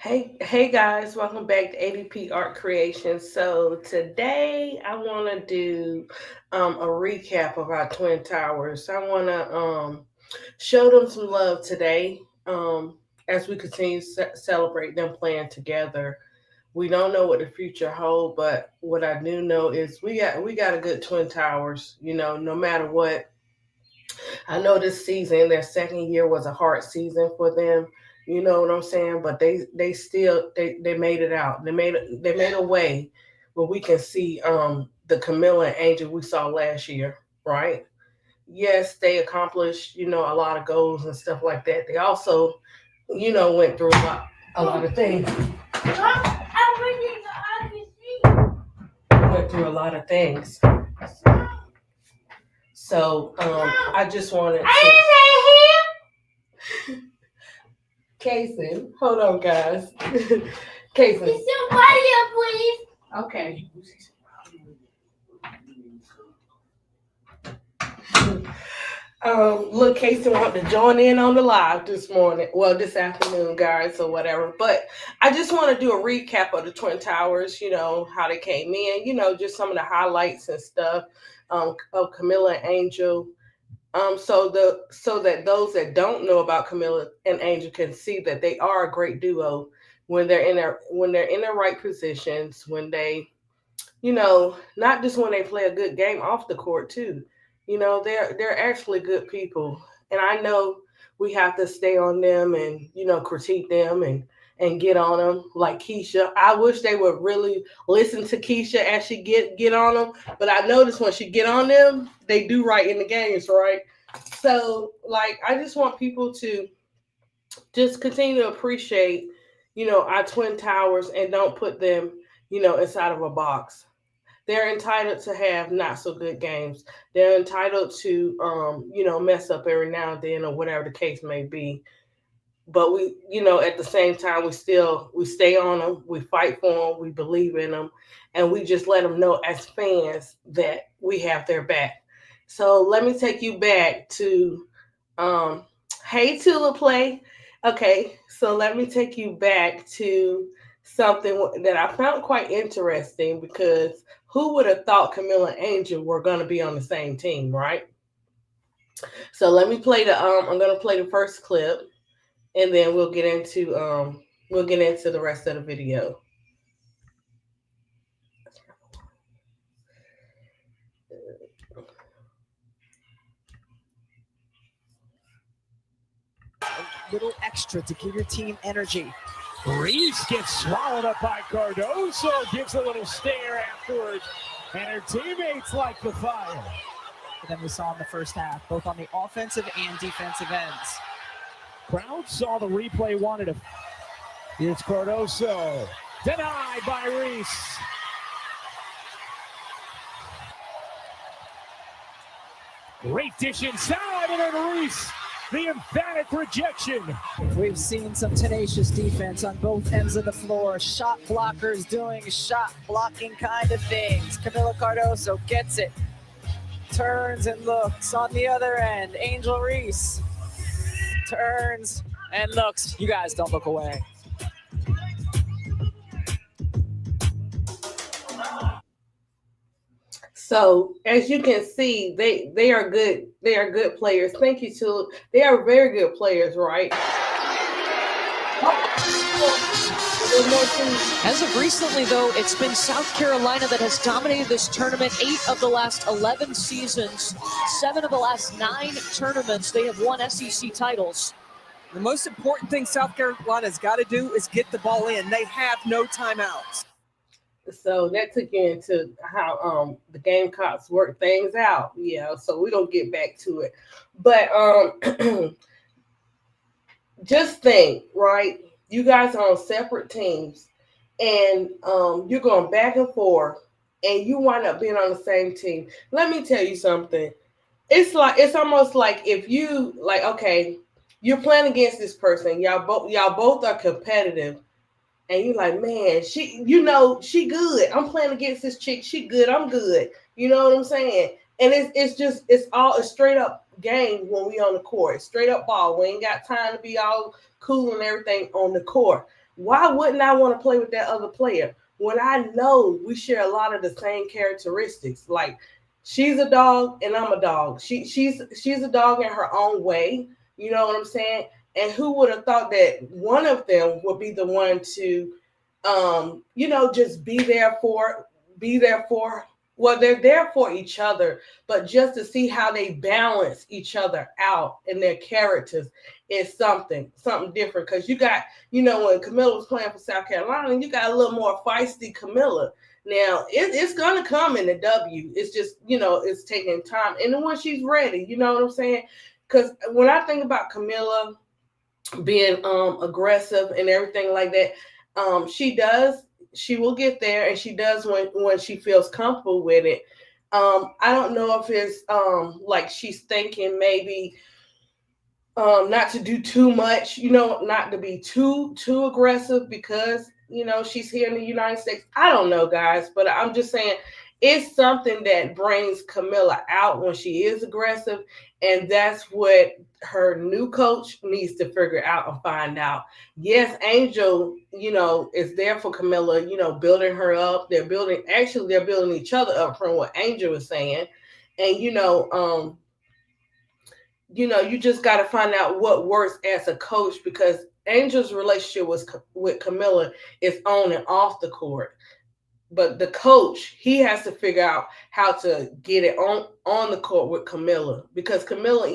Hey guys, welcome back to ADP Art Creations. So today I want to do a recap of our Twin Towers. I want to show them some love today as we continue to celebrate them playing together. We don't know what the future holds, but what I do know is we got a good Twin Towers. No matter what. I know this season, their second year was a hard season for them. You know what I'm saying? But they still they made it out. They made a way where we can see the Camilla and Angel we saw last year, right? Yes, they accomplished, a lot of goals and stuff like that. They also, went through a lot of things. Went through a lot of things. So I just wanted to Kason, hold on, guys. Kason. Okay. Look, Casey wanted to join in on the live this morning. Well, this afternoon, guys, or whatever. But I just want to do a recap of the Twin Towers. How they came in. Just some of the highlights and stuff. Of Camilla and Angel. So that those that don't know about Camilla and Angel can see that they are a great duo when they're in their right positions, when they, not just when they play a good game off the court too. They're actually good people, and I know we have to stay on them and critique them and get on them like Keisha. I wish they would really listen to Keisha as she get on them, but I notice when she get on them, they do right in the games, right? So like I just want people to just continue to appreciate, our Twin Towers and don't put them, inside of a box. They're entitled to have not so good games. They're entitled to, mess up every now and then or whatever the case may be. But we, at the same time, we stay on them, we fight for them, we believe in them, and we just let them know as fans that we have their back. So let me take you back to, hey Tula Play. Okay, so let me take you back to something that I found quite interesting because who would have thought Camilla and Angel were going to be on the same team, right? So let me play the I'm going to play the first clip and then we'll get into the rest of the video. A little extra to give your team energy. Reese gets swallowed up by Cardoso, gives a little stare afterwards, and her teammates like the fire. And then we saw in the first half, both on the offensive and defensive ends. Crowd saw the replay, wanted to. Here's Cardoso, denied by Reese. Great dish inside, and then Reese, the emphatic rejection. We've seen some tenacious defense on both ends of the floor. Shot blockers doing shot blocking kind of things. Kamilla Cardoso gets it. Turns and looks on the other end. Angel Reese turns and looks. You guys don't look away. So as you can see, they are good. They are good players. Thank you, Tula. They are very good players, right? As of recently, though, it's been South Carolina that has dominated this tournament. 8 of the last 11 seasons, 7 of the last 9 tournaments, they have won SEC titles. The most important thing South Carolina's got to do is get the ball in. They have no timeouts. So that took you into how the Gamecocks work things out. Yeah, so we're gonna get back to it. But just think, right? You guys are on separate teams and you're going back and forth and you wind up being on the same team. Let me tell you something. It's almost like if you like, okay, you're playing against this person, y'all both are competitive. And you're like, man, she good. I'm playing against this chick. She good. I'm good. You know what I'm saying? And it's all a straight up game when we on the court. Straight up ball. We ain't got time to be all cool and everything on the court. Why wouldn't I want to play with that other player when I know we share a lot of the same characteristics? Like, she's a dog and I'm a dog. She's a dog in her own way. You know what I'm saying? And who would have thought that one of them would be the one to, just be there for. Well, they're there for each other, but just to see how they balance each other out and their characters is something different. Because you got, when Kamilla was playing for South Carolina, you got a little more feisty Kamilla. Now it's gonna come in the W. It's just, it's taking time, and then when she's ready, you know what I'm saying? Because when I think about Kamilla being aggressive and everything like that, she will get there, and she does when she feels comfortable with it. I don't know if it's like she's thinking maybe not to do too much, not to be too aggressive because she's here in the United States. I don't know, guys, but I'm just saying it's something that brings Kamilla out when she is aggressive, and that's what her new coach needs to figure out and find out. Yes, Angel, is there for Kamilla, building her up. They're building each other up from what Angel is saying, and you just got to find out what works as a coach, because Angel's relationship with Kamilla is on and off the court. But the coach, he has to figure out how to get it on the court with Kamilla, because Kamilla,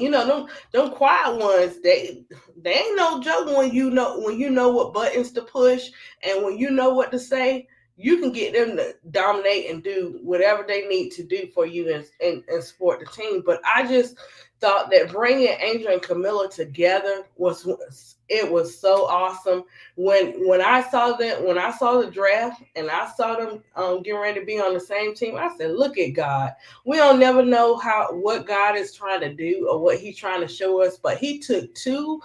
them quiet ones, they ain't no joke when you know what buttons to push and when you know what to say. You can get them to dominate and do whatever they need to do for you and support the team. But I just thought that bringing Angel and Kamilla together was so awesome. When I saw the draft and I saw them getting ready to be on the same team, I said, "Look at God. We don't never know what God is trying to do or what He's trying to show us." But He took two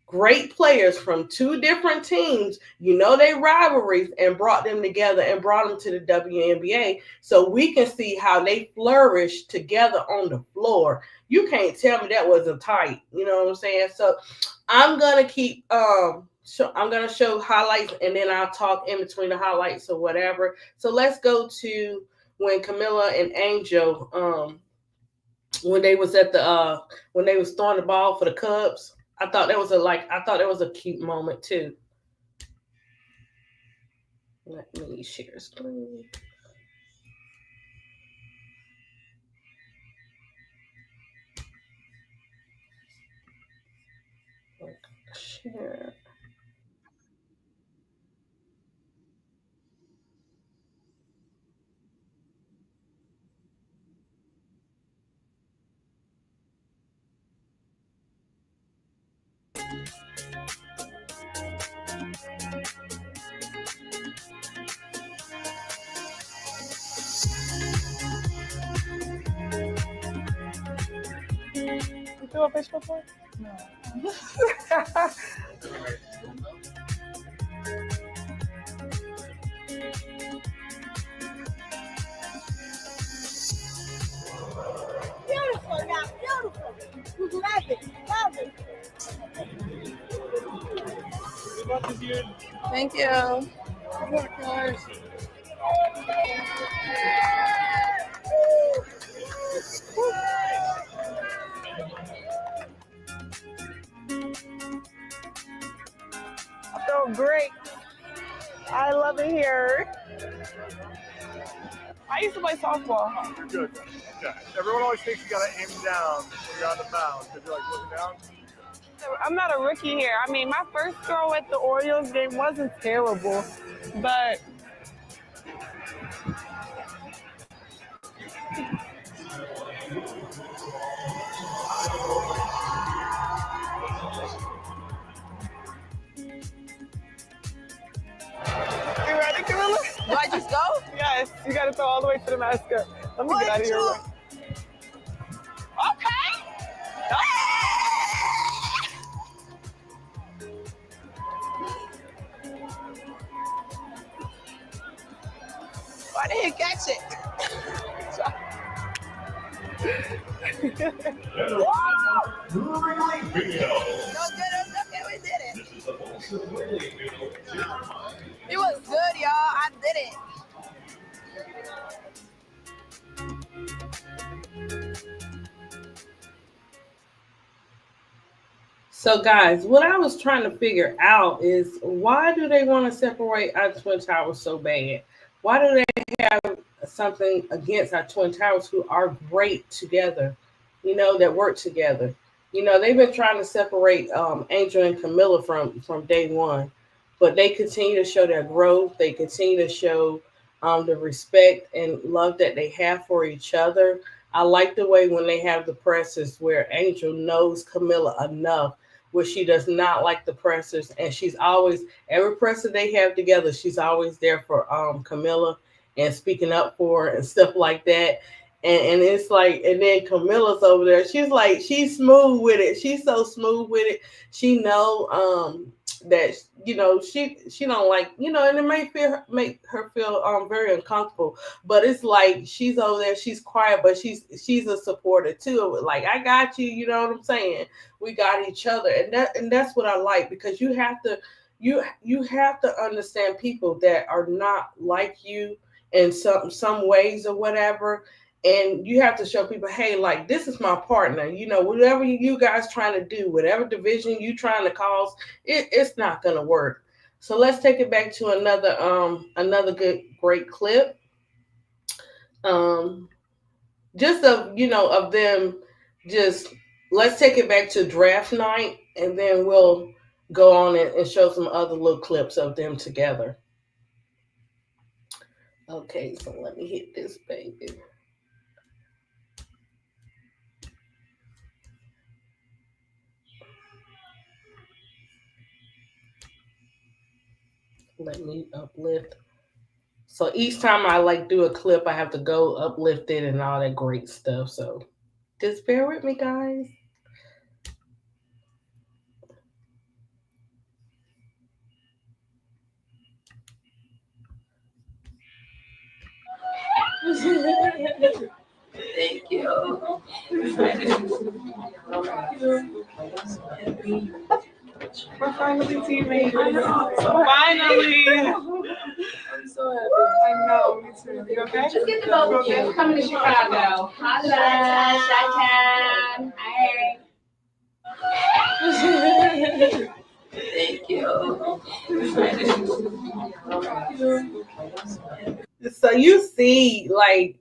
great players from two different teams, they rivalries, and brought them together and brought them to the WNBA so we can see how they flourish together on the floor. You can't tell me that wasn't tight. You know what I'm saying? So I'm gonna keep I'm gonna show highlights, and then I'll talk in between the highlights or whatever. So let's go to when Kamilla and Angel when they was when they was throwing the ball for the Cubs. I thought that was a cute moment too. Let me share screen. Share. You threw a fish before? No. Beautiful, now, beautiful. Love it, love it. Good luck this year. Thank you. Good luck, guys. I feel great. I love it here. I used to play softball. You're good. Okay. Everyone always thinks you gotta aim down when you're on the mound because you're like looking down. I'm not a rookie here. I mean, my first throw at the Orioles game wasn't terrible, but you ready, Kamilla? Do I just go? Yes, you gotta throw all the way to the mascot. Let me get out of here. Okay. Why didn't you catch it? Video. No, we did it. This is the Boston Whirling Video. So, guys, what I was trying to figure out is why do they want to separate our Twin Towers so bad? Why do they have something against our Twin Towers who are great together, that work together? They've been trying to separate Angel and Kamilla from day one, but they continue to show their growth. They continue to show the respect and love that they have for each other. I like the way when they have the presses where Angel knows Kamilla enough where she does not like the pressers, and she's always every presser they have together, she's always there for Kamilla and speaking up for her and stuff like that. And it's like, and then Camilla's over there. She's like, she's smooth with it. She's so smooth with it. She know that she don't like and it may make her feel very uncomfortable. But it's like she's over there. She's quiet, but she's a supporter too. Like, I got you. You know what I'm saying? We got each other, and that's what I like, because you have to understand people that are not like you in some ways or whatever. And you have to show people, hey, like, this is my partner. Whatever you guys trying to do, whatever division you trying to cause, it's not gonna work. So let's take it back to another good great clip. Um, just of them, just let's take it back to draft night, and then we'll go on and show some other little clips of them together. Okay, so let me hit this baby. Let me uplift. So each time I like do a clip, I have to go uplift it and all that great stuff. So just bear with me, guys. Thank you. We're finally teammates. Finally. I'm so happy. I know, me too. You okay? Just get the boat. We're coming to Chicago. Holla, Chi-Town. Hey. Thank you. So you see, like,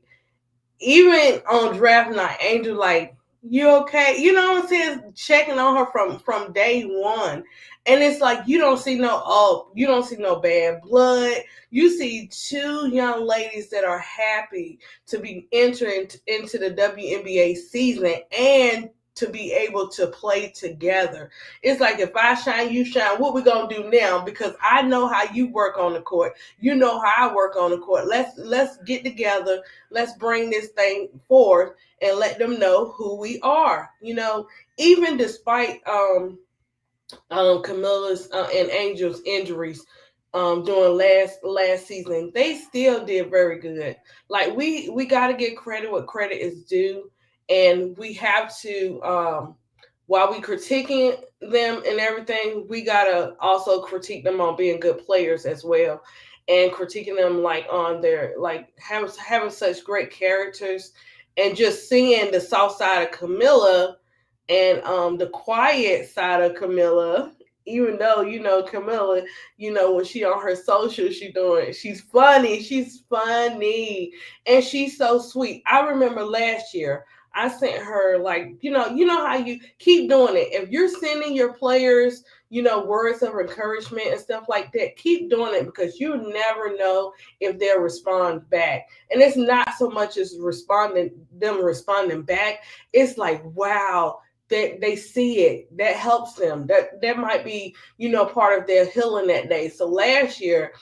even on draft night, Angel, like, you okay? You know what I'm saying? Checking on her from day one. And it's like you don't see no bad blood. You see two young ladies that are happy to be entering into the WNBA season and to be able to play together. It's like, if I shine, you shine. What we gonna do now? Because I know how you work on the court. You know how I work on the court. Let's get together. Let's bring this thing forth and let them know who we are. Even despite Camilla's and Angel's injuries during last season, they still did very good. Like, we got to get credit what credit is due, and we have to while we critiquing them and everything, we gotta also critique them on being good players as well, and critiquing them like on their like having such great characters, and just seeing the soft side of Kamilla and the quiet side of Kamilla. Even though Kamilla, when she on her social, she's funny, and she's so sweet. I remember last year I sent her, like, how you keep doing it. If you're sending your players, words of encouragement and stuff like that, keep doing it, because you never know if they'll respond back. And it's not so much as responding back. It's like, wow, that they see it. That helps them. That might be, part of their healing that day. So last year,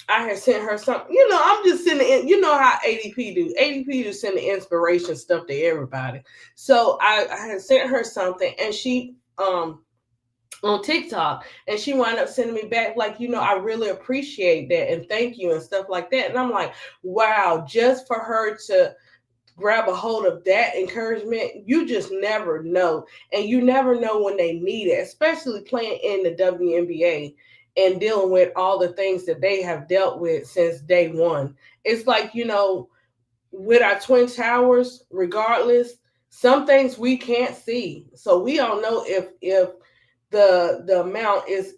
I had sent her something. I'm just sending in, how ADP do. ADP just send the inspiration stuff to everybody. So I had sent her something, and she on TikTok, and she wound up sending me back, like, I really appreciate that and thank you and stuff like that. And I'm like, wow, just for her to grab a hold of that encouragement, you just never know. And you never know when they need it, especially playing in the WNBA and dealing with all the things that they have dealt with since day one. It's like, with our Twin Towers, regardless, some things we can't see. So we don't know if the amount is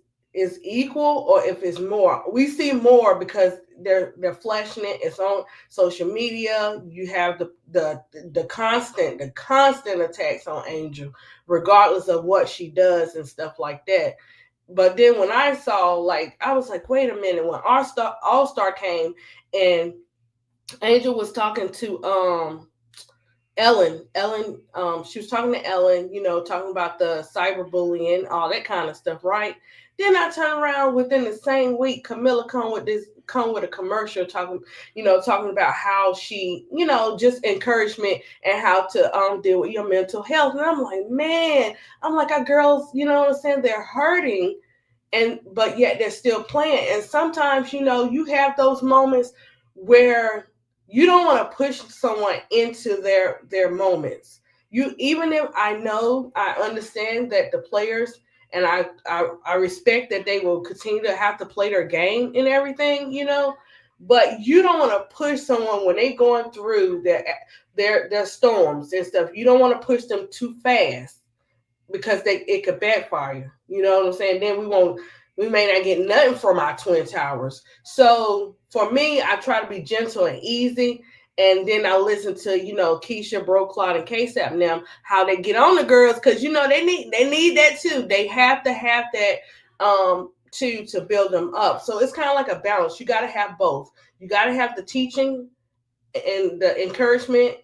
equal or if it's more. We see more because they're flashing it. It's on social media. You have the constant attacks on Angel, regardless of what she does and stuff like that. But then when I saw, like, I was like, wait a minute. When All Star came and Angel was talking to Ellen, she was talking to Ellen, talking about the cyberbullying, all that kind of stuff, right? Then I turn around within the same week, Kamilla come with a commercial talking about how she, just encouragement and how to deal with your mental health. And I'm like, man, our girls, what I'm saying, they're hurting, but yet they're still playing. And sometimes, you have those moments where you don't want to push someone into their moments. Even if I understand that the players, and I respect that they will continue to have to play their game and everything, but you don't want to push someone when they're going through their storms and stuff. You don't want to push them too fast because it could backfire. You know what I'm saying? Then we may not get nothing from our Twin Towers. So for me, I try to be gentle and easy. And then I listen to, Keisha, Bro, Claude, and K-Sap and them, how they get on the girls, because, they need that too. They have to have that to build them up. So it's kind of like a balance. You got to have both. You got to have the teaching and the encouragement,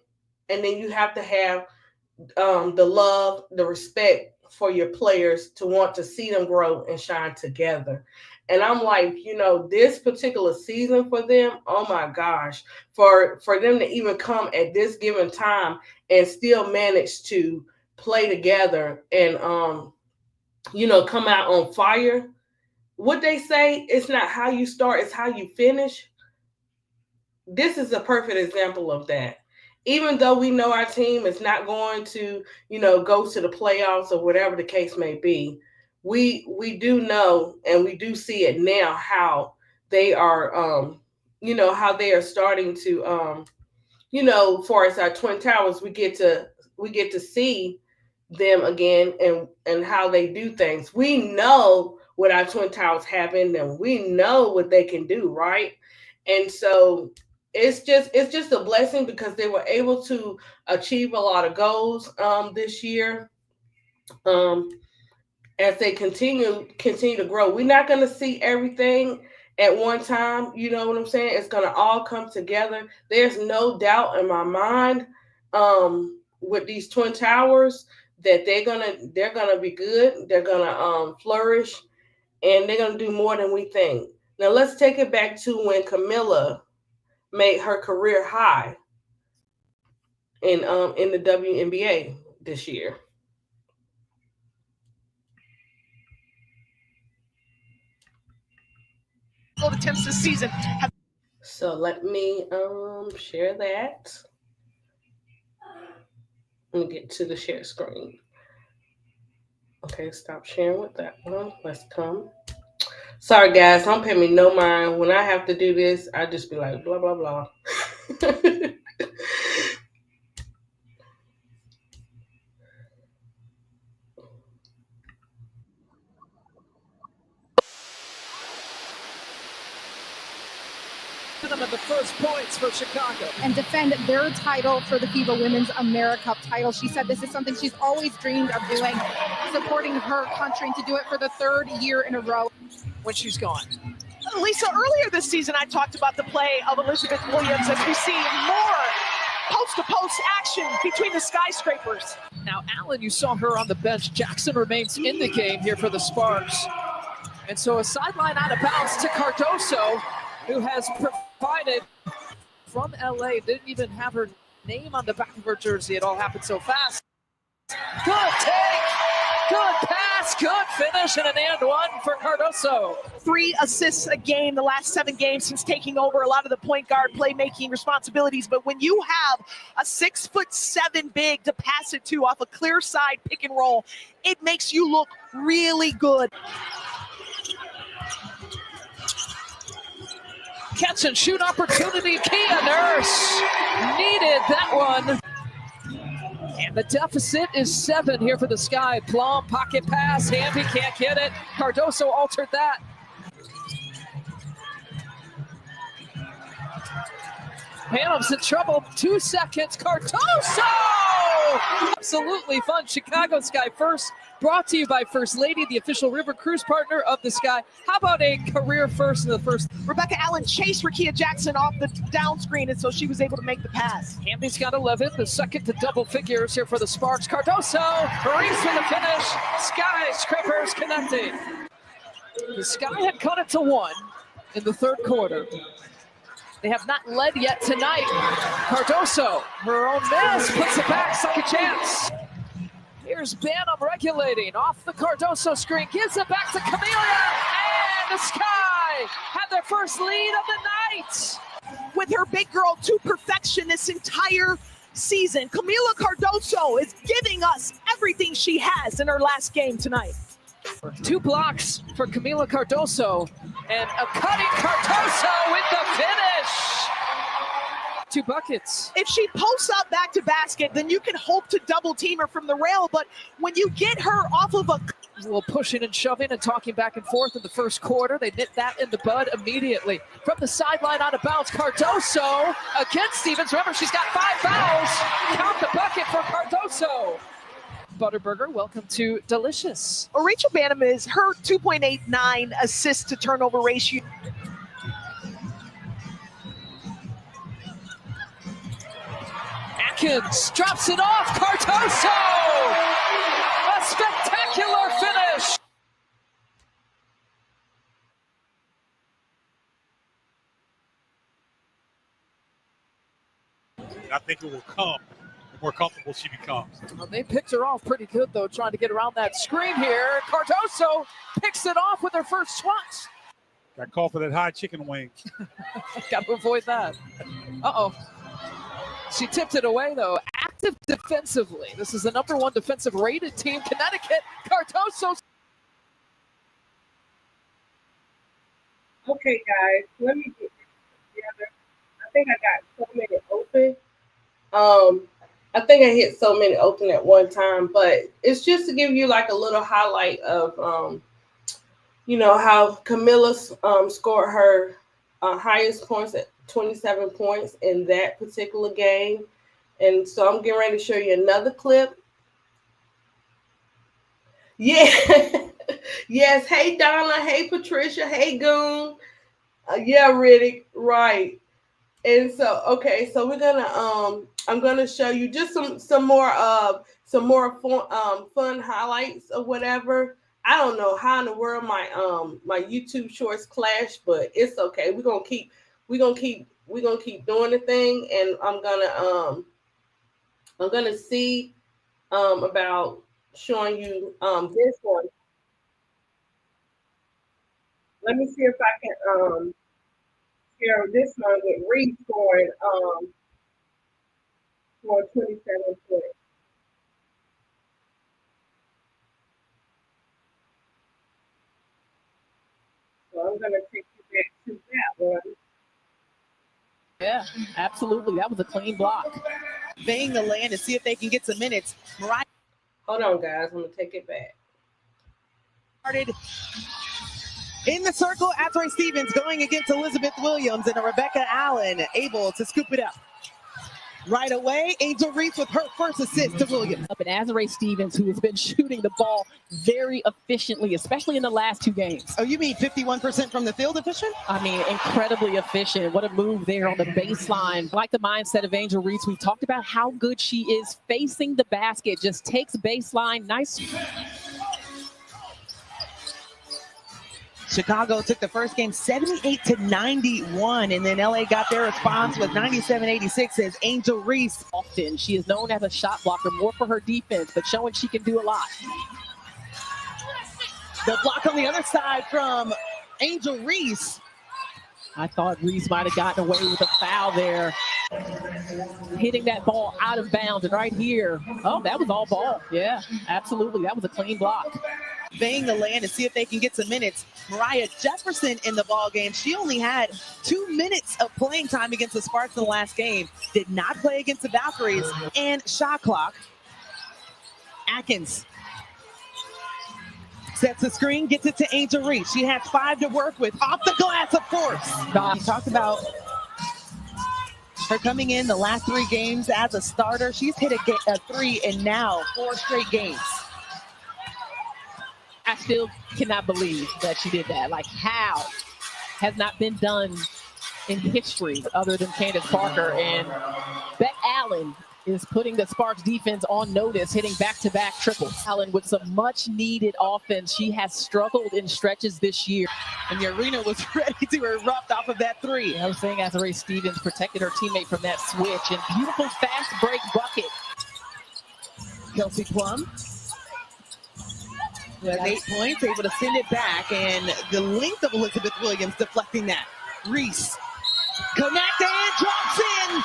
and then you have to have the love, the respect for your players to want to see them grow and shine together. And I'm like, this particular season for them, oh my gosh, for them to even come at this given time and still manage to play together and come out on fire. What they say, it's not how you start, it's how you finish. This is a perfect example of that. Even though we know our team is not going to, go to the playoffs or whatever the case may be, we do know and we do see it now how they are, how they are starting to, for as our Twin Towers, we get to see them again and how they do things. We know what our Twin Towers have in them. We know what they can do, right? And so it's just a blessing because they were able to achieve a lot of goals this year. As they continue to grow, we're not going to see everything at one time. You know what I'm saying? It's going to all come together. There's no doubt in my mind with these Twin Towers that they're gonna be good. They're gonna flourish, and they're gonna do more than we think. Now let's take it back to when Kamilla made her career high in the WNBA this year. Attempts this season. So let me share that. Let me get to the share screen. Okay, stop sharing with that one. Let's come. Sorry guys, don't pay me no mind. When I have to do this, I just be like blah blah blah. Them at the first points for Chicago. And defend their title for the FIBA Women's America Cup title. She said this is something she's always dreamed of doing, supporting her country, and to do it for the third year in a row. When she's gone. Lisa, earlier this season, I talked about the play of Elizabeth Williams as we see more post-to-post action between the skyscrapers. Now, Allen, you saw her on the bench. Jackson remains in the game here for the Sparks. And so a sideline out of bounds to Cardoso, who has provided from LA, didn't even have her name on the back of her jersey. It all happened so fast. Good take, good pass, good finish, and an and one for Cardoso. 3 assists a game the last 7 games since taking over a lot of the point guard playmaking responsibilities. But when you have a 6'7" big to pass it to off a clear side pick and roll, it makes you look really good. Catch and shoot opportunity. Kia Nurse needed that one. And the deficit is 7 here for the Sky. Plum, pocket pass, Hamby can't get it. Cardoso altered that. Phantom's in trouble. 2 seconds. Cardoso! Absolutely fun. Chicago Sky first. Brought to you by First Lady, the official river cruise partner of the Sky. How about a career first in the first? Rebecca Allen chased Rakia Jackson off the down screen, and so she was able to make the pass. Hamby's got 11, the second to double figures here for the Sparks. Cardoso, Reese for the finish. Skyscrapers connecting. The Sky had cut it to 1 in the third quarter. They have not led yet tonight. Cardoso, her own miss, puts it back, second chance. Here's Banham regulating off the Cardoso screen, gives it back to Kamilla, and the Sky have their first lead of the night. With her big girl to perfection this entire season, Kamilla Cardoso is giving us everything she has in her last game tonight. 2 blocks for Kamilla Cardoso, and a cutting Cardoso with the finish. 2 buckets. If she posts up back to basket, then you can hope to double team her from the rail, but when you get her off of a little pushing and shoving and talking back and forth in the first quarter, they nip that in the bud immediately. From the sideline out of bounds, Cardoso against Stevens. Remember, she's got 5 fouls. Count the bucket for Cardoso. Butterburger, welcome to Delicious. Rachel Banham is her 2.89 assist to turnover ratio. Atkins drops it off. Cardoso! A spectacular finish. I think it will come the more comfortable she becomes. Well, they picked her off pretty good, though, trying to get around that screen here. Cardoso picks it off with her first swat. Got called for that high chicken wing. Got to avoid that. Uh-oh. She tipped it away, though. Active defensively. This is the #1 defensive rated team, Connecticut. Cardoso. Okay, guys, let me get this together. I think I got so many open. I think I hit so many open at one time, but it's just to give you like a little highlight of, you know, how Kamilla scored her highest points at 27 points in that particular game. And so I'm getting ready to show you another clip. Yeah. Yes. Hey, Donna. Hey, Patricia. Hey, Goon. Yeah, Riddick. Right. And so, okay, so we're gonna I'm gonna show you just some more fun highlights or whatever. I don't know how in the world my my YouTube shorts clash, but it's okay. We're gonna keep doing the thing, and I'm gonna see about showing you this one. Let me see if I can share this one with Reese scoring for 27 points. So I'm gonna take you back to that one. Yeah, absolutely. That was a clean block. Baying the land to see if they can get some minutes. Right. Hold on, guys. I'm gonna take it back. Started in the circle, Azrae Stevens going against Elizabeth Williams, and Rebecca Allen able to scoop it up. Right away, Angel Reese with her first assist to Williams. Up and Azrae Stevens, who has been shooting the ball very efficiently, especially in the last 2 games. Oh, you mean 51% from the field efficient? I mean, incredibly efficient. What a move there on the baseline. I like the mindset of Angel Reese. We've talked about how good she is facing the basket. Just takes baseline. Nice. Chicago took the first game 78-91, and then LA got their response with 97-86 as Angel Reese. Often she is known as a shot blocker, more for her defense, but showing she can do a lot. The block on the other side from Angel Reese. I thought Reese might have gotten away with a foul there. Hitting that ball out of bounds, and right here, oh, that was all ball. Yeah, absolutely. That was a clean block. Baying the land to see if they can get some minutes. Mariah Jefferson in the ball game. She only had 2 minutes of playing time against the Sparks in the last game. Did not play against the Valkyries. And shot clock Atkins sets the screen, gets it to Angel Reese. She has 5 to work with. Off the glass, of course. We talked about her coming in the last 3 games as a starter. She's hit a 3 in now 4 straight games. I still cannot believe that she did that. Like, how? Has not been done in history other than Candace Parker. And Beck Allen is putting the Sparks defense on notice, hitting back-to-back triples. Allen with some much-needed offense. She has struggled in stretches this year. And the arena was ready to erupt off of that 3. I was saying as Ray Stevens protected her teammate from that switch. And beautiful fast break bucket. Kelsey Plum with 8 points, able to send it back. And the length of Elizabeth Williams deflecting that. Reese connect and drops in.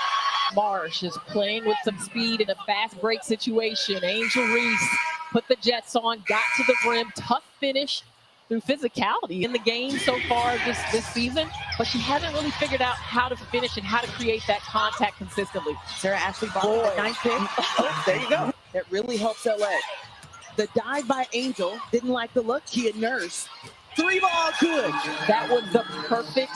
Marsh is playing with some speed in a fast break situation. Angel Reese put the Jets on, got to the rim, tough finish through physicality in the game so far this season, but she hasn't really figured out how to finish and how to create that contact consistently. Sarah Ashley Ball with a 9 pick. Oh, there you go. That really helps LA. The dive by Angel, didn't like the look. Kia Nurse, 3 ball good. That was the perfect.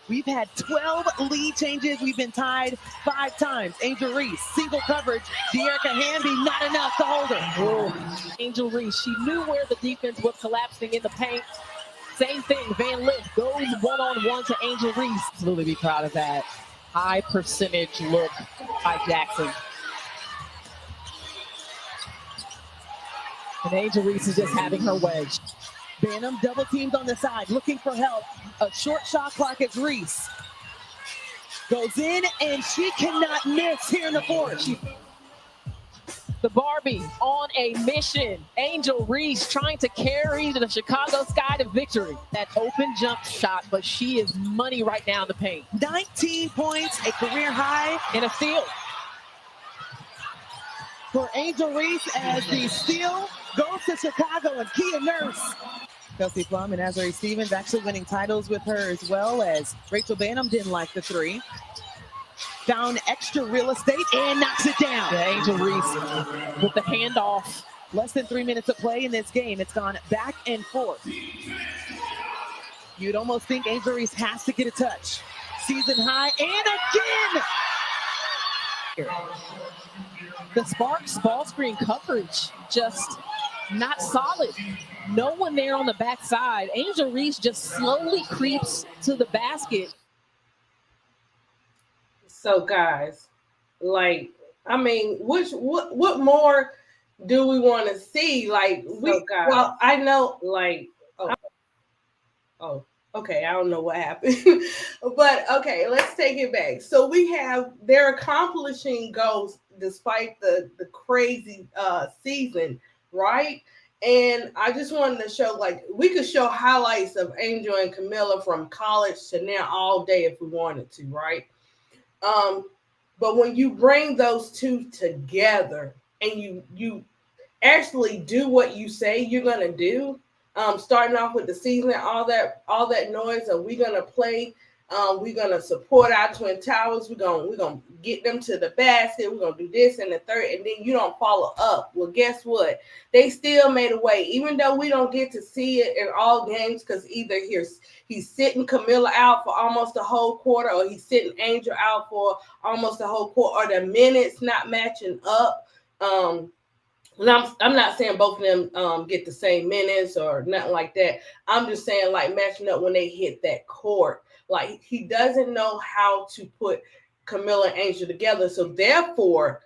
We've had 12 lead changes. We've been tied 5 times. Angel Reese, single coverage. De'Erica Hamby, not enough to hold her. Oh. Angel Reese, she knew where the defense was collapsing in the paint. Same thing, Van Lith goes one-on-one to Angel Reese. Absolutely be proud of that. High percentage look by Jackson. And Angel Reese is just having her way. Banham double teamed on the side, looking for help. A short shot clock as Reese goes in, and she cannot miss here in the 4th. The Barbie on a mission. Angel Reese trying to carry the Chicago Sky to victory. That open jump shot, but she is money right now in the paint. 19 points, a career high, and a steal for Angel Reese as the steal goes to Chicago and Kia Nurse. Kelsey Plum and Azari Stevens actually winning titles with her, as well as Rachel Banham didn't like the 3. Found extra real estate and knocks it down. Yeah, Angel Reese with the handoff. Less than 3 minutes of play in this game. It's gone back and forth. You'd almost think Angel Reese has to get a touch. Season high, and again! The Sparks ball screen coverage just not solid. No one there on the backside. Angel Reese just slowly creeps to the basket. So guys, like, I mean, what more do we want to see? Like, well, I know, like, okay, I don't know what happened, but okay, let's take it back. So they're accomplishing goals despite the crazy season, right? And I just wanted to show, like, we could show highlights of Angel and Kamilla from college to now all day if we wanted to, right? But when you bring those two together and you actually do what you say you're gonna do, starting off with the season, all that noise of we're gonna play, we're gonna support our Twin Towers, we're gonna get them to the basket, we're gonna do this and the third, and then you don't follow up. Well, guess what? They still made a way, even though we don't get to see it in all games, because either he's sitting Kamilla out for almost a whole quarter, or he's sitting Angel out for almost a whole quarter, or the minutes not matching up. I'm not saying both of them get the same minutes or nothing like that. I'm just saying, like, matching up when they hit that court. Like, he doesn't know how to put Kamilla and Angel together. So therefore,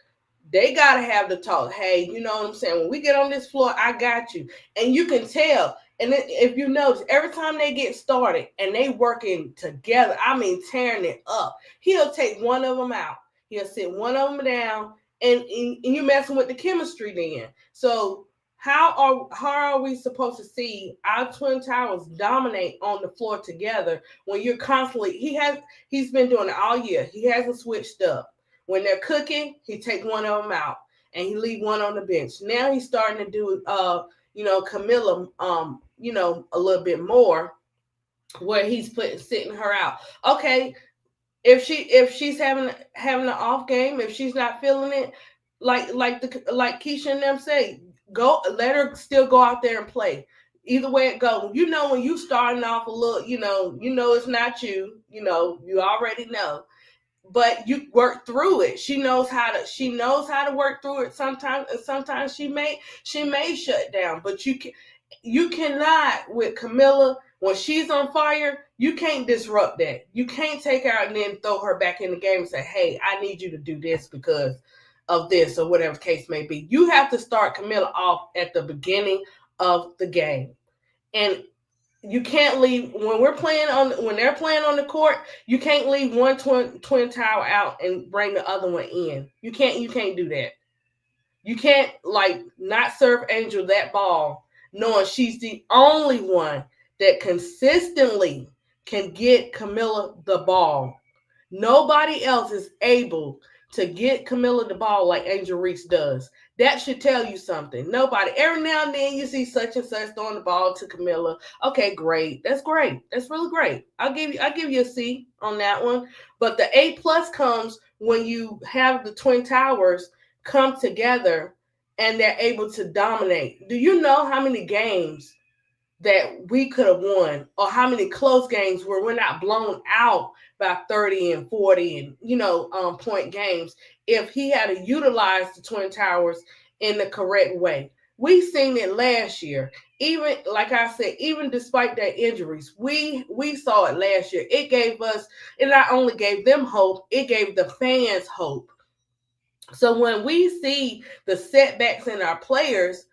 they got to have the talk. Hey, you know what I'm saying? When we get on this floor, I got you. And you can tell. And if you notice, every time they get started and they working together, I mean, tearing it up, he'll take one of them out. He'll sit one of them down, and you're messing with the chemistry then. So how are we supposed to see our Twin Towers dominate on the floor together when you're constantly, he's been doing it all year. He hasn't switched up. When they're cooking, he take one of them out and he leave one on the bench. Now he's starting to do Kamilla a little bit more, where he's sitting her out. Okay, if she's having an off game, if she's not feeling it, like Keisha and them say, go let her still go out there and play. Either way it goes, when you starting off a little, it's not you, you already know, but you work through it. She knows how to work through it sometimes, and sometimes she may shut down, but you cannot with Kamilla when she's on fire. You can't disrupt that. You can't take her out and then throw her back in the game and say, hey, I need you to do this because of this or whatever the case may be. You have to start Kamilla off at the beginning of the game. And you can't leave when they're playing on the court. You can't leave one twin tower out and bring the other one in. You can't do that. You can't not serve Angel that ball knowing she's the only one that consistently can get Kamilla the ball. Nobody else is able to get Kamilla the ball like Angel Reese does. That should tell you something. Nobody. Every now and then you see such and such throwing the ball to Kamilla. Okay, great. That's great. That's really great. I'll give you a C on that one. But the A+ comes when you have the Twin Towers come together and they're able to dominate. Do you know how many games that we could have won, or how many close games where we're not blown out by 30 and 40 and point games if he had to utilize the Twin Towers in the correct way? We've seen it last year. Even like I said, even despite their injuries, we saw it last year. It not only gave them hope, it gave the fans hope. So when we see the setbacks in our players,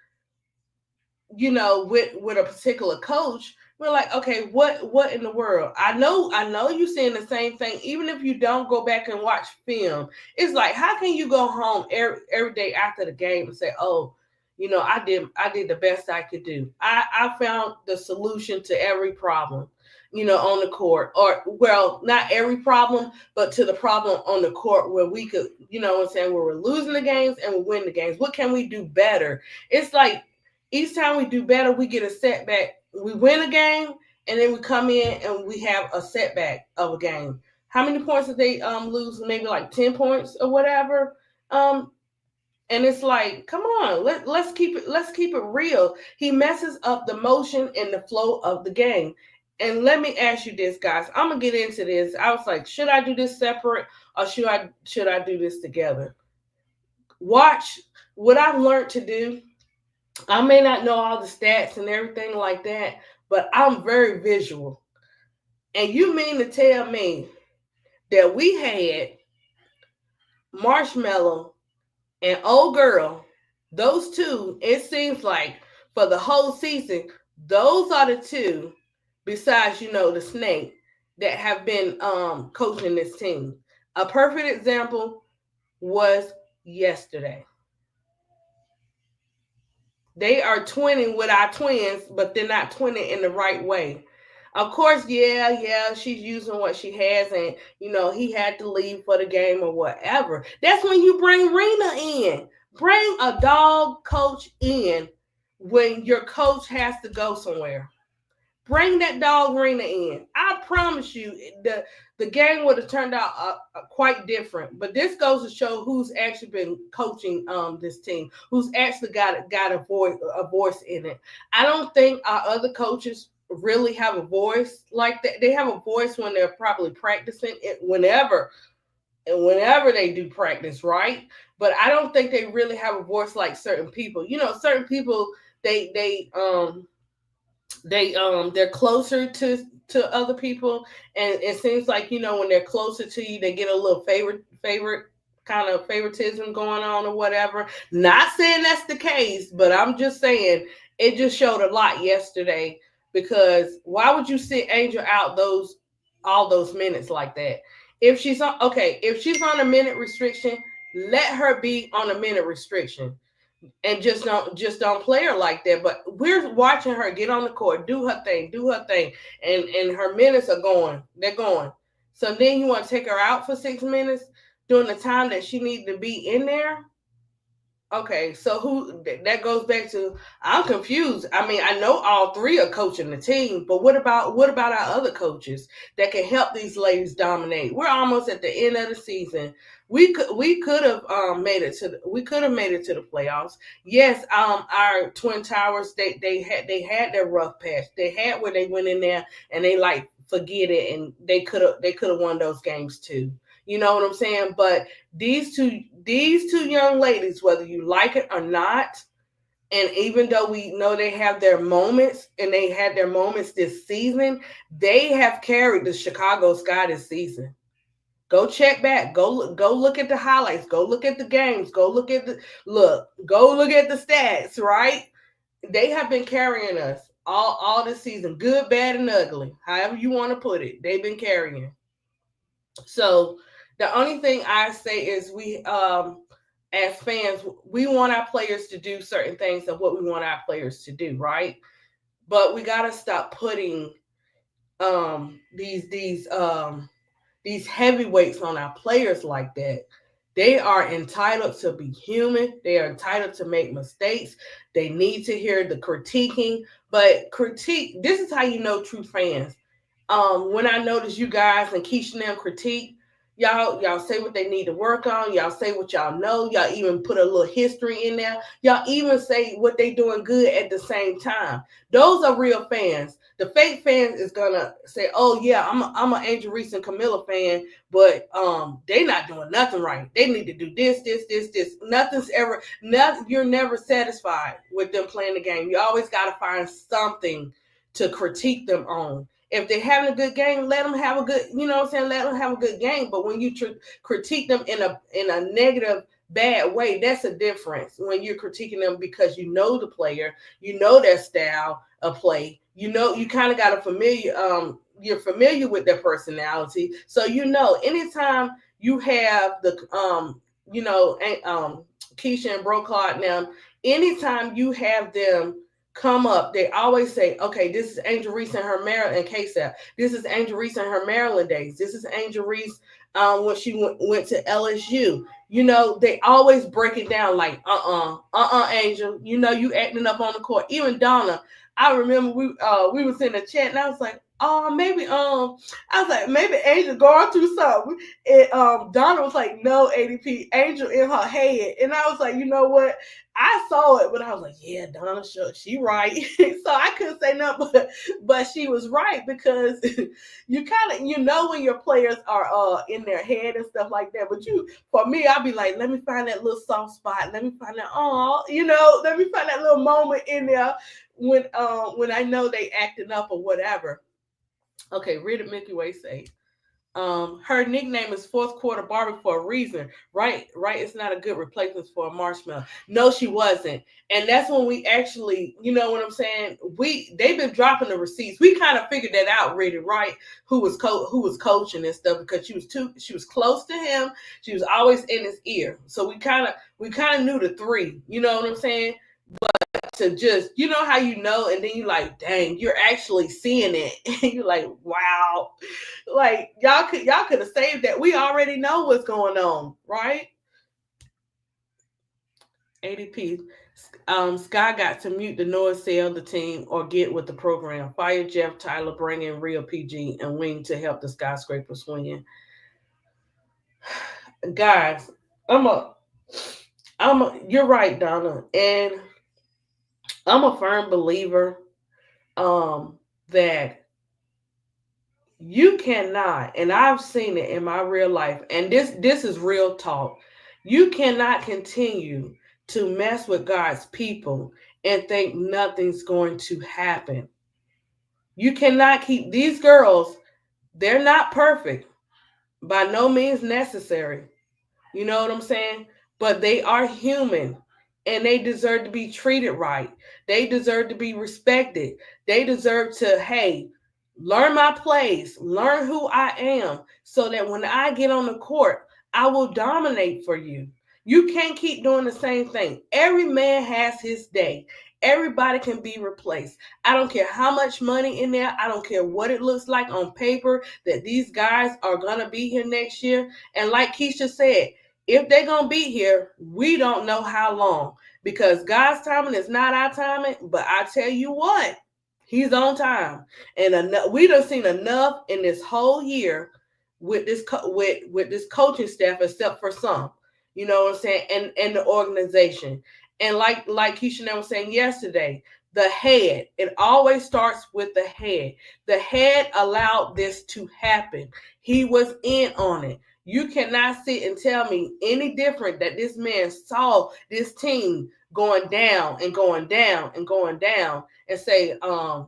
with a particular coach, we're like, okay, what in the world? I know you're seeing the same thing. Even if you don't go back and watch film, it's like, how can you go home every day after the game and say, oh, I did the best I could do. I found the solution to every problem, on the court, or well, not every problem, but to the problem on the court where we could, where we're losing the games and we win the games. What can we do better? It's like, each time we do better, we get a setback. We win a game, and then we come in and we have a setback of a game. How many points did they lose? Maybe like 10 points or whatever. And it's like, come on, let's keep it real. He messes up the motion and the flow of the game. And let me ask you this, guys. I'm gonna get into this. I was like, should I do this separate or should I do this together? Watch what I've learned to do. I may not know all the stats and everything like that, but I'm very visual. And you mean to tell me that we had Marshmallow and Old Girl, those two, it seems like for the whole season, those are the two, besides, the Snake, that have been coaching this team. A perfect example was yesterday. They are twinning with our twins, but they're not twinning in the right way. Of course, yeah, she's using what she has, and he had to leave for the game or whatever. That's when you bring Rena in. Bring a dog coach in when your coach has to go somewhere. Bring that dog Rena in. I promise you, the game would have turned out quite different. But this goes to show who's actually been coaching this team, who's actually got a voice in it. I don't think our other coaches really have a voice like that. They have a voice when they're probably practicing it, whenever they do practice, right? But I don't think they really have a voice like certain people. Certain people they're closer to other people, and it seems like when they're closer to you, they get a little favorite kind of favoritism going on or whatever. Not saying that's the case, but I'm just saying it just showed a lot yesterday, because why would you sit Angel out all those minutes like that? If she's on a minute restriction, let her be on a minute restriction. And just don't play her like that. But we're watching her get on the court, do her thing, and her minutes are going. They're going. So then you want to take her out for 6 minutes during the time that she needs to be in there? Okay, so who that goes back to? I'm confused. I mean, I know all three are coaching the team, but what about our other coaches that can help these ladies dominate? We're almost at the end of the season. We could have made it to the playoffs. Yes, our Twin Towers they had their rough patch. They had where they went in there and they like forget it, and they could have won those games too. You know what I'm saying? But these two young ladies, whether you like it or not, and even though we know they have their moments and they had their moments this season, they have carried the Chicago Sky this season. Go check back. Go look at the highlights. Go look at the games. Go look at the stats, right? They have been carrying us all this season, good, bad, and ugly. However you want to put it. They've been carrying. So the only thing I say is we as fans, we want our players to do certain things of what we want our players to do, right? But we gotta stop putting um these these um these heavyweights on our players like that. They are entitled to be human. They are entitled to make mistakes. They need to hear the critiquing. But critique, this is how you know true fans. When I notice you guys and Keisha and them critique, y'all say what they need to work on. Y'all say what y'all know. Y'all even put a little history in there. Y'all even say what they doing good at the same time. Those are real fans. The fake fans is gonna say, "Oh yeah, I'm an Angel Reese and Kamilla fan, but they not doing nothing right. They need to do this. Nothing's ever nothing. You're never satisfied with them playing the game. You always got to find something to critique them on. If they're having a good game, let them have a good, let them have a good game. But when you critique them in a negative, bad way, that's a difference. When you're critiquing them because you know the player, you know their style of play, you kind of got a you're familiar with their personality, so anytime you have Keisha and Brocard now, anytime you have them come up, they always say, okay, this is Angel Reese and her Maryland and KSAP. This is Angel Reese and her Maryland days. This is Angel Reese when she went to LSU. They always break it down like, Angel, you acting up on the court. Even Donna, I remember we was in the chat and I was like, oh, maybe Angel going through something. And Donna was like, no, ADP, Angel in her head. And I was like, you know what? I saw it, but I was like, yeah, Donna, sure, she right. So I couldn't say nothing, but she was right, because you kind of, when your players are in their head and stuff like that. But for me, I'll be like, let me find that little soft spot. Let me find that, let me find that little moment in there when I know they acting up or whatever. Okay, read it, Milky Way say. Her nickname is Fourth Quarter Barbie for a reason, right? It's not a good replacement for a marshmallow. No, she wasn't, and that's when we actually, you know what I'm saying? They've been dropping the receipts. We kind of figured that out, really, right? Who was coaching and stuff, because she was close to him. She was always in his ear, so we kind of knew the three. You know what I'm saying? To just, how and then you like, dang, you're actually seeing it. And you're like, wow, like y'all could have saved that. We already know what's going on, right? ADP, Sky got to mute the noise, sell the team, or get with the program. Fire Jeff Tyler, bring in real PG and Wing to help the Skyscrapers win. Guys, you're right, Donna, and I'm a firm believer that you cannot, and I've seen it in my real life, and this is real talk. You cannot continue to mess with God's people and think nothing's going to happen. You cannot keep these girls, they're not perfect, by no means necessary. You know what I'm saying? But they are human, and they deserve to be treated right. They deserve to be respected. They deserve to, hey, learn my plays, learn who I am, so that when I get on the court, I will dominate for you. You can't keep doing the same thing. Every man has his day. Everybody can be replaced. I don't care how much money in there. I don't care what it looks like on paper that these guys are going to be here next year. And like Keisha said, if they're going to be here, we don't know how long, because God's timing is not our timing. But I tell you what, he's on time. And we done seen enough in this whole year with this with this coaching staff, except for some, you know what I'm saying, and the organization. And like Keisha was saying yesterday, the head, it always starts with the head. The head allowed this to happen. He was in on it. You cannot sit and tell me any different that this man saw this team going down and going down and going down and say, and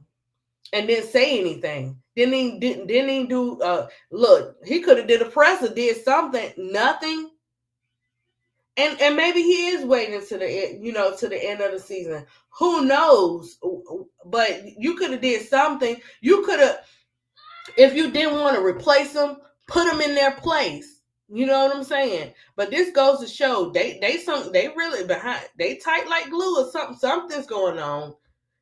didn't say anything. Didn't even do look, he could have did a presser, did something, nothing. And maybe he is waiting to the end of the season. Who knows? But you could have did something. You could have, if you didn't want to replace them, put them in their place. You know what I'm saying? But this goes to show they really behind. They tight like glue or something. Something's going on.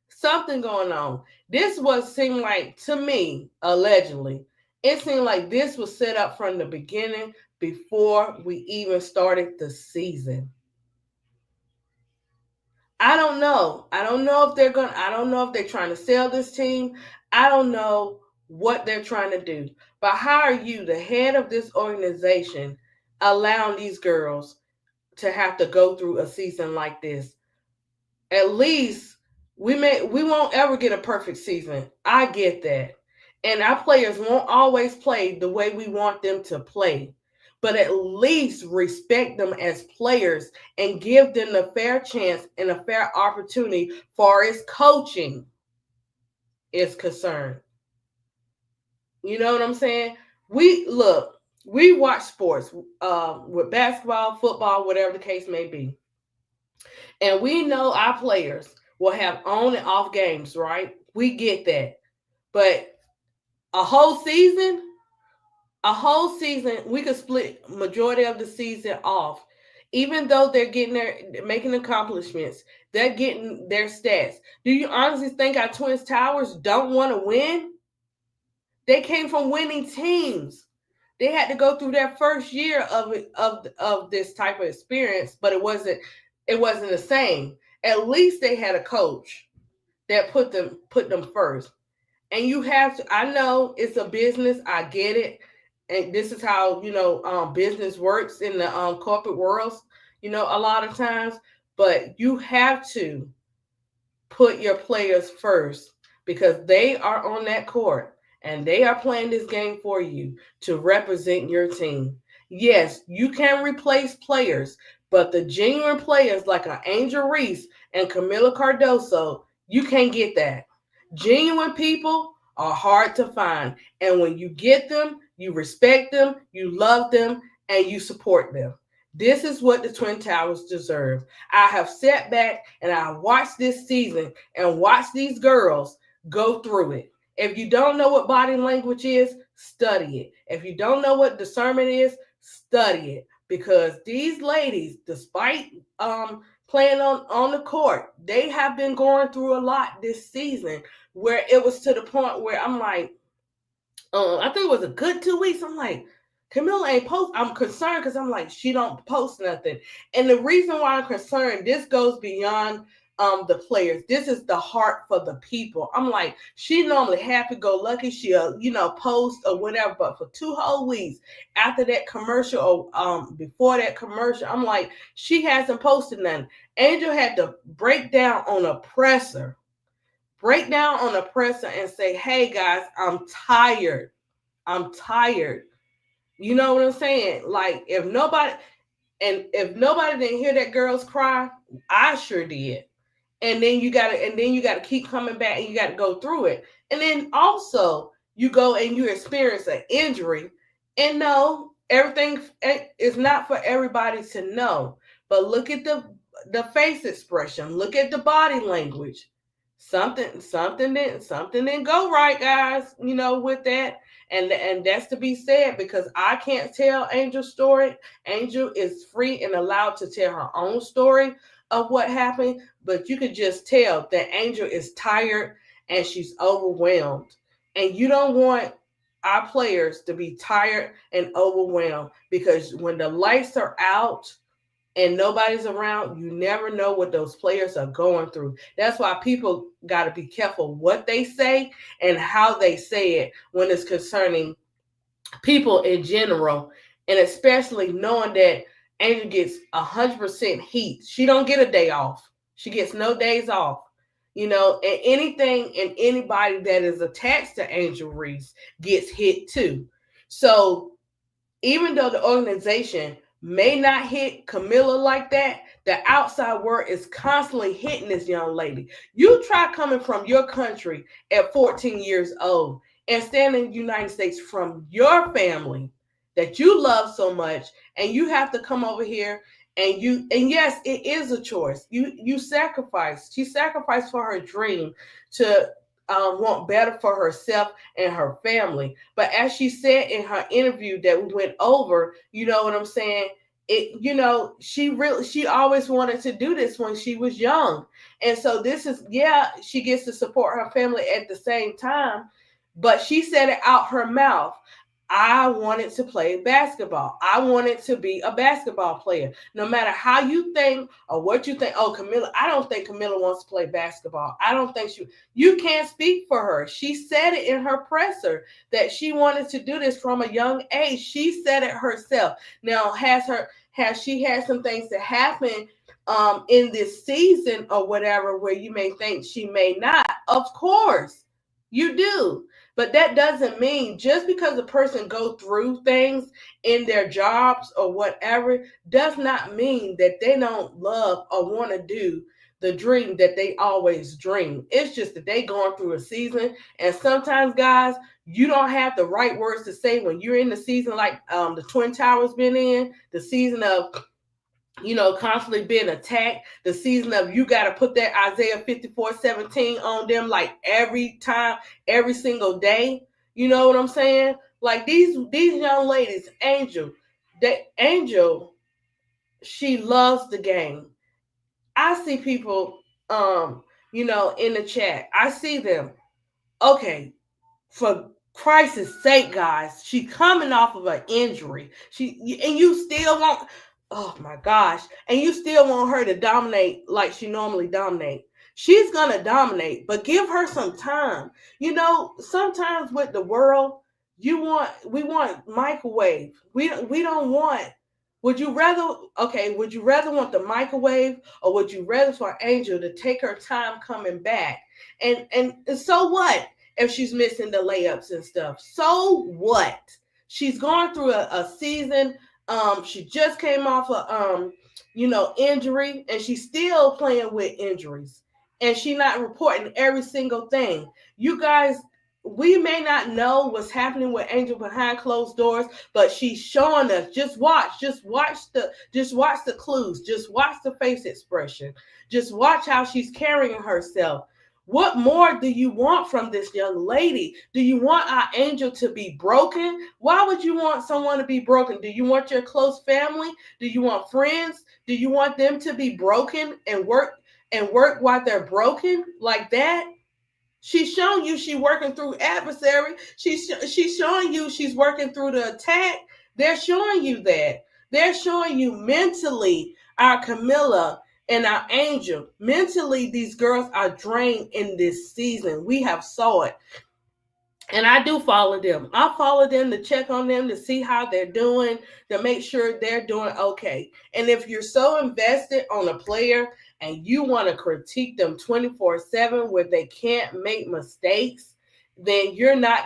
Something going on. This seemed like, to me, allegedly, it seemed like this was set up from the beginning before we even started the season. I don't know. I don't know if they're trying to sell this team. I don't know what they're trying to do. But how are you, the head of this organization, allowing these girls to have to go through a season like this? At least we won't ever get a perfect season. I get that. And our players won't always play the way we want them to play. But at least respect them as players and give them a fair chance and a fair opportunity far as coaching is concerned. You know what I'm saying? We watch sports with basketball, football, whatever the case may be. And we know our players will have on and off games, right? We get that. But a whole season, we could split majority of the season off. Even though they're making accomplishments, they're getting their stats. Do you honestly think our TwinTowers don't want to win? They came from winning teams. They had to go through their first year of this type of experience, but it wasn't the same. At least they had a coach that put them first. And you have to, I know it's a business, I get it. And this is how, business works in the corporate worlds, a lot of times. But you have to put your players first, because they are on that court and they are playing this game for you to represent your team. Yes, you can replace players, but the genuine players like an Angel Reese and Kamilla Cardoso, you can't get that. Genuine people are hard to find. And when you get them, you respect them, you love them, and you support them. This is what the TwinTowers deserve. I have sat back and I watched this season and watched these girls go through it. If you don't know what body language is, study it. If you don't know what discernment is, study it. Because these ladies, despite playing on the court, they have been going through a lot this season, where it was to the point where I'm like, I think it was a good 2 weeks. I'm like, Kamilla ain't post. I'm concerned because I'm like, she don't post nothing. And the reason why I'm concerned, this goes beyond the players. This is the heart for the people. I'm like, she normally happy-go-lucky. She'll, post or whatever. But for 2 whole weeks after that commercial or before that commercial, I'm like, she hasn't posted nothing. Angel had to break down on a presser and say, hey guys, I'm tired. You know what I'm saying? Like, if nobody didn't hear that girl's cry, I sure did. And then you gotta keep coming back and you gotta go through it. And then also you go and you experience an injury. And no, everything is not for everybody to know. But look at the face expression. Look at the body language. Something didn't go right, guys, with that. And that's to be said, because I can't tell Angel's story. Angel is free and allowed to tell her own story of what happened, but you could just tell that Angel is tired and she's overwhelmed. And you don't want our players to be tired and overwhelmed, because when the lights are out and nobody's around, you never know what those players are going through. That's why people got to be careful what they say and how they say it when it's concerning people in general, and especially knowing that Angel gets 100% heat. She don't get a day off. She gets no days off. And anything and anybody that is attached to Angel Reese gets hit too. So even though the organization may not hit Kamilla like that, the outside world is constantly hitting this young lady. You try coming from your country at 14 years old and standing in the United States from your family that you love so much, and you have to come over here and yes, it is a choice. You sacrifice. She sacrificed for her dream to want better for herself and her family. But as she said in her interview that we went over, you know what I'm saying? She always wanted to do this when she was young. And so this is, she gets to support her family at the same time, but she said it out her mouth. I wanted to play basketball. I wanted to be a basketball player. No matter how you think or what you think. Oh, Kamilla, I don't think Kamilla wants to play basketball. I don't think you can't speak for her. She said it in her presser that she wanted to do this from a young age. She said it herself. Now, has she had some things that happen in this season or whatever where you may think she may not? Of course, you do. But that doesn't mean just because a person go through things in their jobs or whatever does not mean that they don't love or want to do the dream that they always dream. It's just that they going through a season, and sometimes, guys, you don't have the right words to say when you're in the season like the Twin Towers been in, the season of constantly being attacked, the season of you got to put that Isaiah 54:17 on them like every time, every single day. You know what I'm saying? Like these young ladies, Angel, she loves the game. I see people, in the chat. I see them. Okay, for Christ's sake, guys, she coming off of an injury. You still want, oh my gosh, and you still want her to dominate like she normally dominate. She's gonna dominate, but give her some time. Sometimes with the world, we want microwave. We don't want. Would you rather want the microwave, or would you rather for Angel to take her time coming back? And so what? If she's missing the layups and stuff. So what? She's going through a season. She just came off a injury, and she's still playing with injuries. And she's not reporting every single thing. You guys, we may not know what's happening with Angel behind closed doors, but she's showing us. Just watch the clues. Just watch the face expression. Just watch how she's carrying herself. What more do you want from this young lady? Do you want our Angel to be broken? Why would you want someone to be broken? Do you want your close family? Do you want friends? Do you want them to be broken and work while they're broken like that? She's showing you she's working through adversary. She's showing you she's working through the attack. They're showing you that. They're showing you mentally our Kamilla and our Angel. Mentally, these girls are drained in this season. We have saw it. And I do follow them. I follow them to check on them, to see how they're doing, to make sure they're doing okay. And if you're so invested on a player and you want to critique them 24/7 where they can't make mistakes, then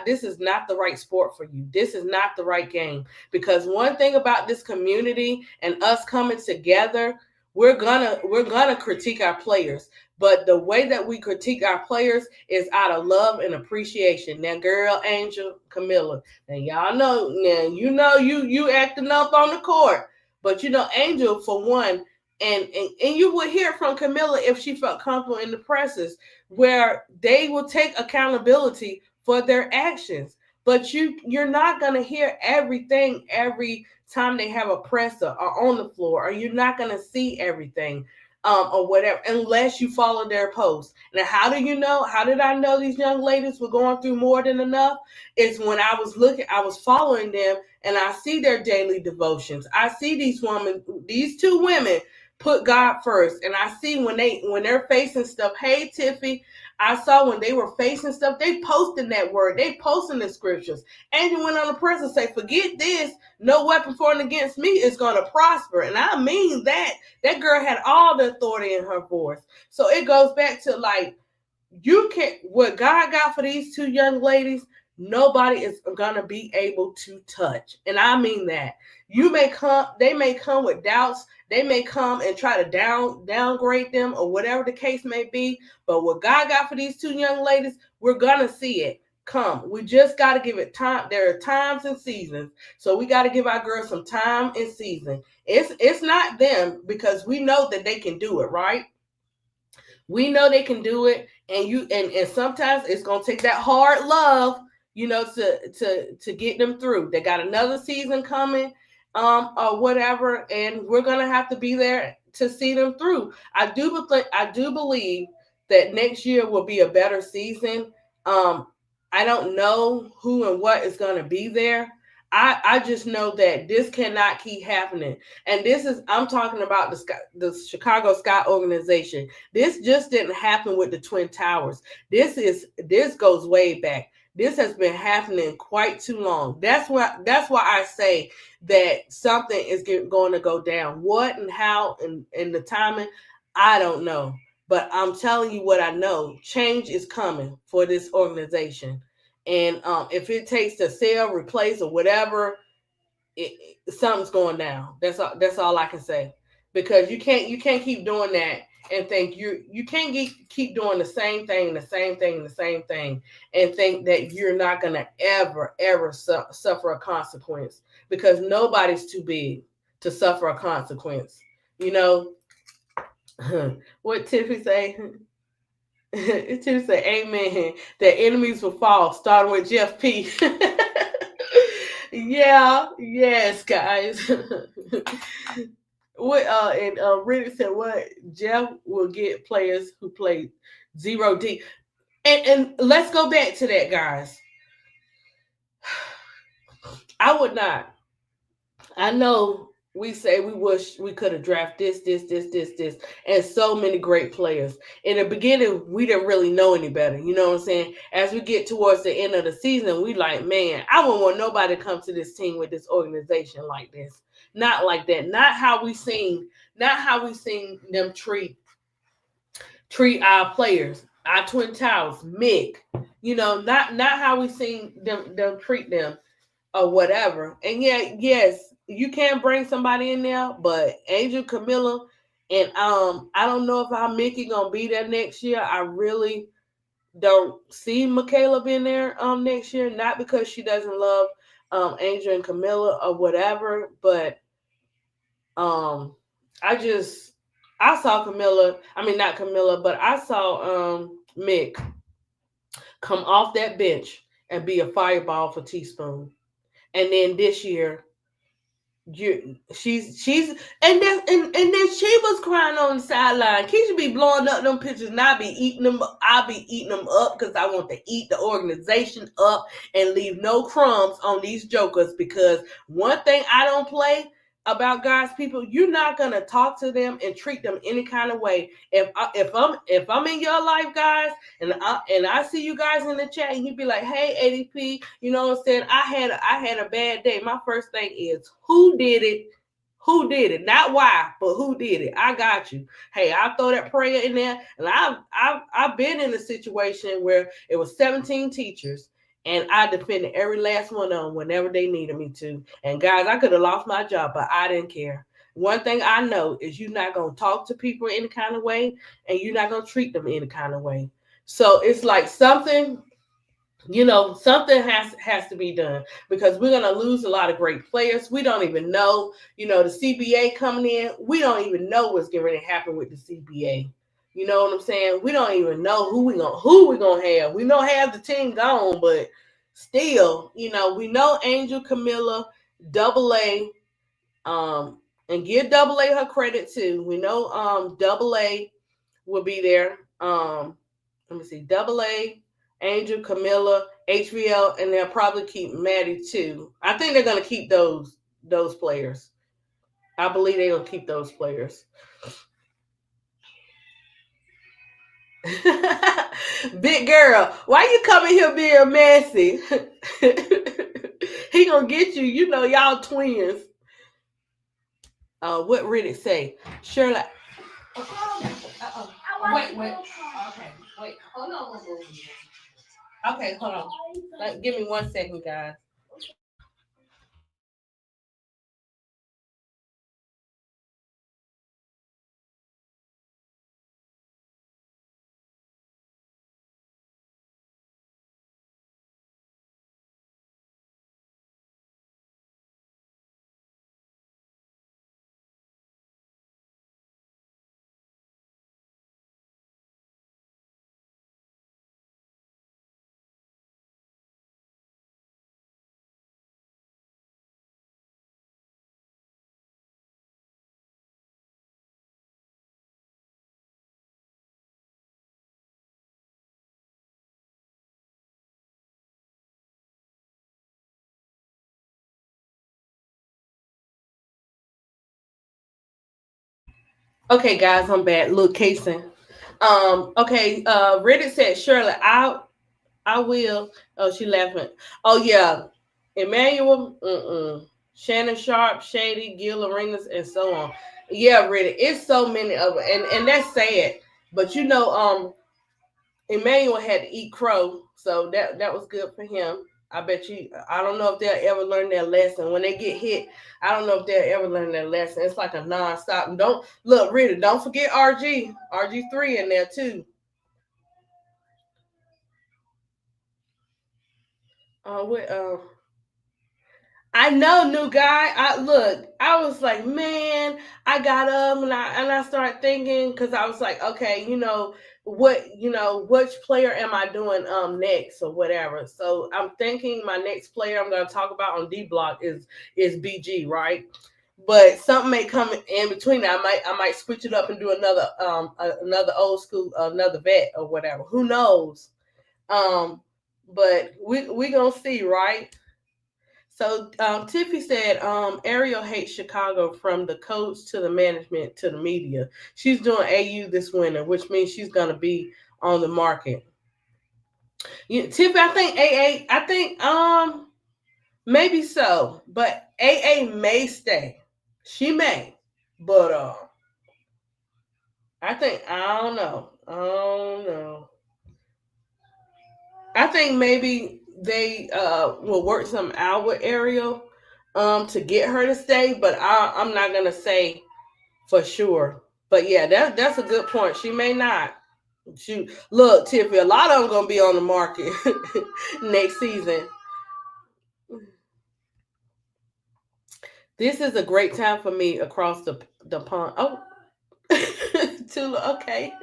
this is not the right sport for you. This is not the right game. Because one thing about this community and us coming together, we're gonna critique our players. But the way that we critique our players is out of love and appreciation. Now, girl, Angel, Kamilla, now y'all know, you acting up on the court. But Angel, for one, and you would hear from Kamilla if she felt comfortable in the presses, where they will take accountability for their actions. But you're not gonna hear everything every time they have a presser or on the floor, or you're not gonna see everything. or whatever, unless you follow their posts. Now, how do you know? How did I know these young ladies were going through more than enough? It's when I was following them, and I see their daily devotions. I see these two women put God first, and I see when they're facing stuff. Hey, Tiffy, I saw when they were facing stuff, they posting that word, they posting the scriptures. Angel went on the press and say, "Forget this. No weapon formed against me is going to prosper." And I mean that. That girl had all the authority in her voice. So it goes back to like, you can't, what God got for these two young ladies, nobody is going to be able to touch. And I mean that. They may come with doubts. They may come and try to downgrade them or whatever the case may be. But what God got for these two young ladies, we're going to see it come. We just got to give it time. There are times and seasons. So we got to give our girls some time and season. It's not them, because we know that they can do it, right? We know they can do it, and sometimes it's gonna take that hard love, to get them through. They got another season coming, or whatever, and we're gonna have to be there to see them through. I do believe that next year will be a better season. I don't know who and what is gonna be there. I just know that this cannot keep happening. And I'm talking about the Chicago Sky organization. This just didn't happen with the Twin Towers. This goes way back. This has been happening quite too long. That's why I say that something is going to go down. What and how and the timing, I don't know. But I'm telling you what I know. Change is coming for this organization. And if it takes to sell, replace, or whatever, something's going down. That's all I can say. Because you can't keep doing that and think you can't keep doing the same thing, and think that you're not gonna ever suffer a consequence, because nobody's too big to suffer a consequence. What Tiffy say? To say amen, that enemies will fall, starting with Jeff P. Yes, guys. What and Riddick said what? Jeff will get players who play 0D. And let's go back to that, guys. I would not. I know we say we wish we could have drafted this, and so many great players. In the beginning, we didn't really know any better. You know what I'm saying? As we get towards the end of the season, we like, man, I wouldn't want nobody to come to this team with this organization like this. Not like that. Not how we seen them treat our players, our Twin Towers, Mick. Not how we seen them treat them or whatever. And yes, you can bring somebody in there, but Angel, Kamilla, and I don't know if our Mickey gonna be there next year. I really don't see Michaela being there next year. Not because she doesn't love Angel and Kamilla or whatever, but I saw Kamilla. I mean, not Kamilla, but I saw Mick come off that bench and be a fireball for Teaspoon. And then this year, she's and then she was crying on the sideline. Keisha be blowing up them pictures, and I'll be eating them up because I want to eat the organization up and leave no crumbs on these jokers. Because one thing I don't play about God's people, you're not gonna talk to them and treat them any kind of way. If I'm in your life, guys, and I see you guys in the chat, and you be like, "Hey, ADP, you know what I'm saying? I had a bad day." My first thing is, who did it? Who did it? Not why, but who did it? I got you. Hey, I'll throw that prayer in there. And I've been in a situation where it was 17 teachers. And I defended every last one of them whenever they needed me to. And guys, I could have lost my job, but I didn't care. One thing I know is you're not going to talk to people any kind of way, and you're not going to treat them any kind of way. So it's like something has to be done, because we're going to lose a lot of great players. We don't even know, the CBA coming in. We don't even know what's going to happen with the CBA. You know what I'm saying? We don't even know who we're gonna have. We know half the team gone, but still, we know Angel, Kamilla, AA, And give Double A her credit too. We know Double A will be there. Let me see, Double A, Angel, Kamilla, HVL, and they'll probably keep Maddie too. I think they're gonna keep those players. I believe they're gonna keep those players. Big girl, why you coming here being messy? He gonna get you. You know y'all twins. What Riddick say? Shirley. Wait. Okay, wait. Hold on. Okay, hold on. Give me 1 second, guys. Okay, guys, I'm back. Look, Casey. Okay, Reddit said, Shirley, I will. Oh, she laughing. Oh yeah. Emmanuel, Shannon Sharp, Shady, Gil Arenas, and so on. Yeah, Reddit. It's so many of them. And that's sad. But Emmanuel had to eat crow, so that was good for him. I bet you. I don't know if they'll ever learn their lesson when they get hit. I don't know if they'll ever learn their lesson. It's like a nonstop. And don't look, really. Don't forget RG3 in there too. What? I know, new guy. I was like, man, I got up and I started thinking because I was like, okay, which player am I doing next or whatever. So I'm thinking my next player I'm gonna talk about on D Block is BG, right? But something may come in between. I might switch it up and do another old school, another vet or whatever. Who knows? But we gonna see, right? So Tiffy said Ariel hates Chicago from the coach to the management to the media. She's doing AU this winter, which means she's going to be on the market. Tiffy, I think I think maybe so, but may stay. She may, but I think I don't know. I think maybe they will work some out with Ariel to get her to stay, but I'm not gonna say for sure. But yeah, that's a good point. She may not. Shoot, look, Tiffy, a lot of them gonna be on the market next season. This is a great time for me across the pond. Oh, Tula, okay.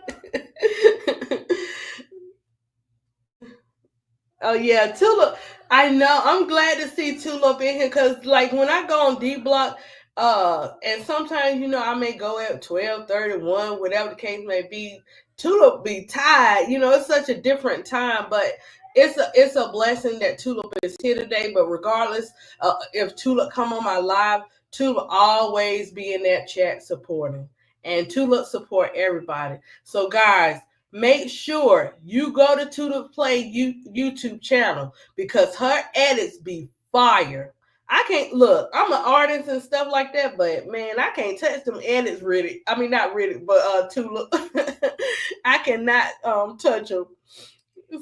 Oh yeah, Tulip. I know. I'm glad to see Tulip in here because, like, when I go on D Block, and sometimes I may go at 12:31, whatever the case may be. Tulip be tired. It's such a different time, but it's a blessing that Tulip is here today. But regardless, if Tulip come on my live, Tulip always be in that chat supporting, and Tulip support everybody. So guys, make sure you go to Tulip Play YouTube channel because her edits be fire. I can't look. I'm an artist and stuff like that, but man, I can't touch them edits. Really, I mean not really, but Tulip, I cannot touch them.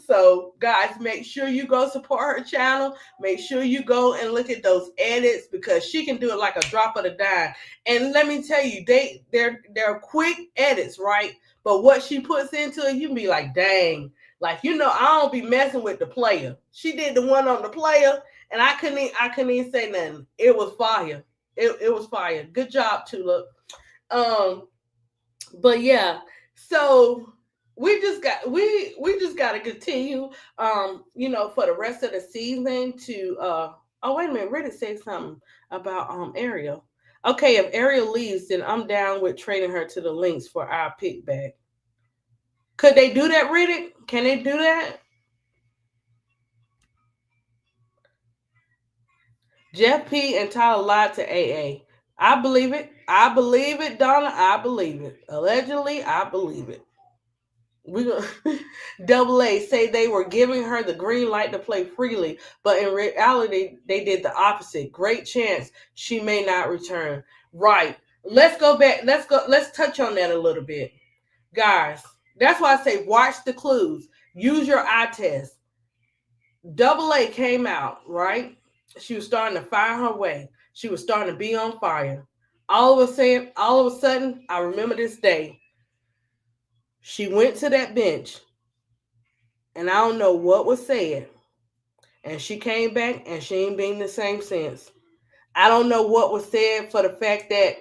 So, guys, make sure you go support her channel. Make sure you go and look at those edits because she can do it like a drop of the dime. And let me tell you, they're quick edits, right? But what she puts into it, you can be like, dang. Like, I don't be messing with the player. She did the one on the player, and I couldn't even say nothing. It was fire. It was fire. Good job, Tulip. But yeah, so we just got to continue for the rest of the season to oh wait a minute, Reddit said something about Ariel. Okay, if Ariel leaves, then I'm down with trading her to the Lynx for our pick back. Could they do that, Riddick? Can they do that? Jeff P and Tyler lied to AA. I believe it. I believe it, Donna. I believe it. Allegedly, I believe it. We gonna Double A say they were giving her the green light to play freely, but in reality, they did the opposite. Great chance she may not return. Right. Let's go back. Let's touch on that a little bit, guys. That's why I say watch the clues. Use your eye test. Double A came out, right? She was starting to find her way. She was starting to be on fire. All of a sudden, I remember this day. She went to that bench, and I don't know what was said. And she came back, and she ain't been the same since. I don't know what was said for the fact that,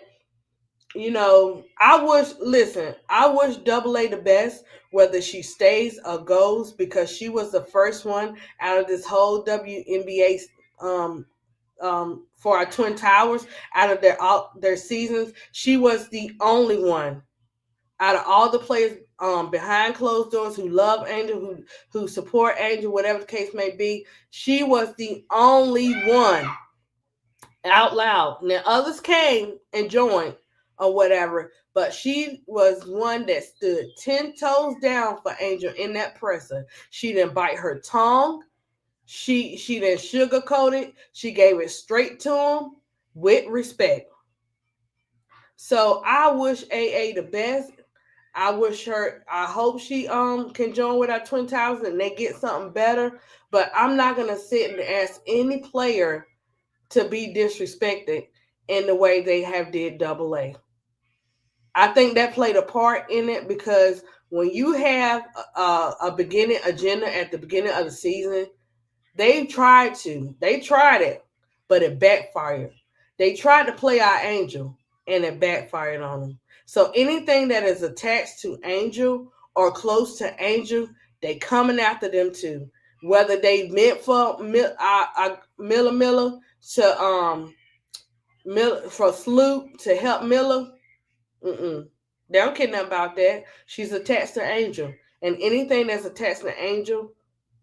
I wish Double A the best, whether she stays or goes, because she was the first one out of this whole WNBA for our TwinTowers, out of their seasons. She was the only one out of all the players behind closed doors who love Angel, who support Angel, whatever the case may be. She was the only one out loud. Now others came and joined or whatever, but she was one that stood 10 toes down for Angel in that presser. She didn't bite her tongue. She didn't sugarcoat it. She gave it straight to him with respect. So I wish AA the best. I hope she can join with our TwinTowers and they get something better. But I'm not gonna sit and ask any player to be disrespected in the way they have did Double A. I think that played a part in it, because when you have a beginning agenda at the beginning of the season, they tried it, but it backfired. They tried to play our Angel, and it backfired on them. So anything that is attached to Angel or close to Angel, they coming after them too. Whether they meant for Miller to for Sloop to help Miller, they don't care nothing about that. She's attached to Angel, and anything that's attached to Angel,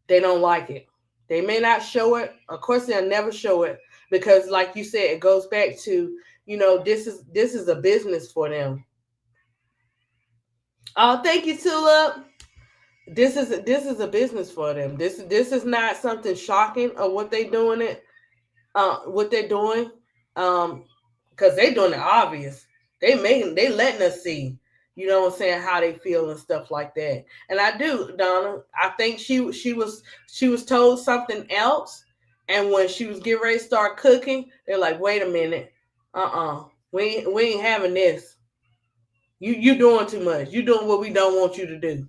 they don't like it. They may not show it. Of course, they'll never show it, because, like you said, it goes back to, this is a business for them. Oh, thank you, Tulip. This is a business for them. This is not something shocking of what they doing it. What they're doing, because they're doing it obvious. They letting us see. You know what I'm saying, how they feel and stuff like that. And I do, Donna. I think she was told something else, and when she was getting ready to start cooking, they're like, "Wait a minute, we ain't having this. You doing too much. You doing what we don't want you to do."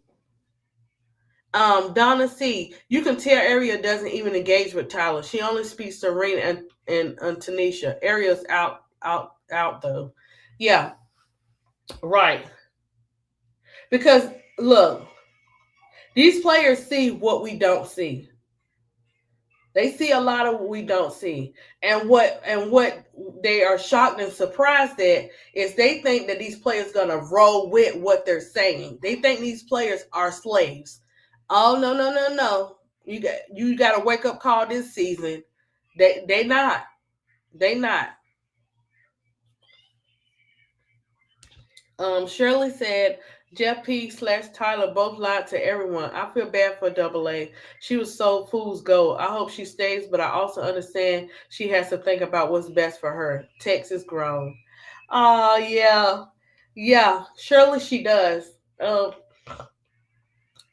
Donna C, you can tell Ariel doesn't even engage with Tyler. She only speaks to Serena and Tanisha. Ariel's out though. Yeah, right. Because look, these players see what we don't see. They see a lot of what we don't see. And what they are shocked and surprised at is they think that these players gonna roll with what they're saying. They think these players are slaves. Oh no. You got a wake up call this season. They not. Shirley said Jeff P / Tyler both lied to everyone. I feel bad for Double A. She was so fool's gold. I hope she stays, but I also understand she has to think about what's best for her. Texas grown. Oh yeah. Surely she does.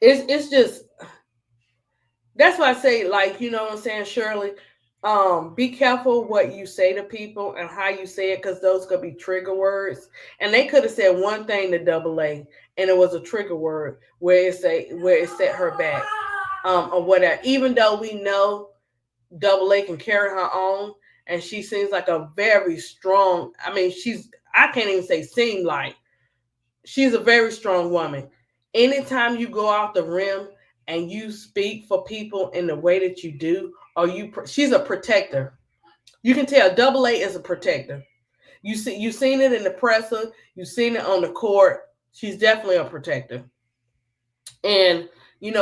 It's just, that's why I say, like, you know what I'm saying, Shirley. Be careful what you say to people and how you say it, because those could be trigger words. And they could have said one thing to Double A, and it was a trigger word where it set her back, or whatever. Even though we know Double A can carry her own, and she seems like a very strong. I mean, I can't even say seem like, she's a very strong woman. Anytime you go off the rim and you speak for people in the way that you do, she's a protector. You can tell Double A is a protector. You've seen it in the presser. You've seen it on the court. She's definitely a protector. And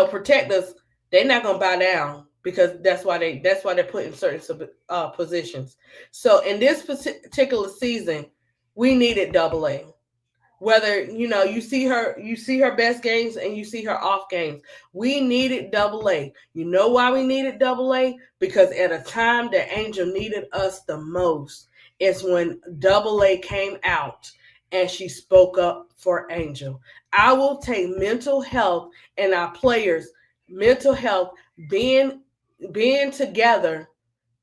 protectors, they're not gonna bow down because that's why they're put in certain positions. So in this particular season, we needed double A. Whether you see her best games and you see her off games, we needed double A. You know why we needed double A? Because at a time that Angel needed us the most, it's when double A came out and she spoke up for Angel. I will take mental health and our players' mental health being together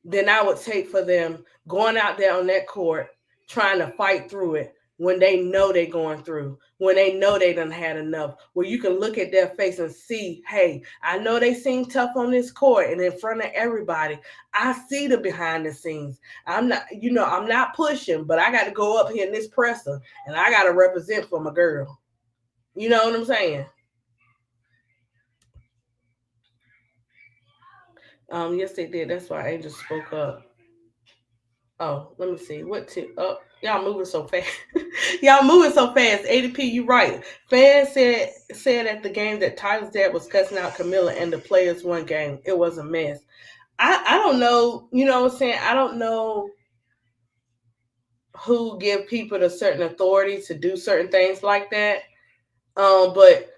than I would take for them going out there on that court trying to fight through it when they know they're going through, when they know they done had enough, where you can look at their face and see, hey, I know they seem tough on this court and in front of everybody. I see the behind the scenes. I'm not pushing, but I got to go up here in this presser and I got to represent for my girl. You know what I'm saying? Yes, they did. That's why Angel spoke up. Oh, let me see. Y'all moving so fast. Y'all moving so fast. ADP, you right. Fans said at the game that Tyler's dad was cussing out Kamilla and the players one game. It was a mess. I don't know. You know what I'm saying? I don't know who give people a certain authority to do certain things like that. But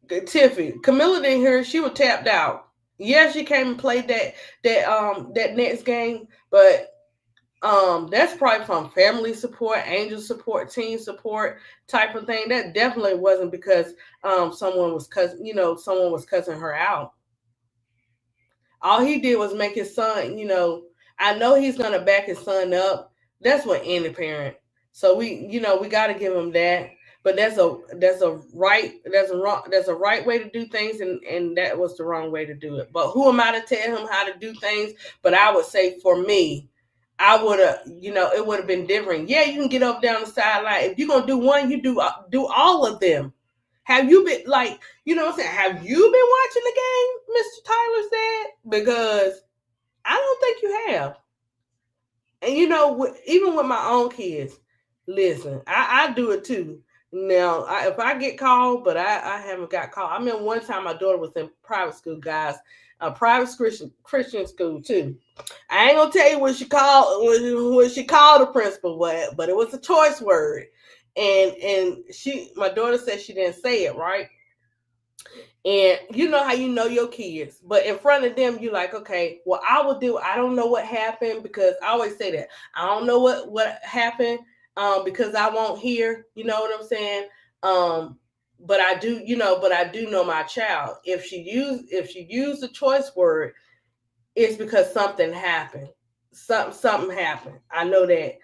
Tiffy, Kamilla didn't hear. She was tapped out. Yeah, she came and played that next game, but that's probably from family support, angel support, team support type of thing. That definitely wasn't because someone was cussing her out. All he did was make his son, I know he's gonna back his son up. That's what any parent. So we got to give him that. But there's a right way to do things, and that was the wrong way to do it. But who am I to tell him how to do things? But I would say for me, I would have, it would have been different. Yeah, you can get up down the sideline. If you're gonna do one, you do all of them. Have you been what I'm saying? Have you been watching the game, Mr. Tyler said? Because I don't think you have. And even with my own kids, listen, I do it too. Now, if I get called, but I haven't got called. I remember one time my daughter was in private school, guys, a private Christian school too. I ain't gonna tell you what she called the principal, but it was a choice word, and my daughter said she didn't say it right. And you know how you know your kids, but in front of them, you're like, okay, well, I don't know what happened, because I always say that I don't know what happened, because I won't hear. You know what I'm saying? But I do know my child. If she used the choice word, it's because something happened. Something happened. I know that.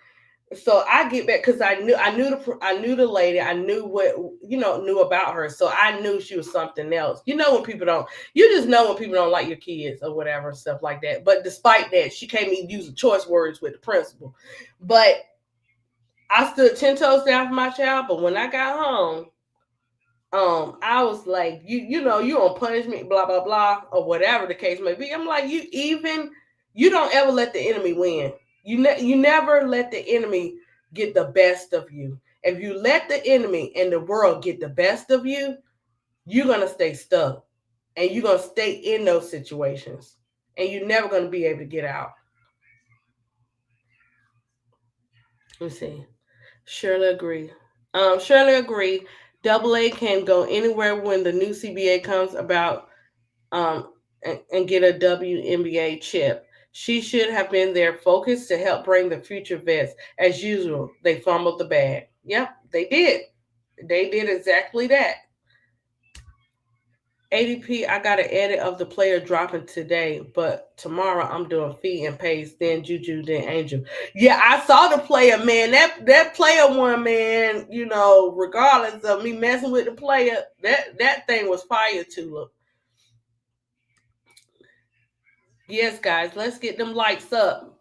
So I get back because I knew the lady. I knew what knew about her. So I knew she was something else. You just know when people don't like your kids or whatever, stuff like that. But despite that, she came and used choice words with the principal. But I stood 10 toes down for my child. But when I got home, I was like, you don't punish me, blah blah blah, or whatever the case may be. I'm like, you don't ever let the enemy win. You never let the enemy get the best of you. If you let the enemy and the world get the best of you, you're going to stay stuck. And you're going to stay in those situations. And you're never going to be able to get out. Let me see. Shirley agree. Double A can go anywhere when the new CBA comes about and get a WNBA chip. She should have been there focused to help bring the future vets. As usual, they fumbled the bag. Yep, they did. They did exactly that. ADP, I got an edit of the player dropping today, but tomorrow I'm doing fee and pays, then Juju, then Angel. Yeah, I saw the player, man. That player one, man, regardless of me messing with the player, that thing was fire, Tulip. Yes, guys, let's get them likes up.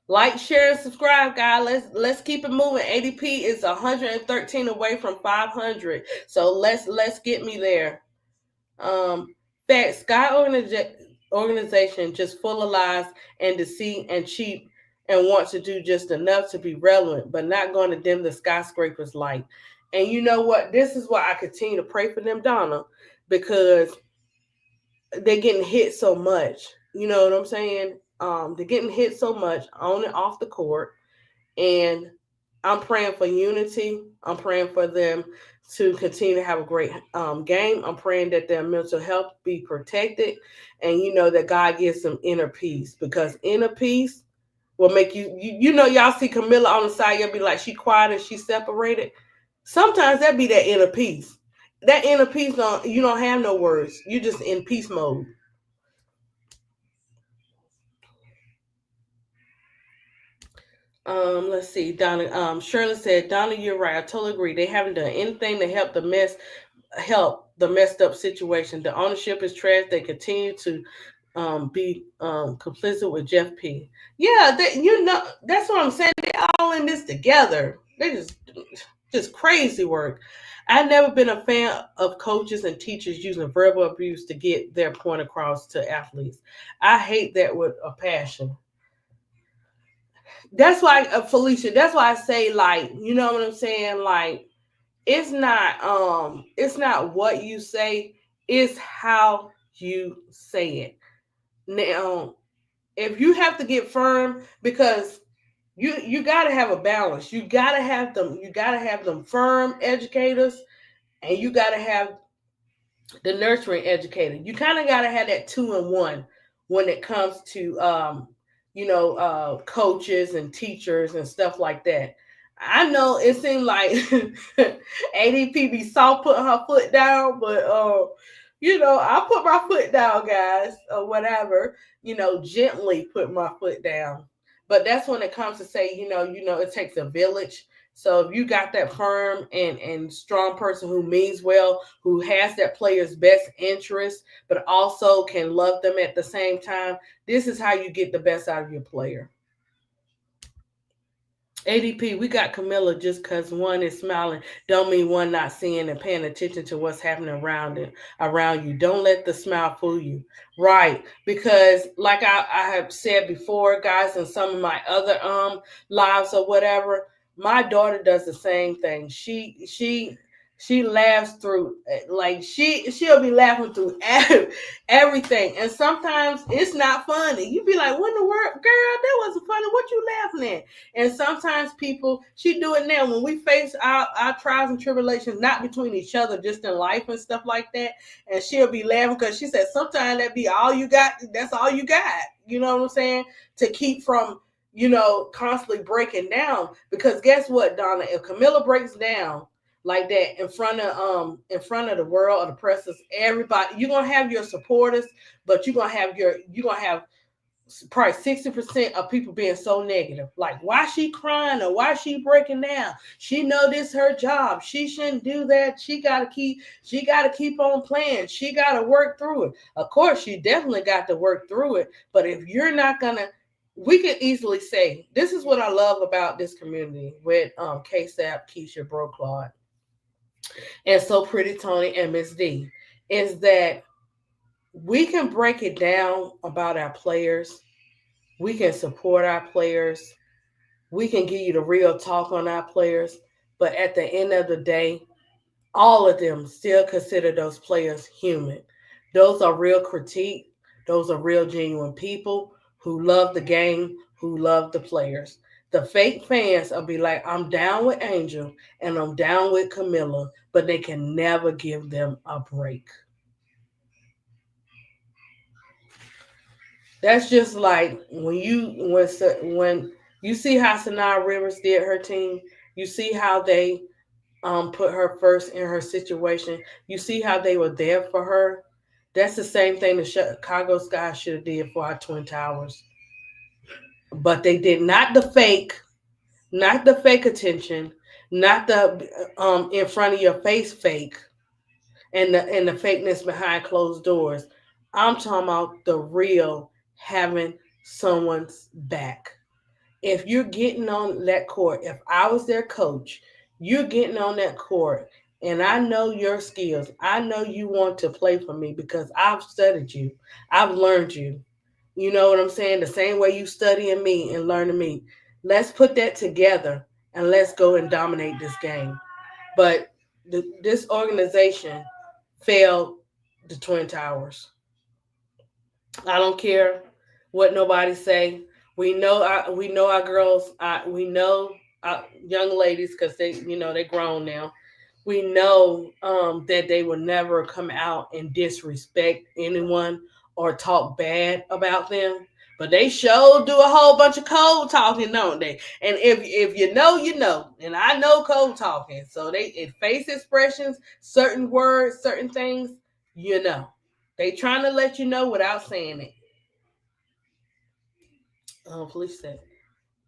Like, share, and subscribe, guys. Let's keep it moving. ADP is 113 away from 500, so let's get me there. That Sky organization just full of lies and deceit and cheap and want to do just enough to be relevant, but not going to dim the skyscraper's light. And you know what? This is why I continue to pray for them, Donna, because they're getting hit so much. You know what I'm saying? They're getting hit so much on and off the court. And I'm praying for unity. I'm praying for them to continue to have a great game. I'm praying that their mental health be protected, and that God gives them inner peace, because inner peace will make y'all see Kamilla on the side, you'll be like, she quiet and she separated. Sometimes that be that inner peace. That inner peace, you don't have no words. You just in peace mode. Let's see. Donna, Shirley said, Donna, you're right. I totally agree. They haven't done anything to help the messed up situation. The ownership is trash. They continue to be complicit with Jeff P. Yeah, that's what I'm saying. They all in this together. They just crazy work. I've never been a fan of coaches and teachers using verbal abuse to get their point across to athletes. I hate that with a passion. That's why, Felicia, that's why I say, like, you know what I'm saying? Like, it's not what you say, it's how you say it. Now, if you have to get firm, because you got to have a balance. You got to have them firm educators, and you got to have the nurturing educator. You kind of got to have that 2-in-1 when it comes to coaches and teachers and stuff like that. I know it seemed like ADP be soft putting her foot down, but I put my foot down, guys, or whatever. Gently put my foot down. But that's when it comes to say, it takes a village. So if you got that firm and strong person who means well, who has that player's best interest, but also can love them at the same time, this is how you get the best out of your player. ADP, we got Kamilla just because one is smiling don't mean one not seeing and paying attention to what's happening around you. Don't let the smile fool you. Right. Because like I have said before, guys, in some of my other lives or whatever, my daughter does the same thing. She laughs through, like she'll be laughing through everything, and sometimes it's not funny. You be like, "What in the world, girl? That wasn't funny. What you laughing at?" And sometimes she do it now when we face our trials and tribulations, not between each other, just in life and stuff like that. And she'll be laughing because she said sometimes that be all you got. That's all you got. You know what I'm saying? To keep from constantly breaking down. Because guess what, Donna? If Kamilla breaks down like that in front of the world or the press, everybody, you're gonna have your supporters, but you're gonna have probably 60% of people being so negative. Like, why she crying or why she breaking down? She know this her job. She shouldn't do that. She gotta keep on playing. She gotta work through it. Of course, she definitely got to work through it. But if you're not gonna, we could easily say, this is what I love about this community with KSAP, Keisha, Bro Claude, and So Pretty Tony and Miss D, is that we can break it down about our players. We can support our players. We can give you the real talk on our players. But at the end of the day, all of them still consider those players human. Those are real critique. Those are real genuine people who love the game, who love the players. The fake fans will be like, I'm down with Angel and I'm down with Kamilla, but they can never give them a break. That's just like when you see how Sanaa Rivers did her team. You see how they put her first in her situation. You see how they were there for her. That's the same thing the Chicago Sky should have did for our Twin Towers. But they did not the fake attention, not the in front of your face fake, and the fakeness behind closed doors. I'm talking about the real having someone's back. If you're getting on that court, if I was their coach, you're getting on that court and I know your skills. I know you want to play for me because I've studied you. I've learned you. You know what I'm saying? The same way you studying me and learning me. Let's put that together and let's go and dominate this game. But this organization failed the Twin Towers. I don't care what nobody say. We know our girls. We know our young ladies because they grown now. We know that they will never come out and disrespect anyone or talk bad about them. But they sure do a whole bunch of cold talking, don't they? And if you know, you know. And I know cold talking. So face expressions, certain words, certain things, you know. They trying to let you know without saying it. Police said.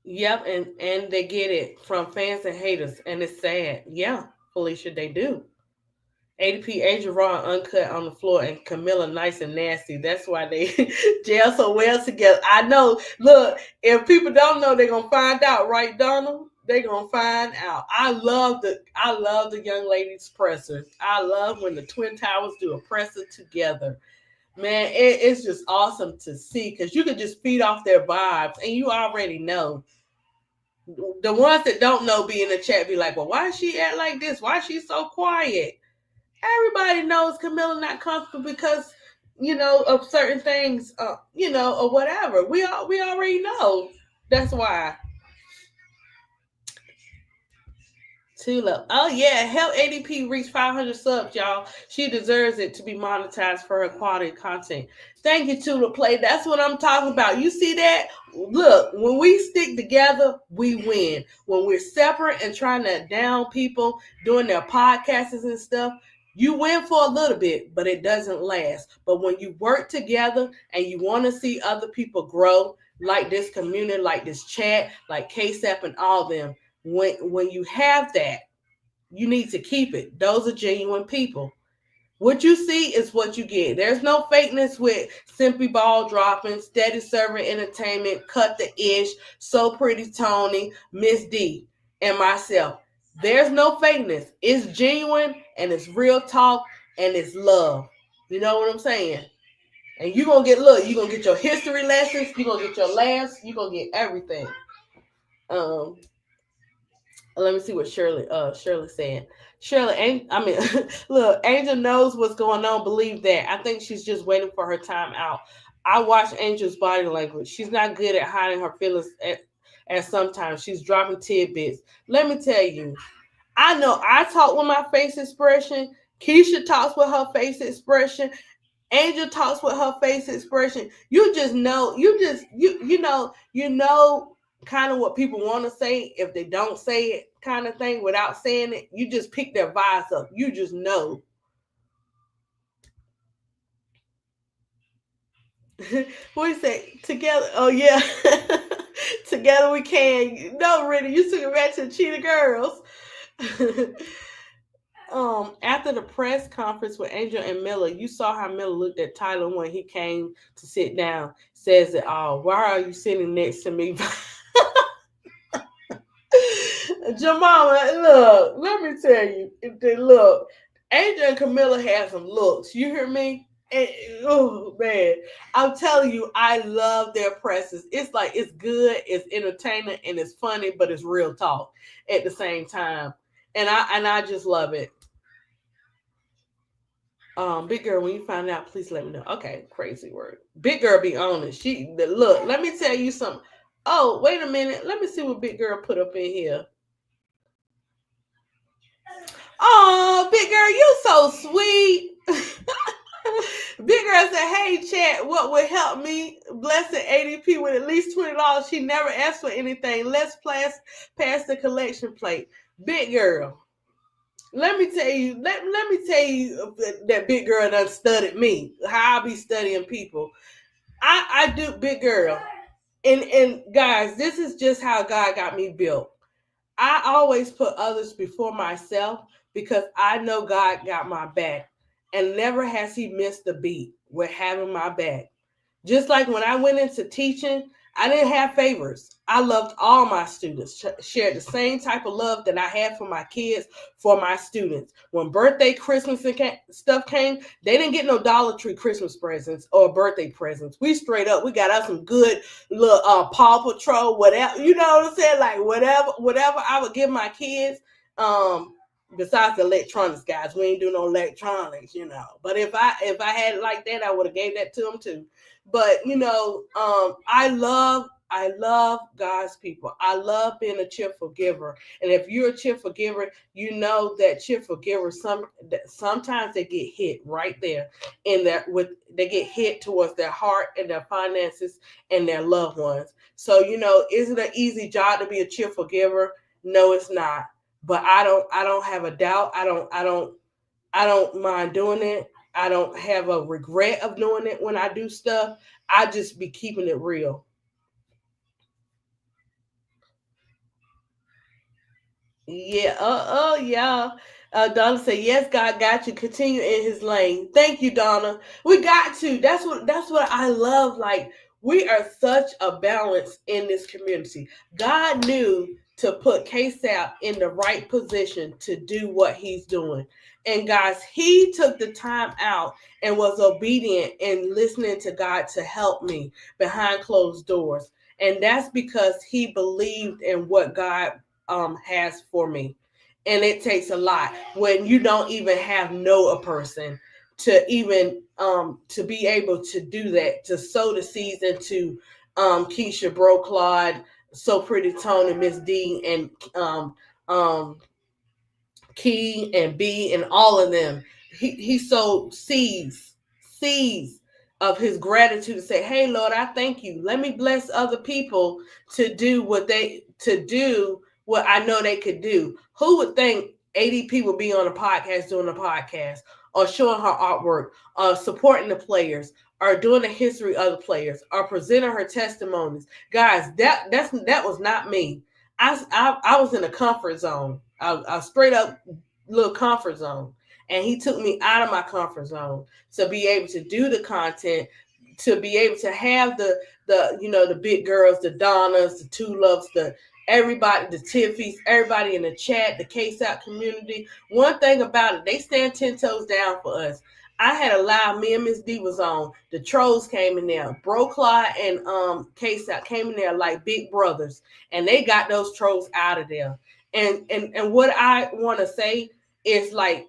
Yep, and they get it from fans and haters, and it's sad. Yeah, Felicia, they do. ADP Angel Raw and Uncut on the floor, and Kamilla nice and nasty. That's why they gel so well together. I know. Look, if people don't know, they're gonna find out, right, Donald? They're gonna find out. I love the young ladies pressers. I love when the Twin Towers do a presser together. Man, it's just awesome to see because you can just feed off their vibes, and you already know. The ones that don't know be in the chat be like, well, why is she act like this? Why is she so quiet? Everybody knows Kamilla not comfortable because, of certain things, or whatever. We already know. That's why. Tulip. Oh yeah, help ADP reach 500 subs, y'all. She deserves it to be monetized for her quality content. Thank you, Tulip Play. That's what I'm talking about. You see that? Look, when we stick together, we win. When we're separate and trying to down people doing their podcasts and stuff, you win for a little bit, but it doesn't last. But when you work together and you want to see other people grow, like this community, like this chat, like KSAP and all them, when you have that, you need to keep it. Those are genuine people. What you see is what you get. There's no fakeness with Simply Ball Dropping, Steady Serving Entertainment, Cut the Ish, So Pretty Tony, Miss D, and myself. There's no fakeness. It's genuine and it's real talk and it's love. You know what I'm saying? And you're going to get your history lessons, you're going to get your laughs, you're going to get everything. Let me see what Shirley saying. Shirley, look, Angel knows what's going on. Believe that. I think she's just waiting for her time out. I watch Angel's body language. She's not good at hiding her feelings at sometimes. She's dropping tidbits. Let me tell you, I know I talk with my face expression. Keisha talks with her face expression. Angel talks with her face expression. You just know, you know kind of what people want to say if they don't say it, kind of thing, without saying it. You just pick their vibes up. You just know. What do you say? Together. Oh yeah. Together we can. No, really, you took it back to the Cheetah Girls. After the press conference with Angel and Miller, you saw how Miller looked at Tyler when he came to sit down. Says it all. Why are you sitting next to me? Jamama, look, let me tell you. Look, Angel and Kamilla have some looks. You hear me? And, oh man, I'm telling you, I love their presses. It's like it's good, it's entertaining, and it's funny, but it's real talk at the same time. And I just love it. Big girl, when you find out, please let me know. Okay, crazy word. Big girl be on it. Look, let me tell you something. Oh, wait a minute. Let me see what Big Girl put up in here. Oh, Big Girl, you so sweet. Big Girl said, hey, chat, what would help me bless the ADP with at least $20? She never asked for anything. Let's pass the collection plate. Big Girl, let me tell you that Big Girl done studied me. How I be studying people. I do, Big Girl. And guys, this is just how God got me built. I always put others before myself because I know God got my back. And never has he missed a beat with having my back. Just like when I went into teaching, I didn't have favorites. I loved all my students, shared the same type of love that I had for my kids, for my students. When birthday, Christmas and stuff came, they didn't get no Dollar Tree Christmas presents or birthday presents. We straight up, we got us some good little Paw Patrol, whatever, you know what I'm saying? Like whatever I would give my kids. Besides the electronics, guys, we ain't do no electronics, you know. But if I had it like that, I would have gave that to them too. But you know, I love God's people. I love being a cheerful giver. And if you're a cheerful giver, you know that cheerful givers sometimes they get hit right there in that they get hit towards their heart and their finances and their loved ones. So, you know, is it an easy job to be a cheerful giver? No, it's not. But I don't have a doubt. I don't mind doing it. I don't have a regret of doing it when I do stuff. I just be keeping it real. Yeah. Yeah. Donna said, "Yes, God got you. Continue in His lane." Thank you, Donna. We got to. That's what I love. Like we are such a balance in this community. God knew to put KSAP in the right position to do what He's doing, and guys, He took the time out and was obedient and listening to God to help me behind closed doors, and that's because He believed in what God has for me. And it takes a lot when you don't even know a person to even to be able to do that, to sow the seeds into Keisha, Bro, Claude, So Pretty Tony, Miss D, and Key and B and all of them. He sowed seeds of his gratitude to say, "Hey Lord, I thank you. Let me bless other people to do what I know they could do." Who would think ADP would be on a podcast doing a podcast or showing her artwork or supporting the players or doing the history of the players or presenting her testimonies? Guys, that was not me. I was in a comfort zone. I straight up little comfort zone. And He took me out of my comfort zone to be able to do the content, to be able to have the big girls, the Donnas, the Two Loves, everybody, the Tiffies, everybody in the chat, the KSAP community. One thing about it, they stand 10 toes down for us. I had a live, me and Miss D was on. The Trolls came in there. Bro Clyde and KSAP came in there like big brothers. And they got those trolls out of there. And what I want to say is like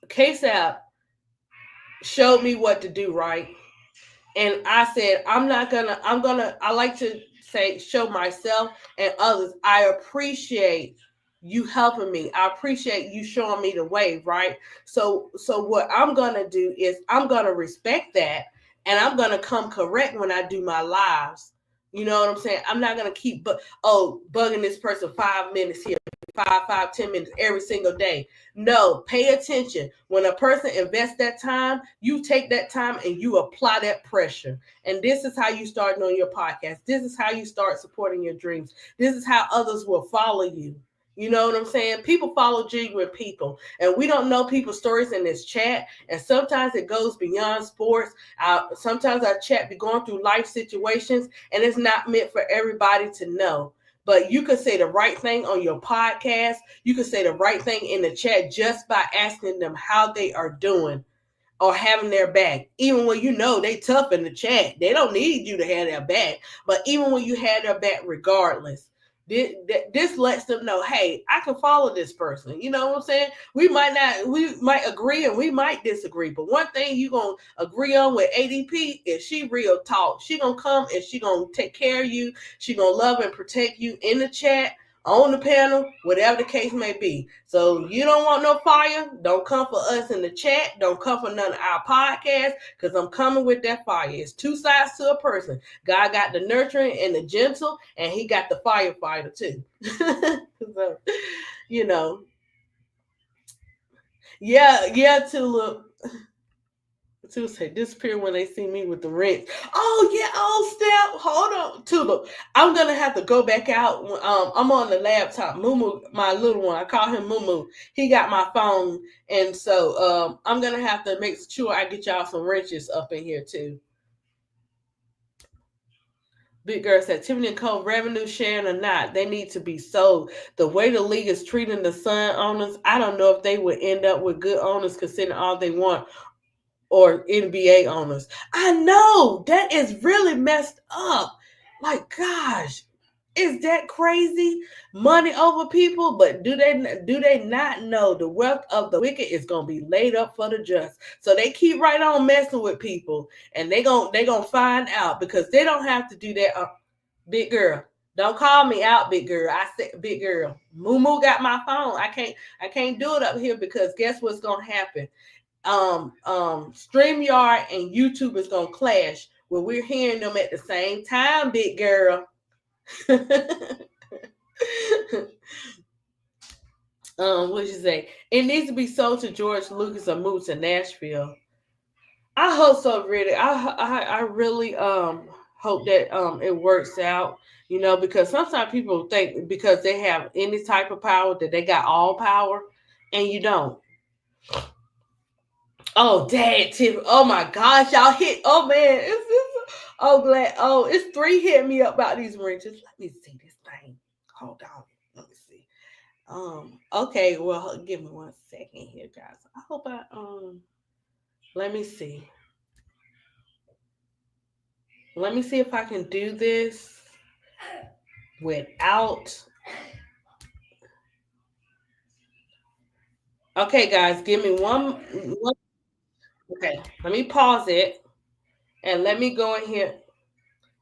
KSAP showed me what to do, right? And I said, I like to say, show myself and others, I appreciate you helping me. I appreciate you showing me the way, right? So what I'm going to do is I'm going to respect that, and I'm going to come correct when I do my lives. You know what I'm saying? I'm not going to keep bugging this person 5 minutes here, 10 minutes every single day. No, pay attention. When a person invests that time, you take that time and you apply that pressure. And this is how you start on your podcast. This is how you start supporting your dreams. This is how others will follow you. You know what I'm saying? People follow genuine people, and we don't know people's stories in this chat. And sometimes it goes beyond sports. Sometimes our chat be going through life situations, and it's not meant for everybody to know. But you could say the right thing on your podcast. You could say the right thing in the chat just by asking them how they are doing or having their back. Even when you know they tough in the chat, they don't need you to have their back. But even when you have their back, regardless, this lets them know, hey, I can follow this person. You know what I'm saying? We might agree and we might disagree. But one thing you going to agree on with ADP is she real talk. She going to come and she going to take care of you. She going to love and protect you in the chat, on the panel, whatever the case may be. So you don't want no fire, don't come for us in the chat. Don't come for none of our podcasts, because I'm coming with that fire. It's two sides to a person. God got the nurturing and the gentle, and He got the firefighter too. So, you know. Yeah, Tulip. To say disappear when they see me with the wrench. Oh yeah, Steph. Hold on, Tulip. I'm gonna have to go back out. I'm on the laptop. Mumu, my little one, I call him Mumu. He got my phone, and so I'm gonna have to make sure I get y'all some wrenches up in here too. Big Girl said Tiffany and Co. revenue sharing or not, they need to be sold. The way the league is treating the Sun owners, I don't know if they would end up with good owners considering all they want, or NBA owners. I know that is really messed up. Like, gosh, is that crazy? Money over people, but do they not know the wealth of the wicked is gonna be laid up for the just? So they keep right on messing with people, and they gonna find out because they don't have to do that. Big Girl, don't call me out, Big Girl. I said, Big Girl, Moo got my phone. I can't do it up here because guess what's gonna happen? StreamYard and YouTube is gonna clash where we're hearing them at the same time, Big Girl. What you say? It needs to be sold to George Lucas or move to Nashville. I hope so, really. I really hope that it works out, because sometimes people think because they have any type of power that they got all power, and you don't. Oh, dad, Tiff. Oh my gosh, y'all hit. Oh man, it's 3 hitting me up about these wrenches. Let me see this thing. Hold on. Let me see. Okay, well, give me 1 second here, guys. I hope let me see. Let me see if I can do this without. Okay, guys, give me one. Okay, let me pause it and let me go in here.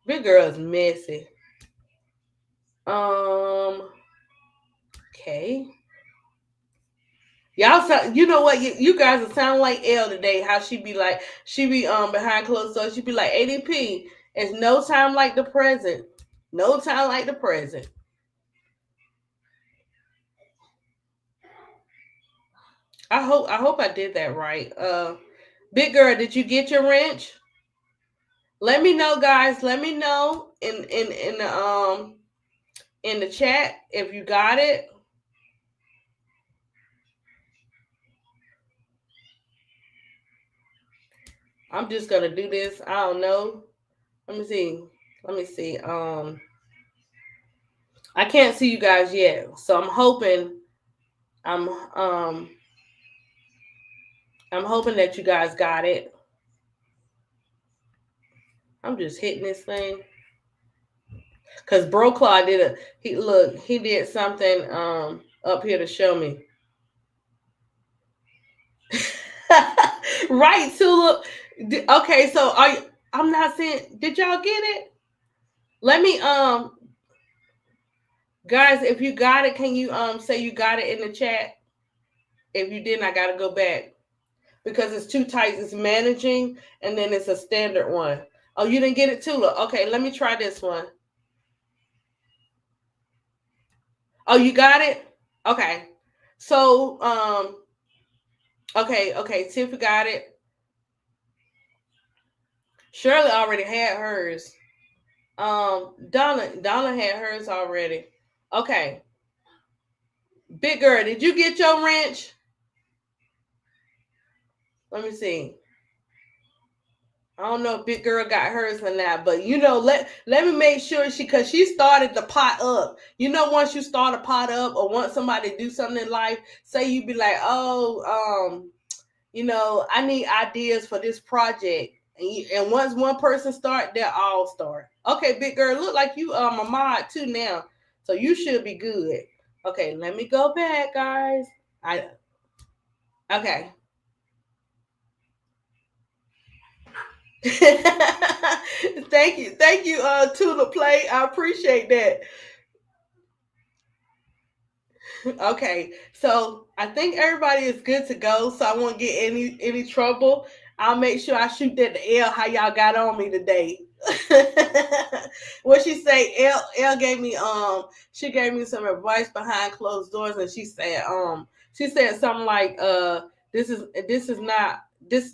Big Girl is messy. Okay. Y'all, you know what? You guys are sounding like Elle today. How she be behind closed doors. She be like, ADP. It's no time like the present. No time like the present. I hope I did that right. Big Girl, did you get your wrench? Let me know, guys. Let me know in the chat if you got it. I'm just gonna do this. I don't know. Let me see. I can't see you guys yet, so I'm hoping that you guys got it. I'm just hitting this thing because Broclaw he did something up here to show me. Right, Tulip. Okay, so I'm not saying, did y'all get it? Let me guys, if you got it, can you say you got it in the chat? If you didn't, I gotta go back because it's 2 types. It's managing and then it's a standard one. Oh, you didn't get it, Tulip? Okay, let me try this one. Oh, you got it? Okay. So okay, Tiff got it. Shirley already had hers. Donna had hers already. Okay. Big Girl, did you get your wrench? Let me see. I don't know if Big Girl got hers or not, but let me make sure because she started the pot up. Once you start a pot up or want somebody to do something in life, say you be like, oh, I need ideas for this project. And once one person start, they'll all start. Okay, Big Girl, look like you a mod too now. So you should be good. Okay, let me go back, guys. Okay. Thank you, to the play. I appreciate that. Okay, so I think everybody is good to go. So I won't get any trouble. I'll make sure I shoot that to Elle how y'all got on me today. What she say? Elle gave me she gave me some advice behind closed doors, and she said something like this is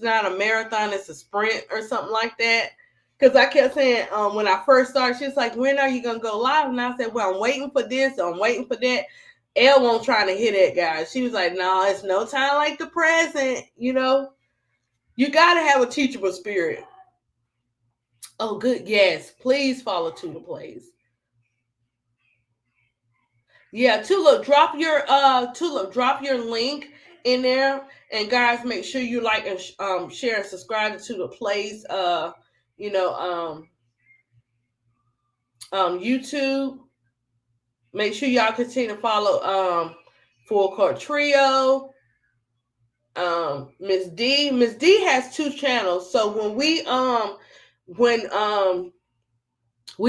not a marathon, it's a sprint or something like that. Because I kept saying when I first started, she was like, when are you gonna go live? And I said, well, I'm waiting for this, I'm waiting for that. Elle won't trying to hit it, guys. She was like, no, it's no time like the present. You got to have a teachable spirit. Oh, good. Yes, please follow Tula Plays. Yeah, Tula, drop your link in there, and guys, make sure you like and share and subscribe to Tula Plays. You know, YouTube. Make sure y'all continue to follow Full Court Trio. Miss D has 2 channels, so when we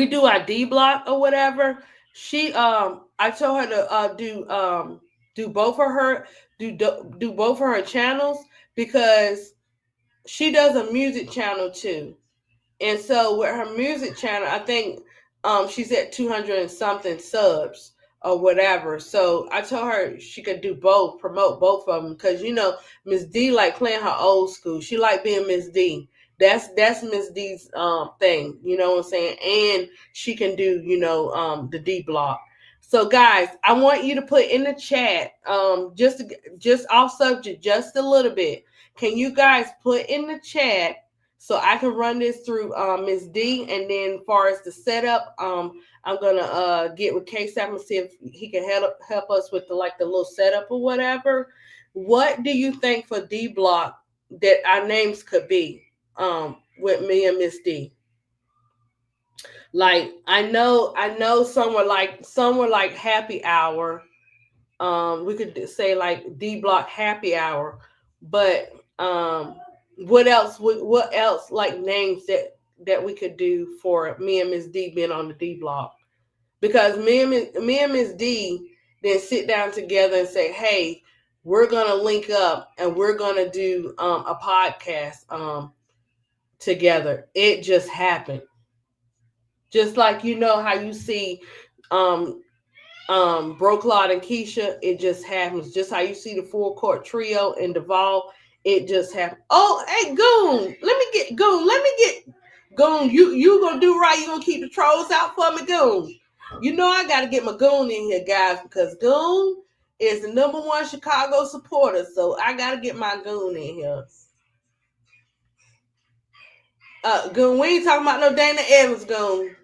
do our D block or whatever, she I told her to do both of her do both of her channels, because she does a music channel too. And so with her music channel, I think she's at 200 and something subs or whatever. So I told her she could do both, promote both of them, because Miss D like playing her old school. She like being Miss D. That's Miss D's thing. You know what I'm saying? And she can do the D block. So guys, I want you to put in the chat just off subject just a little bit. Can you guys put in the chat, so I can run this through Miss D, and then as far as the setup, I'm gonna get with K7 and see if he can help us with the little setup or whatever. What do you think for D block that our names could be with me and Miss D? Like I know somewhere like happy hour. We could say like D block happy hour, but what else like names that we could do for me and Miss D being on the D block? Because me and Miss D then sit down together and say, hey, we're gonna link up and we're gonna do a podcast together. It just happened. Just like how you see Bro Claude and Keisha, it just happens. Just how you see the Full Court Trio and Duvall, it just happened. Oh, hey, Goon, let me get Goon. You gonna do right? You gonna keep the trolls out for me, Goon? I gotta get my Goon in here, guys, because Goon is the #1 Chicago supporter. So I gotta get my Goon in here. Goon, we ain't talking about no Dana Evans, Goon.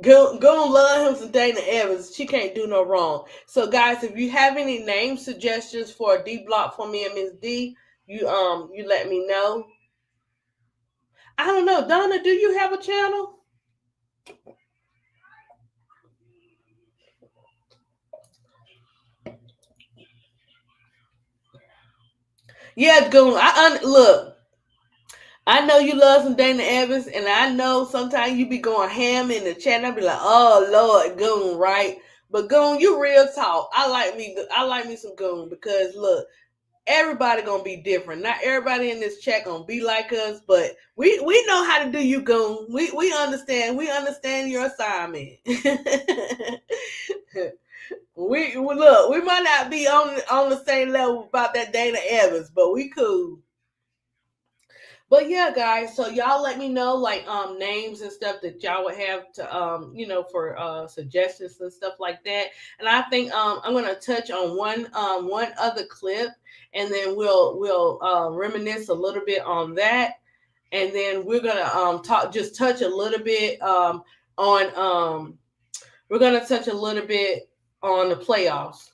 Go love him some Dana Evans. She can't do no wrong. So guys, if you have any name suggestions for a D block for me and Miss D, you let me know. I don't know, Donna, do you have a channel? Yeah, Goon. Look. I know you love some Dana Evans, and I know sometimes you be going ham in the chat, and I be like, "Oh Lord, Goon, right?" But Goon, you real talk. I like me some Goon, because look, everybody gonna be different. Not everybody in this chat gonna be like us, but we know how to do you, Goon. We understand. We understand your assignment. we look. We might not be on the same level about that Dana Evans, but we cool. But yeah, guys, so y'all let me know names and stuff that y'all would have to for suggestions and stuff like that. And I think I'm gonna touch on one other clip, and then we'll reminisce a little bit on that, and then we're gonna touch a little bit on we're gonna touch a little bit on the playoffs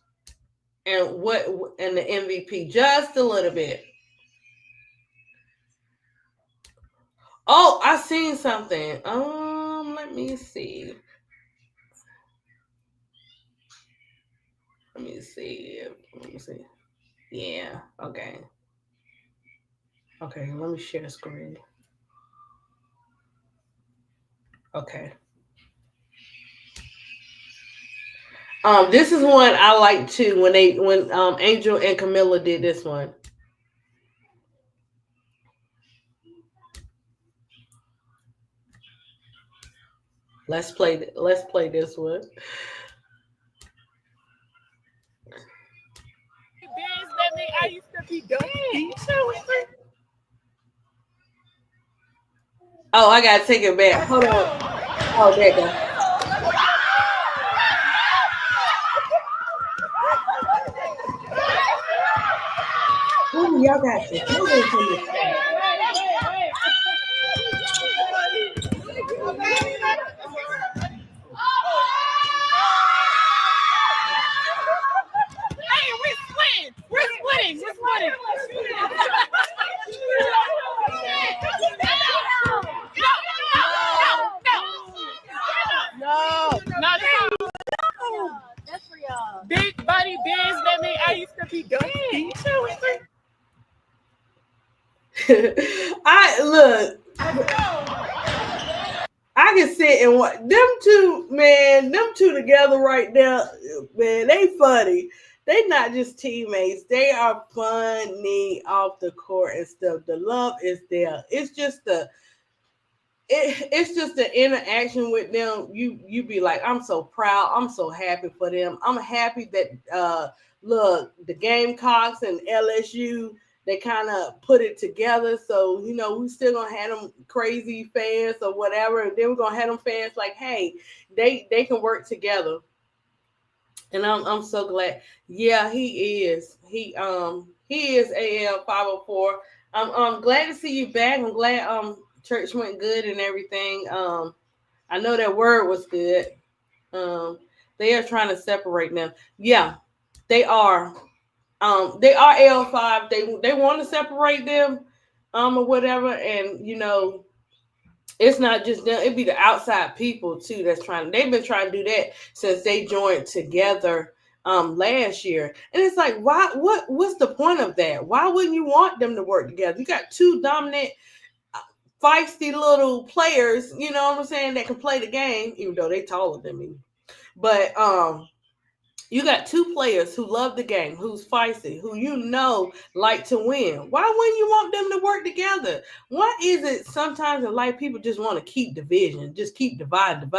and the MVP, just a little bit. Oh, I seen something. Let me see. Let me see. Yeah. Okay. Okay. Let me share the screen. Okay. This is one I like too. When Angel and Kamilla did this one. Let's play this one. I used to be done. Oh, I gotta take it back. Hold on. Oh, there you go. y'all got to do this in the chat. Hey, we're splitting. No. That's for y'all. Big buddy biz that mean I used to be good. I can sit and watch them two, man. Them two together right now, man. They funny. They not just teammates. They are funny off the court and stuff. The love is there. It's just it's just the interaction with them. You be like, I'm so proud. I'm so happy for them. I'm happy that look, the Gamecocks and LSU, they kind of put it together. So we still gonna have them crazy fans or whatever, and then we're gonna have them fans like, hey, they can work together. And I'm so glad. Yeah, he is. He is AL 504. I'm glad to see you back. I'm glad church went good and everything. I know that word was good. They are trying to separate them. Yeah, they are. They are L5. They want to separate them, or whatever. And it's not just them. It'd be the outside people too that's trying. They've been trying to do that since they joined together last year. And it's like, why? What's the point of that? Why wouldn't you want them to work together? You got two dominant, feisty little players. You know what I'm saying? That can play the game, even though they taller than me. But you got two players who love the game, who's feisty, who like to win. Why wouldn't you want them to work together? Why is it sometimes in life people just want to keep division, just keep dividing?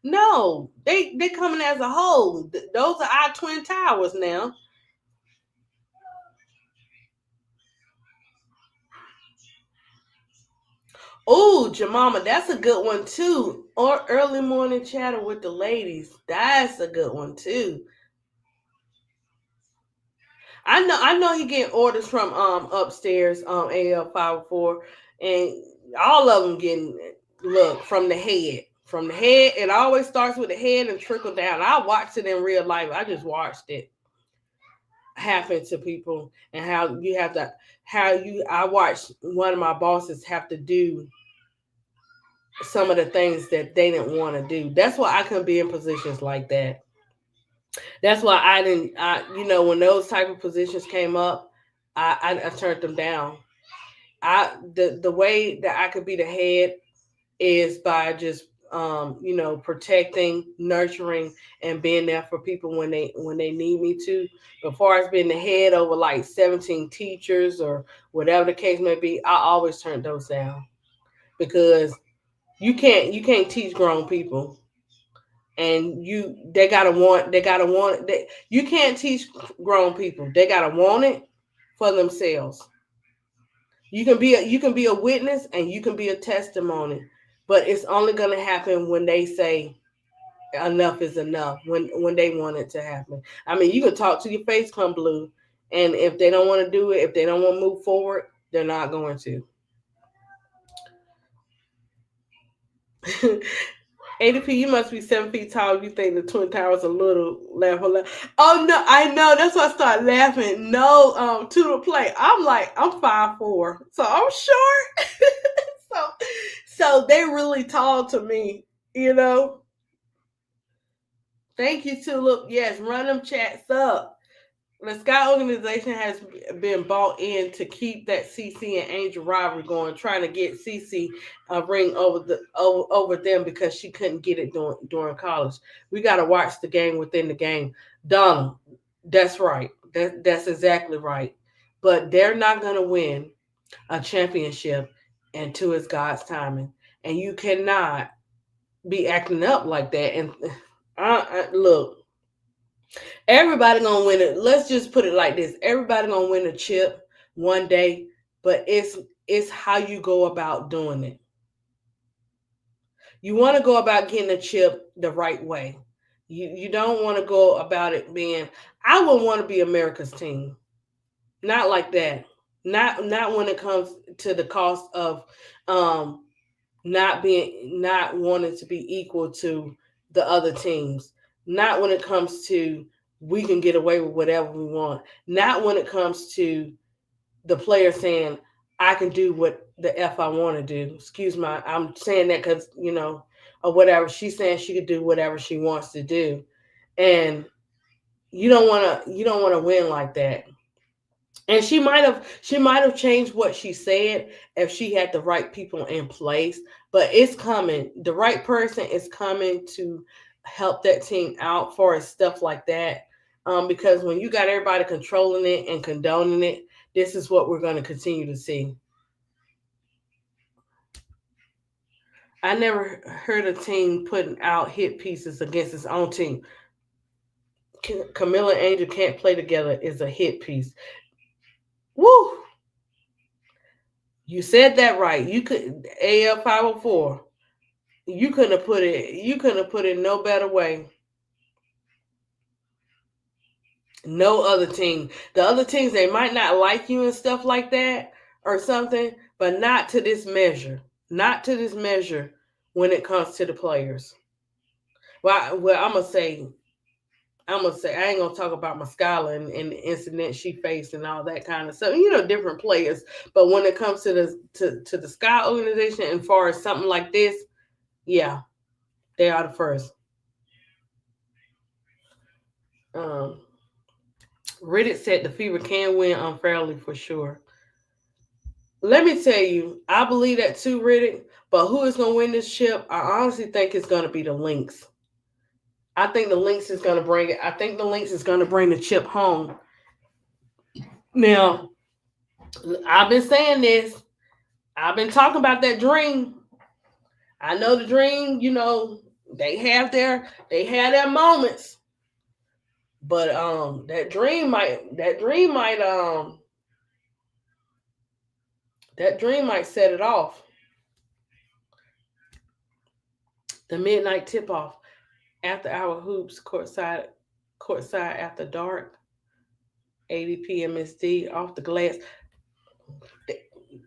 No, they coming as a whole. Those are our twin towers now. Oh, Jamama, that's a good one too. Or early morning chatter with the ladies. That's a good one too. I know he getting orders from upstairs AL 504, and all of them getting from the head. From the head, it always starts with the head and trickle down. I watched it in real life. I just watched it happen to people, and I watched one of my bosses have to do some of the things that they didn't want to do. That's why I couldn't be in positions like that. That's why I didn't. When those type of positions came up, I turned them down. The way that I could be the head is by just protecting, nurturing, and being there for people when they need me to. But as far as being the head over like 17 teachers or whatever the case may be, I always turn those down because you can't teach grown people. And they gotta want it. You can't teach grown people. They gotta want it for themselves. You can be a witness and you can be a testimony, but it's only gonna happen when they say enough is enough. When they want it to happen. I mean, you can talk to your face come blue, and if they don't want to do it, if they don't want to move forward, they're not going to. ADP, you must be 7 feet tall. You think the Twin Towers a little laugh. Oh no, I know. That's why I started laughing. No, to the play. I'm 5'4", so I'm short. so they really tall to me. Thank you, Tulip. Yes, run them chats up. The Sky organization has been bought in to keep that CC and Angel rivalry going, trying to get CC a ring over them because she couldn't get it during college. We got to watch the game within the game. Donna, that's right. That's exactly right. But they're not going to win a championship until it's God's timing. And you cannot be acting up like that. And look, everybody gonna win it. Let's just put it like this: everybody gonna win a chip one day, but it's how you go about doing it. You want to go about getting a chip the right way. You don't want to go about it being. I would want to be America's team. Not like that. Not when it comes to the cost of not wanting to be equal to the other teams. Not when it comes to we can get away with whatever we want. Not when it comes to the player saying I can do what the f I want to do. Excuse my, I'm saying that because or whatever. She's saying she could do whatever she wants to do, and you don't want to win like that. And she might have changed what she said if she had the right people in place, but it's coming. The right person is coming to help that team out for stuff like that. Because when you got everybody controlling it and condoning it, this is what we're going to continue to see. I never heard a team putting out hit pieces against its own team. Kamilla and Angel can't play together is a hit piece. Woo! You said that right. You could AL 504. You couldn't have put it. You couldn't have put it no better way. No other team. The other teams, they might not like you and stuff like that or something, but not to this measure. Not to this measure when it comes to the players. Well, I'm gonna say I ain't gonna talk about Muscala and the incident she faced and all that kind of stuff. Different players. But when it comes to the Sky organization and far as something like this, yeah, they are the first. Reddit said the Fever can win unfairly for sure. Let me tell you, I believe that too, Reddit. But who is gonna win this chip? I honestly think it's gonna be the Lynx. I think the Lynx is gonna bring it. I think the Lynx is gonna bring the chip home. Now, I've been saying this. I've been talking about that dream. I know the dream, they have their moments. But that dream might set it off. The midnight tip off, after hour hoops, courtside after dark, 80 PMSD off the glass.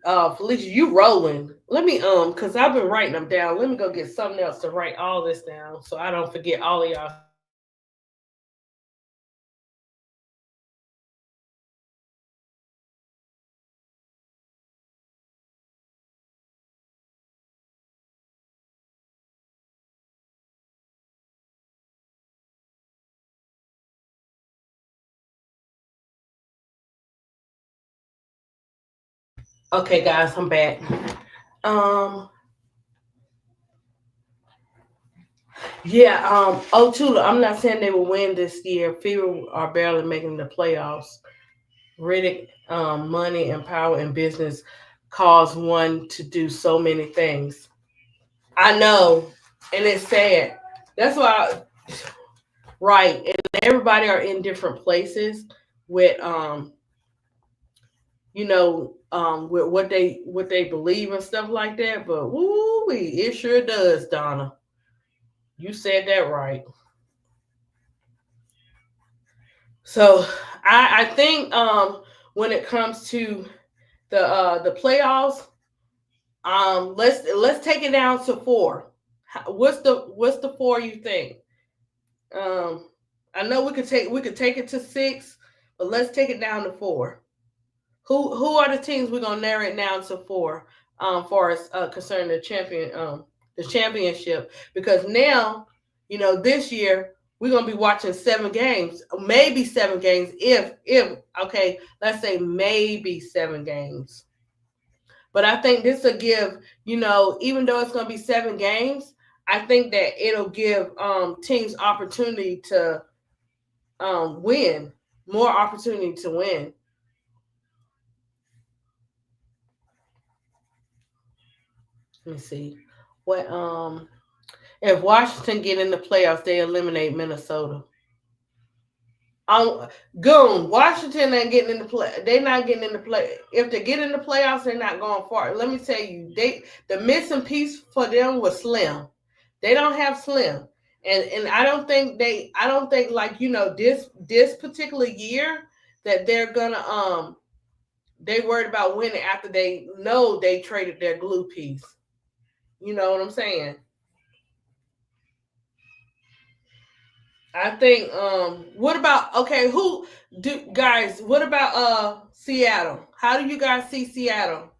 Felicia, you rolling. Let me because I've been writing them down. Let me go get something else to write all this down so I don't forget all of y'all. Okay, guys, I'm back. Yeah, Tula, I'm not saying they will win this year. Fever are barely making the playoffs. Riddick, money and power and business cause one to do so many things. I know, and it's sad. That's why, right? And everybody are in different places with with what they believe and stuff like that. But woo, it sure does, Donna. You said that right. So I think when it comes to the playoffs, let's take it down to four. What's the four you think? Um, I know we could take it to six, but let's take it down to four. Who are the teams we're gonna narrow it down to four? For us concerning the championship, because now this year we're gonna be watching 7 games, maybe 7 games. If okay, let's say maybe 7 games. But I think this will give, even though it's going to be 7 games, I think that it'll give teams opportunity to win, more opportunity to win. Let me see. What if Washington get in the playoffs, they eliminate Minnesota. Goon, Washington ain't getting in the play. They're not getting in the play. If they get in the playoffs, they're not going far. Let me tell you, the missing piece for them was Slim. They don't have Slim, and I don't think like this particular year that they're gonna They worried about winning after they know they traded their glue piece. You know what I'm saying? I think what about guys, what about Seattle? How do you guys see Seattle?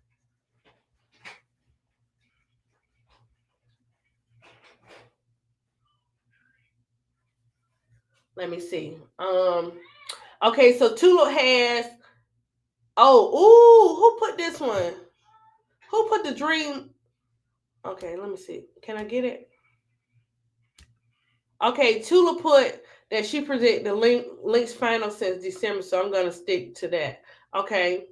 Let me see. Okay, so Tula has who put this one? Who put the dream? Okay, let me see. Can I get it? Okay, Tula put that she predicted the Lynx final since December, so I'm gonna stick to that. Okay.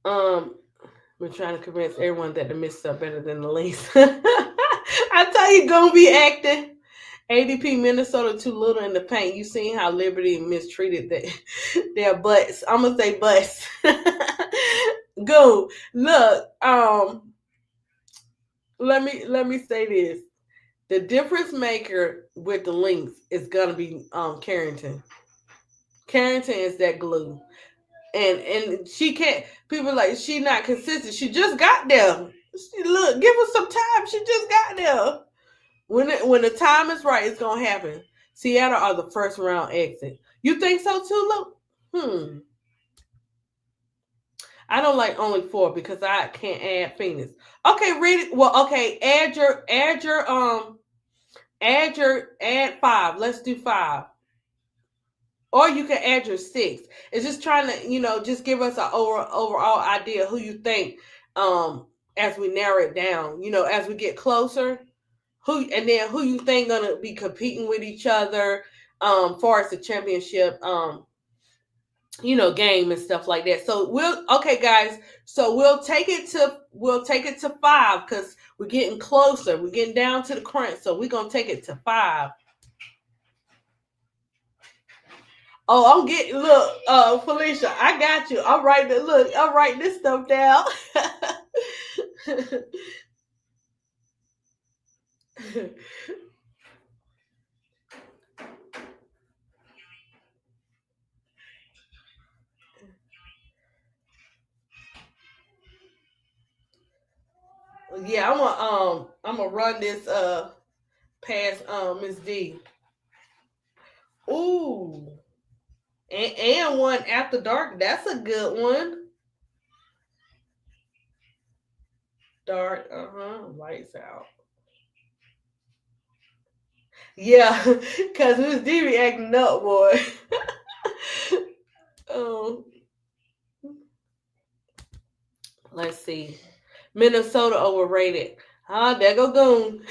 We're trying to convince everyone that the Mists are better than the Lynx. I tell you, gonna be acting. ADP Minnesota too little in the paint. You seen how Liberty mistreated their butts. I'm gonna say butts. Go look. Let me say this. The difference maker with the Lynx is gonna be Carrington. Carrington is that glue. And she can't. People are like she not consistent. She just got there. Look, give her some time. She just got there. When the time is right, it's gonna happen. Seattle are the first round exit. You think so too, Luke? I don't like only 4 because I can't add Phoenix. Okay, read it. Well, okay, add 5. Let's do 5. Or you can add your 6. It's just trying to, just give us an overall idea who you think as we narrow it down, as we get closer, who you think gonna be competing with each other far as the championship game and stuff like that. So guys, so we'll take it to 5 because we're getting closer. We're getting down to the crunch. So we're gonna take it to 5. Oh, Felicia, I got you. I'm writing this stuff down. Yeah, I'm gonna run this past Miss D. Ooh. And one after dark. That's a good one. Dark, lights out. Yeah, because Miss D be acting up, boy. Let's see. Minnesota overrated. There go Goon.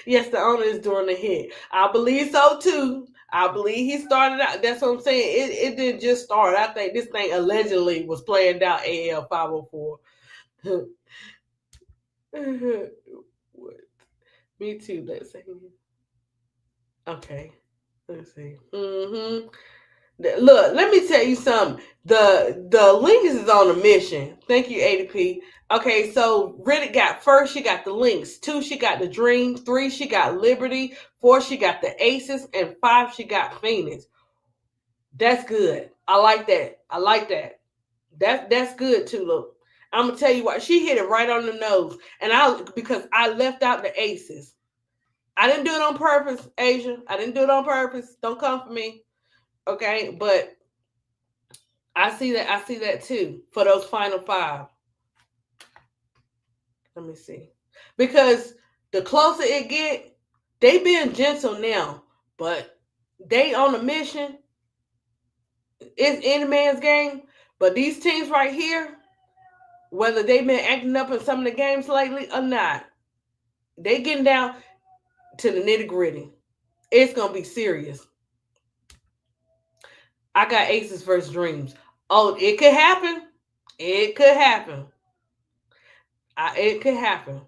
Yes, the owner is doing the hit. I believe so too. I believe he started out. That's what I'm saying. It didn't just start. I think this thing allegedly was planned out AL 504. What? Me too. Let's see. Okay. Let's see. Look, let me tell you something. The Lynx is on a mission. Thank you, ADP. Okay, so Riddick got first, she got the Lynx. 2, she got the Dream. 3, she got Liberty. 4, she got the Aces. And 5, she got Phoenix. That's good. I like that. That's good too, look. I'm gonna tell you what, she hit it right on the nose. And because I left out the Aces. I didn't do it on purpose, Asia. I didn't do it on purpose. Don't come for me. Okay, but I see that too for those final 5. Let me see. Because the closer it get, they being gentle now, but they on a mission. It's any man's game. But these teams right here, whether they've been acting up in some of the games lately or not, they getting down to the nitty-gritty. It's gonna be serious. I got Aces versus Dreams. Oh, it could happen. It could happen. It could happen.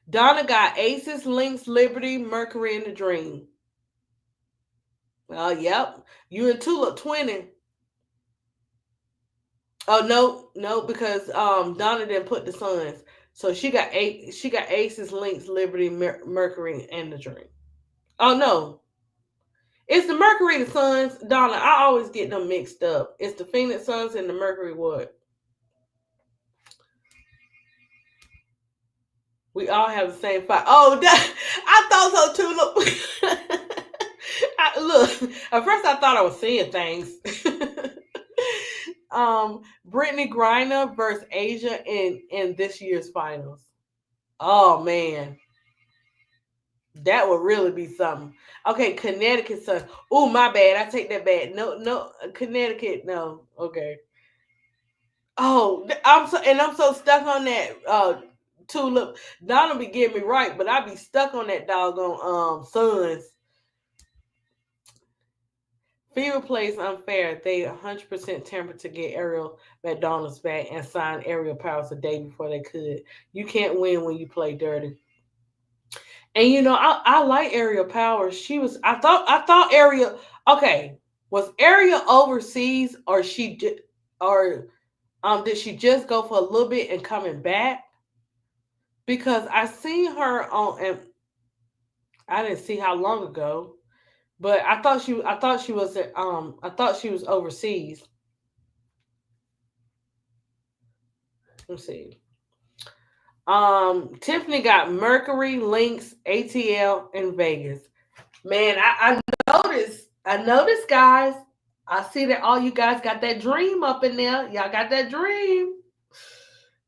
Donna got Aces, Lynx, Liberty, Mercury, and the Dream. Well, yep. You and Tulip twinning. Oh no, because Donna didn't put the Suns. So she got Aces, Lynx, Liberty, Mercury, and the Dream. Oh no. It's the Mercury, the Suns. Donna, I always get them mixed up. It's the Phoenix Suns and the Mercury what? We all have the same five. Oh, I thought so too. Look, look. At first, I thought I was seeing things. Brittany Griner versus Asia in this year's finals. Oh man, that would really be something. Okay, Connecticut Sun. Oh, my bad. I take that back. No, Connecticut. No. Okay. Oh, I'm so stuck on that tulip. Donna be getting me right, but I be stuck on that doggone Suns. Fever plays unfair. They 100% tempered to get Ariel McDonald's back and sign Ariel Powers a day before they could. You can't win when you play dirty. And I like Ariel Powers. I thought Ariel. Okay, was Ariel overseas or did she just go for a little bit and coming back? Because I seen her on, and I didn't see how long ago, but I thought she was overseas. Let's see. Tiffany got Mercury, Lynx, ATL, and Vegas. Man, I noticed. I noticed, guys. I see that all you guys got that dream up in there. Y'all got that dream.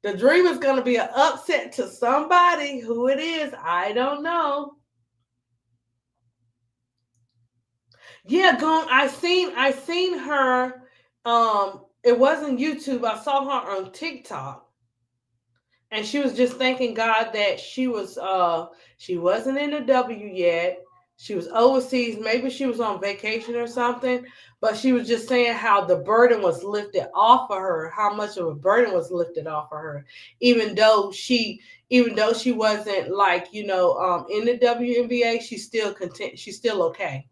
The dream is going to be an upset to somebody. Who it is, I don't know. Yeah, gone. I seen her. It wasn't YouTube. I saw her on TikTok, and she was just thanking God that she wasn't in the W yet. She was overseas. Maybe she was on vacation or something. But she was just saying how the burden was lifted off of her. How much of a burden was lifted off of her, even though she wasn't like in the WNBA. She's still content. She's still okay.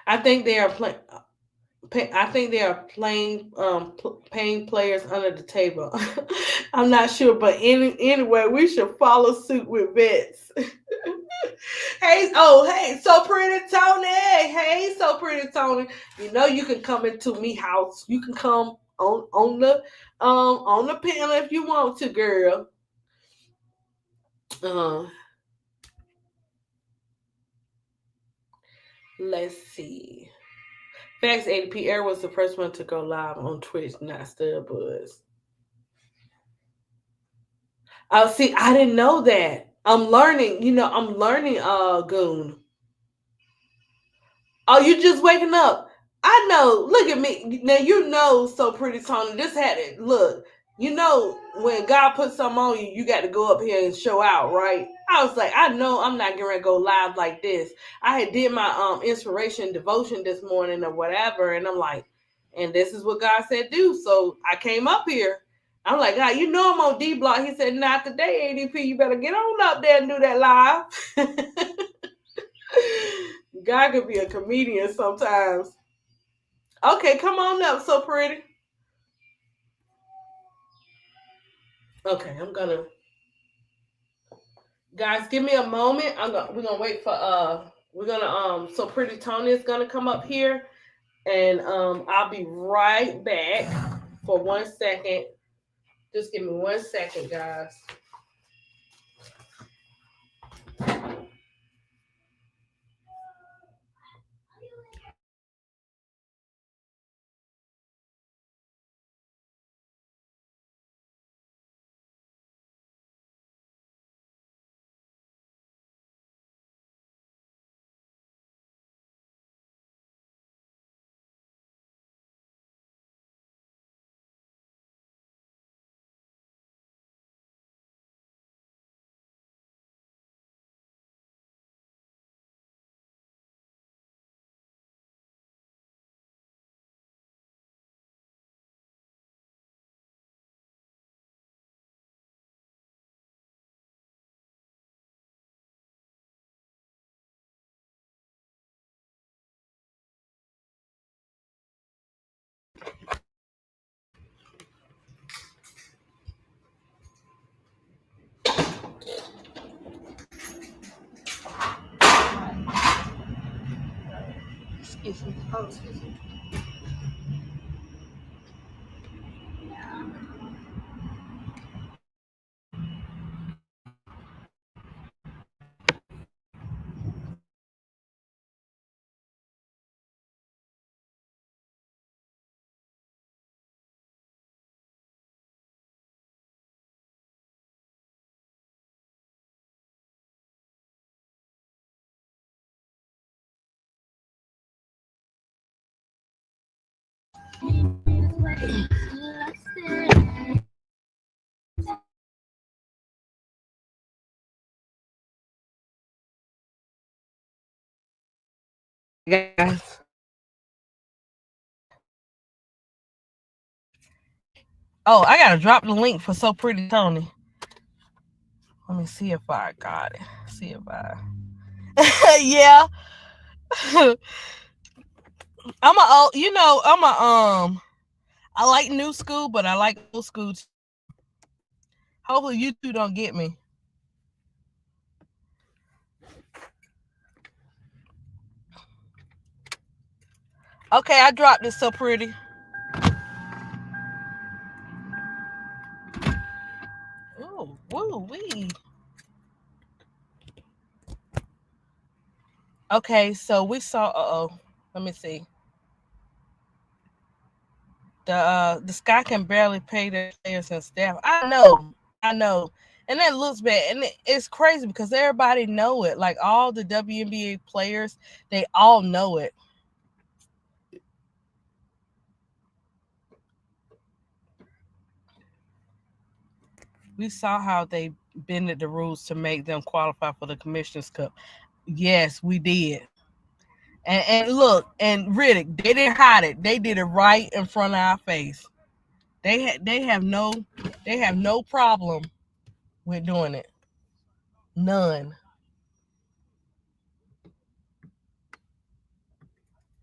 I think they are playing. I think they are paying players under the table. I'm not sure, but anyway, we should follow suit with vets. Hey, so pretty Tony. Hey, so pretty Tony. You can come into me house. You can come on the panel if you want to, girl. Uh, let's see. Facts ADP Air was the first one to go live on Twitch, not Studbuzz. Oh, see, I didn't know that. I'm learning, Goon. Oh, you just waking up. I know. Look at me. Now so pretty Tony. This had it. Look, when God puts something on you, you got to go up here and show out, right? I was like, I know I'm not gonna go live like this. I had did my inspiration devotion this morning or whatever, and I'm like, and this is what God said do. So I came up here. I'm like, God, I'm on D block. He said, not today, ADP. You better get on up there and do that live. God could be a comedian sometimes. Okay, come on up, so pretty. Okay, guys, give me a moment. We're gonna wait for so pretty Tony is gonna come up here, and I'll be right back for 1 second. Just give me 1 second, guys. Guys. Oh, I gotta drop the link for So Pretty Tony. Let me see if I got it. See if I. Yeah. I'm a old, I like new school, but I like old school too. Hopefully you two don't get me. Okay, I dropped it. So pretty. Ooh, woo wee. Okay, so we saw. Let me see. The Sky can barely pay their players and staff. I know, and that looks bad, and it's crazy because everybody know it. Like all the WNBA players, they all know it. We saw how they bended the rules to make them qualify for the Commissioner's Cup. Yes, we did. And look, and Riddick, they didn't hide it. They did it right in front of our face. They have no problem with doing it. None.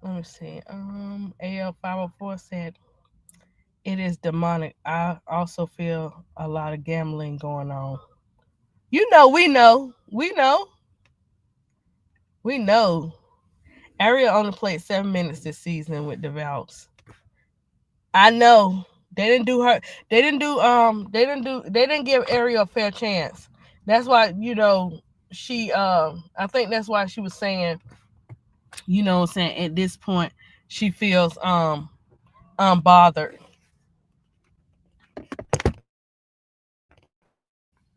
Let me see. AL504 said it is demonic. I also feel a lot of gambling going on. We know. We know. Ariel only played 7 minutes this season with the Valves. I know. They didn't do her. They didn't give Ariel a fair chance. That's why, she I think that's why she was saying, saying at this point she feels unbothered.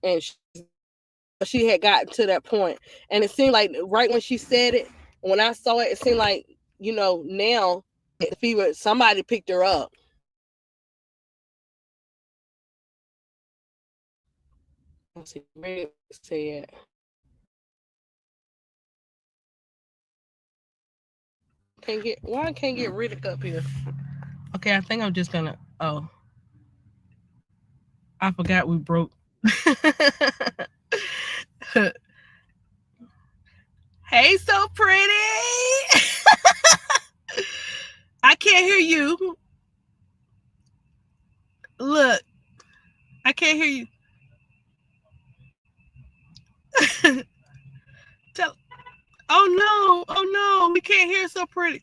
And she had gotten to that point. And it seemed like right when she said it, when I saw it, it seemed like, now the fever, somebody picked her up. Let's see, Ray said, I can't get Riddick up here? Okay, I think I'm just gonna. Oh, I forgot we broke. Hey, So Pretty. I can't hear you. Look, I can't hear you. Tell. Oh no, we can't hear So Pretty.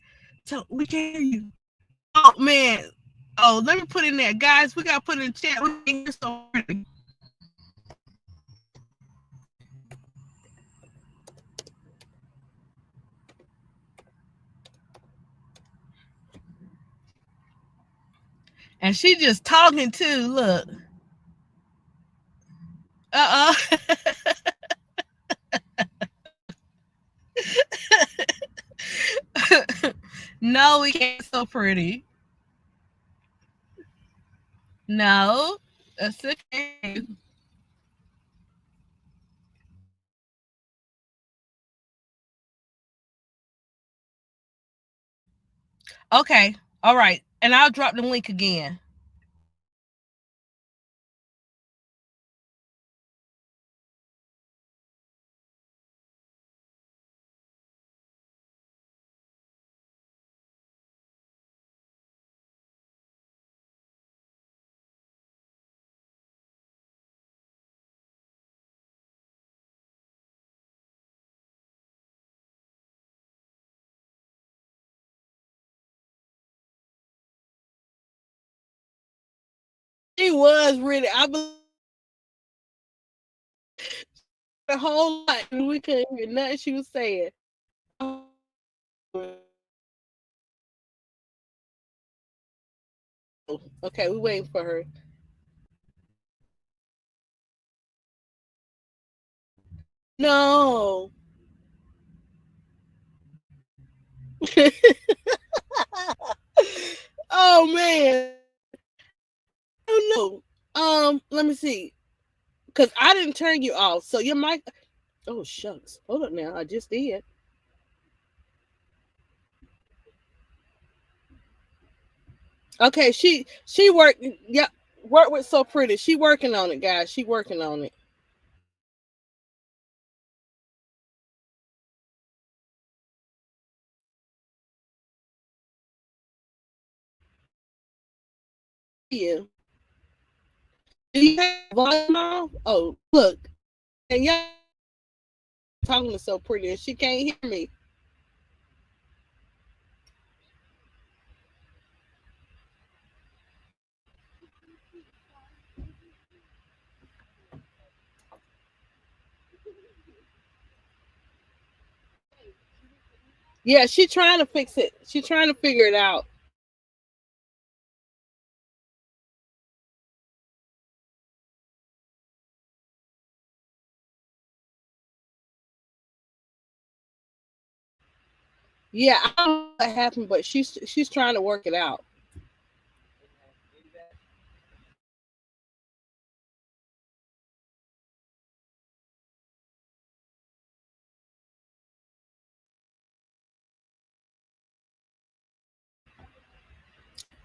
We can't hear you. Oh man. Oh, let me put in there, guys. We gotta put in the chat. We can't hear So Pretty. And she just talking too. Look. No, we can't. So Pretty. No, that's okay. Okay, all right, and I'll drop the link again. She was really. I believe the whole lot, and we couldn't hear nothing she was saying. Okay, we waiting for her. No. Oh man. Oh no. Let me see. Cause I didn't turn you off. So your mic. Oh shucks. Hold up now. I just did. Okay, she worked. Yeah, work with so pretty. She working on it, guys. She working on it. Yeah. Do you have volume off? Oh, look. And y'all talking to so pretty, and she can't hear me. Yeah, she trying to fix it. She trying to figure it out. Yeah, I don't know what happened, but she's trying to work it out.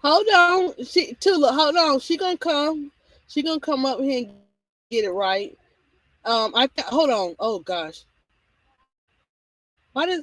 Hold on, Tula. Hold on. She gonna come. She gonna come up here and get it right. Hold on. Oh gosh, why does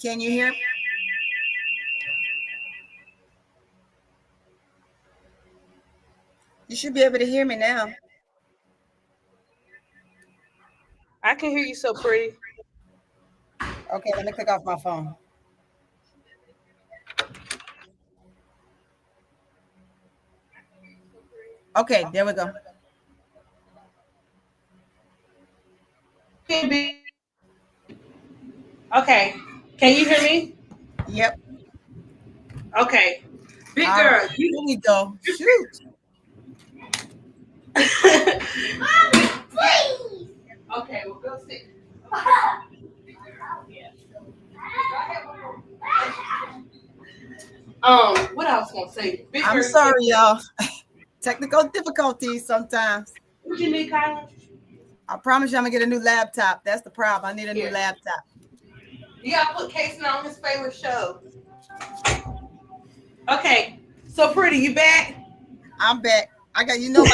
Can you hear me? You should be able to hear me now. I can hear you so pretty. Okay, let me click off my phone. Okay, there we go. Okay, can you hear me? Yep. Okay, big All girl. right, here we go. Shoot. Please. Okay, we'll go sit. What I was gonna say? Big I'm girl, sorry, y'all. Technical difficulties sometimes. What you need, Kyla? I promise you I'm gonna get a new laptop. That's the problem. I need a new laptop. You gotta put Casey on his favorite show. Okay, so pretty, you back? I'm back. I got, my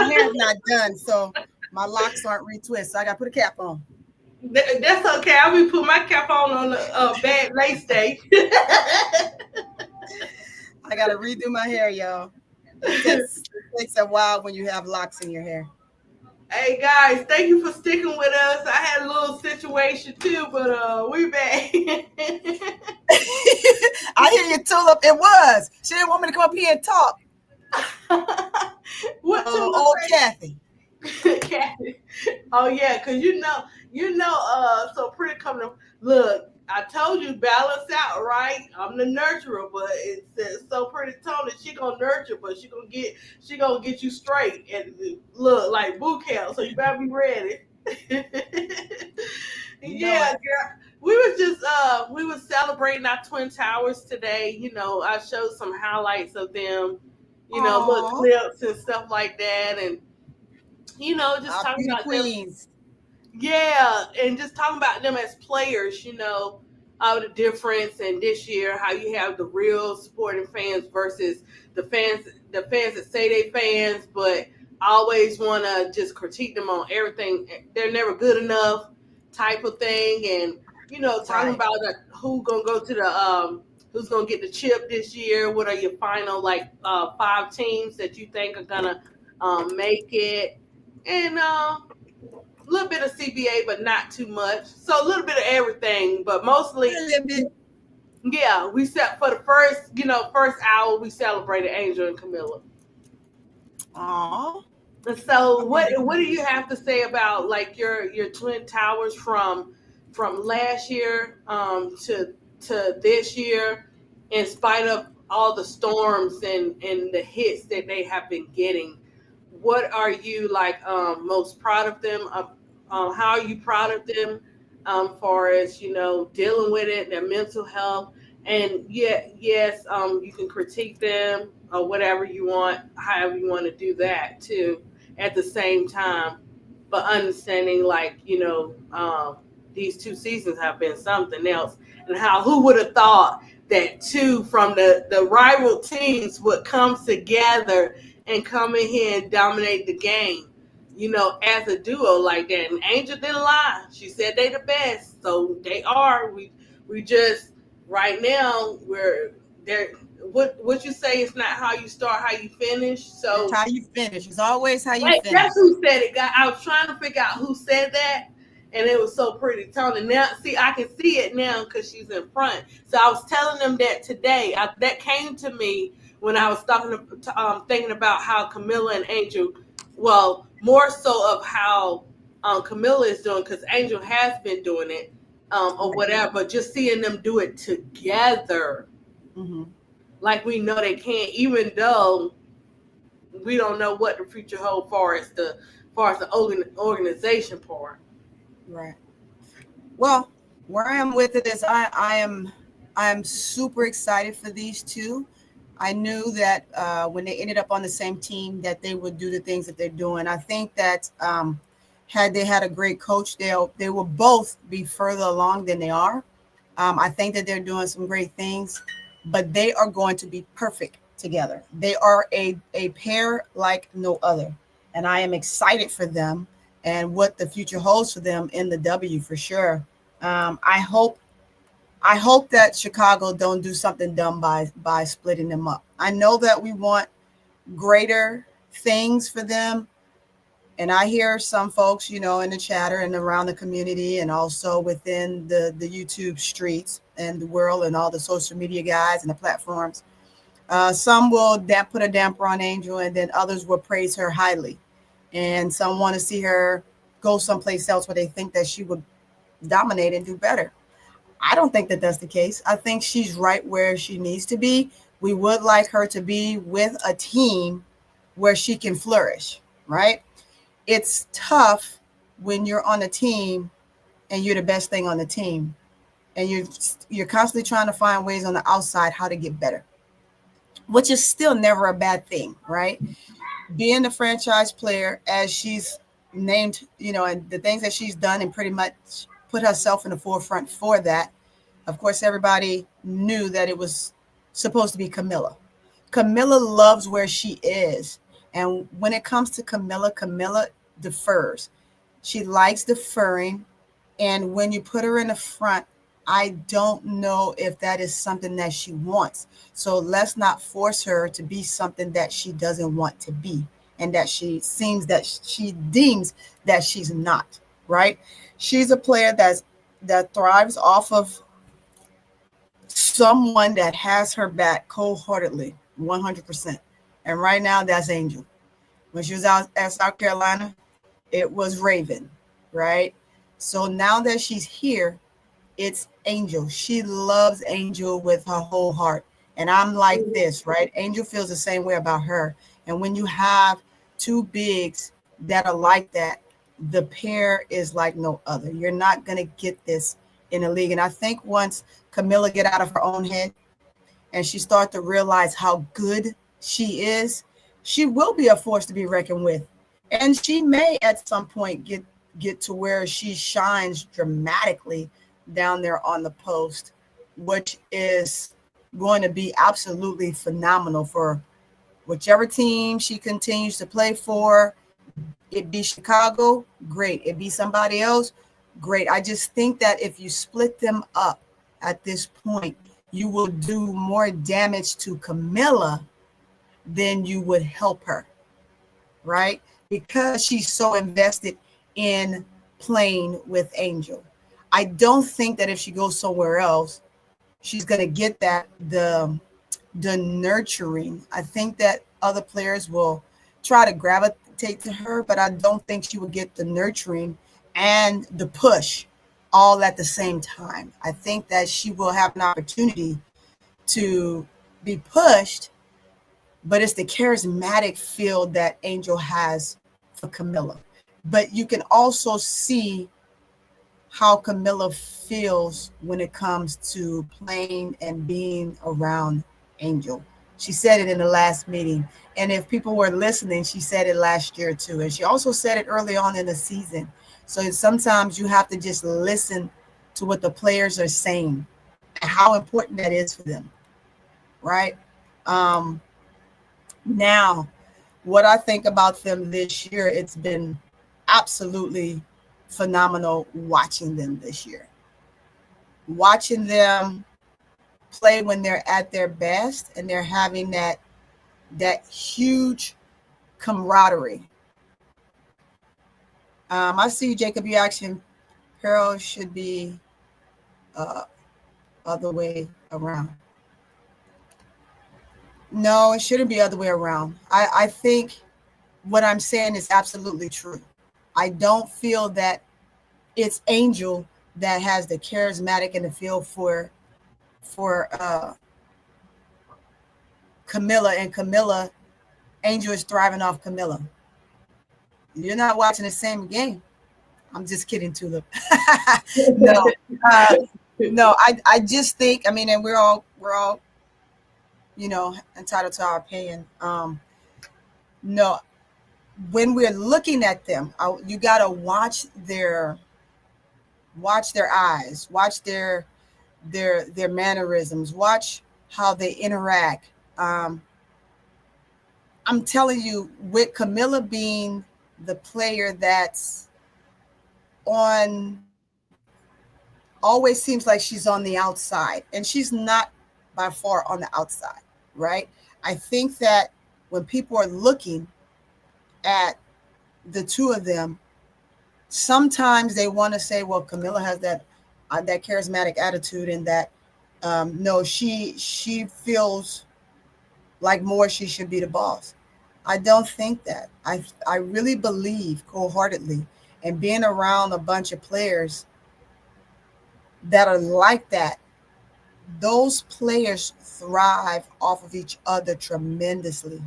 hair's not done, so my locks aren't retwist. So I gotta put a cap on. That's okay. I'll be putting my cap on the bad lace day. I gotta redo my hair, y'all. It takes a while when you have locks in your hair. Hey guys, thank you for sticking with us. I had a little situation too, but we back. I hear you, Tulip. It was. She didn't want me to come up here and talk. What Tulip? Old Kathy. Kathy. Oh yeah, cause so pretty coming. Look, I told you balance out, right? I'm the nurturer, but it's so pretty Tony. She gonna nurture, but she gonna get you straight and look like boot camp. So you better be ready. Yeah, girl. We was celebrating our Twin Towers today. I showed some highlights of them. Little clips and stuff like that, and just talking about queens. Them. Yeah, and just talking about them as players, the difference in this year, how you have the real supporting fans versus the fans that say they fans, but always want to just critique them on everything. They're never good enough type of thing. And, talking about who's going to go to who's going to get the chip this year. What are your final, 5 teams that you think are going to make it? And, a little bit of CBA, but not too much. So a little bit of everything, but mostly. A little bit. Yeah, we set for the first hour. We celebrated Angel and Kamilla. Aww. So what do you have to say about your Twin Towers from last year to this year, in spite of all the storms and the hits that they have been getting? What are you most proud of them? How are you proud of them far as dealing with it, their mental health? And yes, you can critique them or whatever you want, however you want to do that too at the same time, but understanding these 2 seasons have been something else, and who would have thought that 2 from the rival teams would come together and come in here and dominate the game, as a duo like that. And Angel didn't lie. She said they the best. So they are. We just right now we're there. What you say is not how you start, how you finish. So it's how you finish. It's always how you finish. That's who said it. I was trying to figure out who said that. And it was so pretty, Tony. Now, see, I can see it now because she's in front. So I was telling them that today. That came to me when I was thinking about how Kamilla and Angel, well, more so of how Kamilla is doing, because Angel has been doing it or whatever, but just seeing them do it together, like we know they can't, even though we don't know what the future holds far as the organization part. Right. Well, where I am with it is I am super excited for these 2. I knew that when they ended up on the same team that they would do the things that they're doing. I think that had they had a great coach, they will both be further along than they are. I think that they're doing some great things, but they are going to be perfect together. They are a pair like no other, and I am excited for them and what the future holds for them in the W for sure. I hope I hope that Chicago don't do something dumb by splitting them up. I know that we want greater things for them. And I hear some folks, you know, in the chatter and around the community and also within the YouTube streets and the world and all the social media guys and the platforms. Some will put a damper on Angel, and then others will praise her highly. And some want to see her go someplace else where they think that she would dominate and do better. I don't think that that's the case. I think she's right where she needs to be. We would like her to be with a team where she can flourish, right? It's tough when you're on a team and you're the best thing on the team, and you're constantly trying to find ways on the outside how to get better, which is still never a bad thing, right? Being the franchise player as she's named, you know, and the things that she's done and pretty much put herself in the forefront for that. Of course, everybody knew that it was supposed to be Kamilla. Kamilla loves where she is. And when it comes to Kamilla defers. She likes deferring. And when you put her in the front, I don't know if that is something that she wants. So let's not force her to be something that she doesn't want to be and that she deems that she's not, right? She's a player that thrives off of someone that has her back cold-heartedly, 100%. And right now, that's Angel. When she was out at South Carolina, it was Raven, right? So now that she's here, it's Angel. She loves Angel with her whole heart. And I'm like this, right? Angel feels the same way about her. And when you have two bigs that are like that, the pair is like no other. You're not going to get this in the league. And I think once Kamilla get out of her own head and she start to realize how good she is, she will be a force to be reckoned with. And she may at some point get to where she shines dramatically down there on the post, which is going to be absolutely phenomenal for whichever team she continues to play for. It be Chicago, great. It be somebody else, great. I just think that if you split them up at this point, you will do more damage to Kamilla than you would help her, right? Because she's so invested in playing with Angel. I don't think that if she goes somewhere else, she's going to get the nurturing. I think that other players will try to gravitate to her, but I don't think she will get the nurturing and the push all at the same time. I think that she will have an opportunity to be pushed, but it's the charismatic feel that Angel has for Kamilla. But you can also see how Kamilla feels when it comes to playing and being around Angel. She said it in the last meeting. And if people were listening, she said it last year too. And she also said it early on in the season. So sometimes you have to just listen to what the players are saying and how important that is for them, right? Now, what I think about them this year, it's been absolutely phenomenal watching them this year. Watching them play when they're at their best and they're having that huge camaraderie. I see Jacob, you asking Pearl should be other way around. No, it shouldn't be other way around. I think what I'm saying is absolutely true. I don't feel that it's Angel that has the charismatic and the feel for Kamilla, and Kamilla, Angel is thriving off Kamilla. You're not watching the same game. I'm just kidding, Tulip. No, I just think, I mean, and we're all, you know, entitled to our opinion. No, when we're looking at them, you got to watch their eyes, watch their mannerisms, watch how they interact. I'm telling you, with Kamilla being the player that's on always seems like she's on the outside, and she's not by far on the outside, right? I think that when people are looking at the two of them, sometimes they want to say, well, Kamilla has that charismatic attitude, and that no, she feels like more she should be the boss. I don't think that. I really believe wholeheartedly, and being around a bunch of players that are like that, those players thrive off of each other tremendously.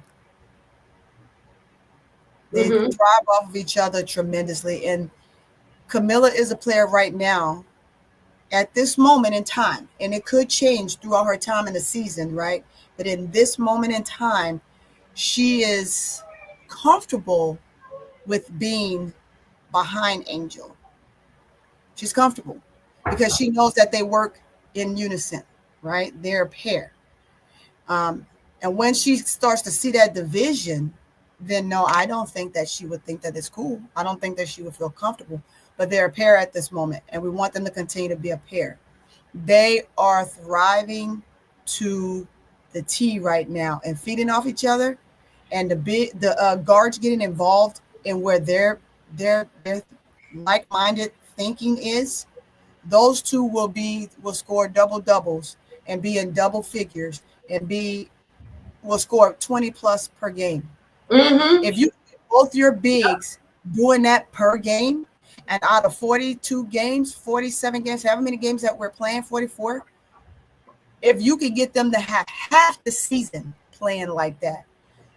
They thrive off of each other tremendously. And Kamilla is a player right now at this moment in time, and it could change throughout her time in the season, right? But in this moment in time, she is comfortable with being behind Angel. She's comfortable because she knows that they work in unison, right? They're a pair. And when she starts to see that division, then no, I don't think that she would think that it's cool. I don't think that she would feel comfortable. But they're a pair at this moment, and we want them to continue to be a pair. They are thriving to the T right now and feeding off each other, and the guards getting involved in where their like-minded thinking is. Those two will score double doubles and be in double figures and will score 20 plus per game. If you get both your bigs doing that per game, and out of 42 games, 47 games, however many games that we're playing, 44, if you could get them to have half the season playing like that,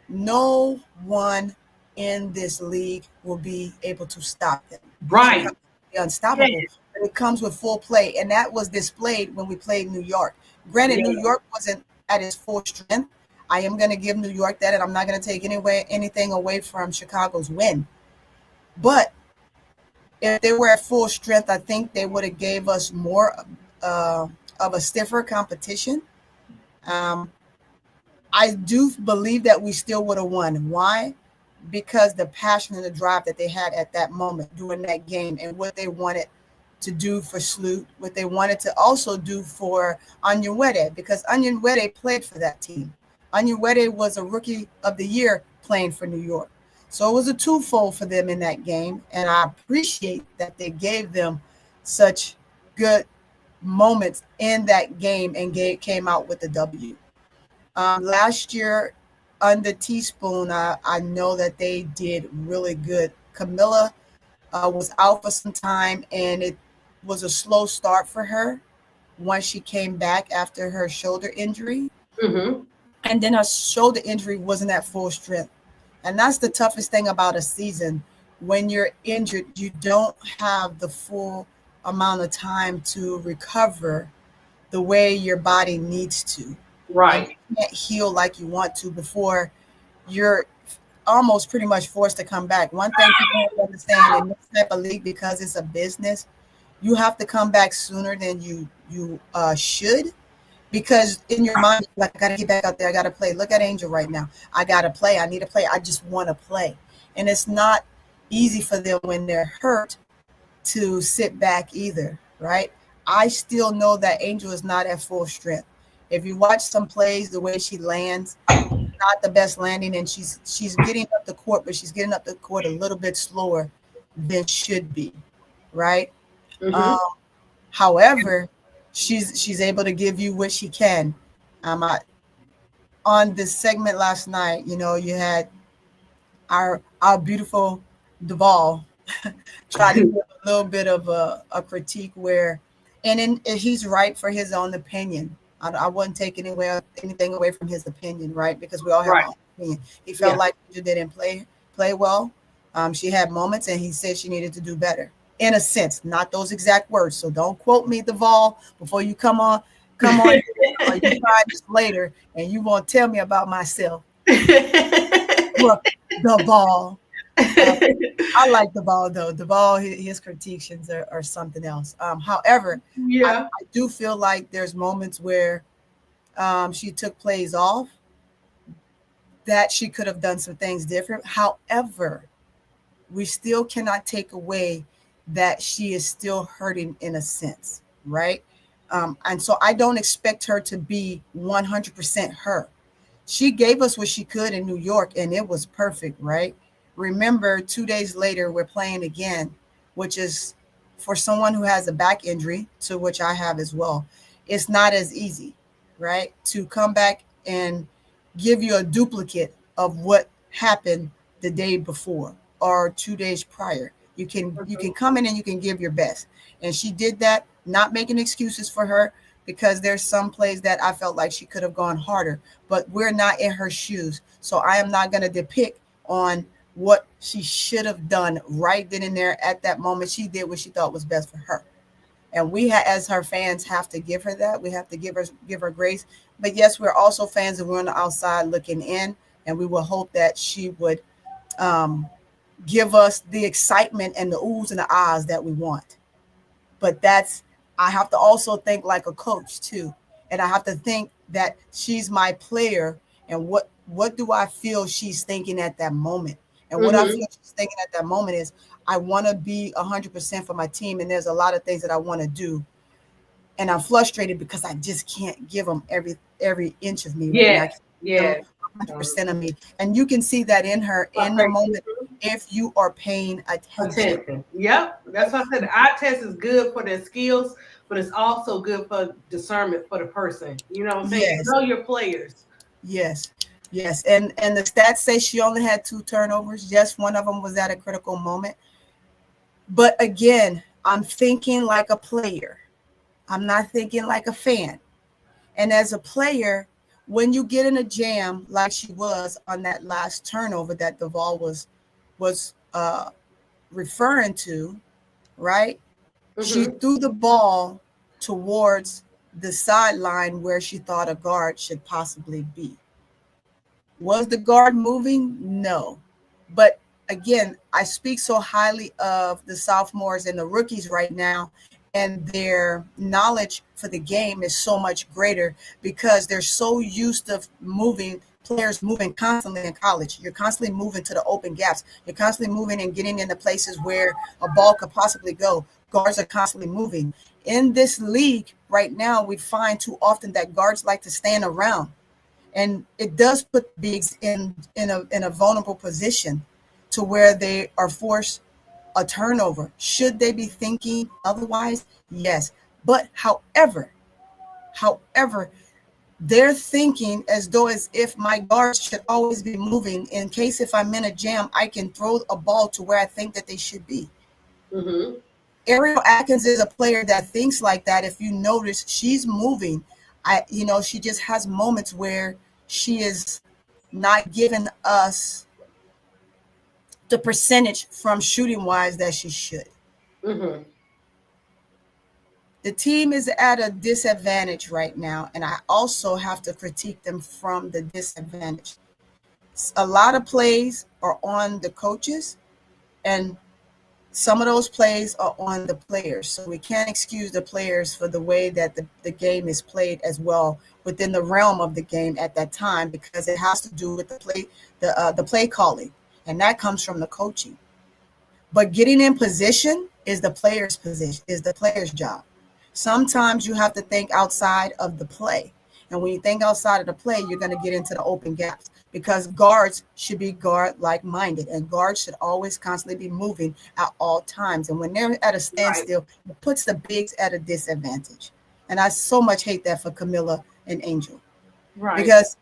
no one in this league will be able to stop them. Right. Unstoppable. Yeah. But it comes with full play, and that was displayed when we played New York. Granted, New York wasn't at its full strength. I am going to give New York that, and I'm not going to take anything away from Chicago's win. But if they were at full strength, I think they would have gave us more of a stiffer competition. I do believe that we still would have won. Why? Because the passion and the drive that they had at that moment during that game, and what they wanted to do for Sloot, what they wanted to also do for Onyenwere, because Onyenwere played for that team. Onyenwere was a rookie of the year playing for New York. So it was a twofold for them in that game, and I appreciate that they gave them such good moments in that game and came out with the W. Last year, under Teaspoon, I know that they did really good. Kamilla was out for some time, and it was a slow start for her once she came back after her shoulder injury. And then her shoulder injury wasn't at full strength. And that's the toughest thing about a season. When you're injured, you don't have the full amount of time to recover the way your body needs to. Right. You can't heal like you want to before you're almost pretty much forced to come back. One thing people don't understand in this type of league, because it's a business, you have to come back sooner than you should. Because in your mind, like, I got to get back out there. I got to play. Look at Angel right now. I got to play. I need to play. I just want to play. And it's not easy for them when they're hurt to sit back either, right? I still know that Angel is not at full strength. If you watch some plays, the way she lands, not the best landing, and she's getting up the court, but she's getting up the court a little bit slower than should be, right? However, she's able to give you what she can. On this segment last night, you had our beautiful Duvall try to give a little bit of a critique where, and he's right for his own opinion. I wouldn't take anything away from his opinion, right? Because we all have our own opinion. He felt like she didn't play well. She had moments, and he said she needed to do better. In a sense, not those exact words. So don't quote me, Duvall, before you come on, or you try this later, and you won't tell me about myself. Look, Duvall. I like Duvall, though. Duvall, his critiques are something else. However, I do feel like there's moments where she took plays off that she could have done some things different. However, we still cannot take away that she is still hurting in a sense. right? And so I don't expect her to be 100% her. She gave us what she could in New York, and it was perfect, right? Remember, 2 days later, we're playing again, which is for someone who has a back injury, to which I have as well. It's not as easy, right? To come back and give you a duplicate of what happened the day before or 2 days prior. You can come in and you can give your best. And she did that, not making excuses for her, because there's some plays that I felt like she could have gone harder, but we're not in her shoes. So I am not going to depict on what she should have done right then and there at that moment. She did what she thought was best for her. And we as her fans have to give her that. We have to give her grace. But yes, we're also fans and we're on the outside looking in, and we will hope that she would give us the excitement and the oohs and the ahs that we want. But I have to also think like a coach too. And I have to think that she's my player, and what do I feel she's thinking at that moment? And what I feel she's thinking at that moment is, I want to be 100% for my team, and there's a lot of things that I want to do. And I'm frustrated because I just can't give them every inch of me right now. Yeah. 100% of me. And you can see that in her in the moment if you are paying attention. Yep. That's what I said. The eye test is good for their skills, but it's also good for discernment for the person. You know what I'm saying? Yes. Know your players. Yes. And the stats say she only had 2 turnovers. Yes, one of them was at a critical moment. But again, I'm thinking like a player. I'm not thinking like a fan. And as a player, when you get in a jam like she was on that last turnover that Duvall was referring to, right? She threw the ball towards the sideline where she thought a guard should possibly be. Was the guard moving? No. But again, I speak so highly of the sophomores and the rookies right now, and their knowledge for the game is so much greater because they're so used to players moving constantly in college. You're constantly moving to the open gaps. You're constantly moving and getting into places where a ball could possibly go. Guards are constantly moving. In this league right now, we find too often that guards like to stand around. And it does put bigs in a vulnerable position to where they are forced a turnover. Should they be thinking otherwise? Yes. But however, they're thinking as if my guards should always be moving in case if I'm in a jam, I can throw a ball to where I think that they should be. Ariel Atkins is a player that thinks like that. If you notice, she's moving. She just has moments where she is not giving us the percentage from shooting wise that she should. The team is at a disadvantage right now, and I also have to critique them from the disadvantage. A lot of plays are on the coaches, and some of those plays are on the players. So we can't excuse the players for the way that the game is played as well within the realm of the game at that time, because it has to do with the play calling, and that comes from the coaching. But getting in position is the player's job. Sometimes you have to think outside of the play. And when you think outside of the play, you're going to get into the open gaps, because guards should be guard-like minded, and guards should always constantly be moving at all times. And when they're at a standstill, it puts the bigs at a disadvantage. And I so much hate that for Kamilla and Angel. Right. Because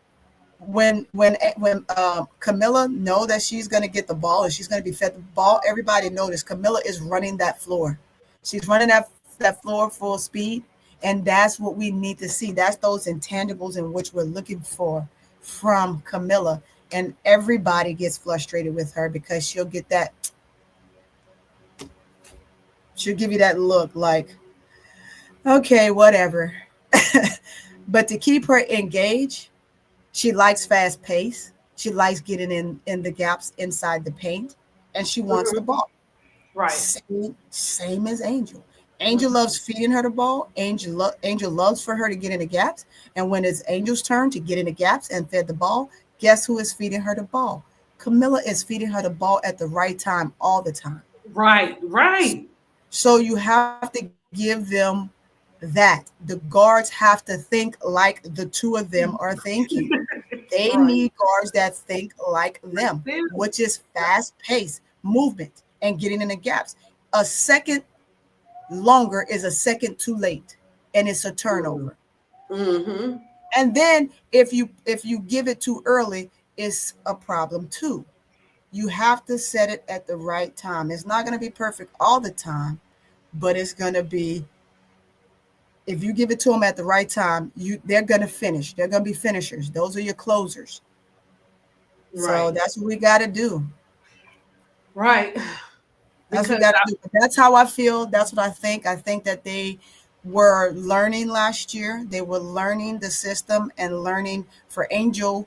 when Kamilla know that she's going to get the ball and she's going to be fed the ball, everybody notice Kamilla is running that floor. She's running that floor full speed. And that's what we need to see. That's those intangibles in which we're looking for from Kamilla. And everybody gets frustrated with her because she'll give you that look like, okay, whatever. But to keep her engaged, she likes fast pace. She likes getting in the gaps inside the paint, and she wants the ball. Right. Same as Angel. Angel loves feeding her the ball. Angel loves for her to get in the gaps. And when it's Angel's turn to get in the gaps and fed the ball, guess who is feeding her the ball? Kamilla is feeding her the ball at the right time all the time. Right. So you have to give them that. The guards have to think like the two of them are thinking. They need guards that think like them, which is fast-paced movement and getting in the gaps. A second longer is a second too late, and it's a turnover. Mm-hmm. And then if you give it too early, it's a problem too. You have to set it at the right time. It's not going to be perfect all the time, but it's going to be, if you give it to them at the right time, they're going to finish. They're going to be finishers. Those are your closers. Right. So that's what we got to do. Right. That's what we got to do. That's how I feel. That's what I think. I think that they were learning last year. They were learning the system and learning for Angel.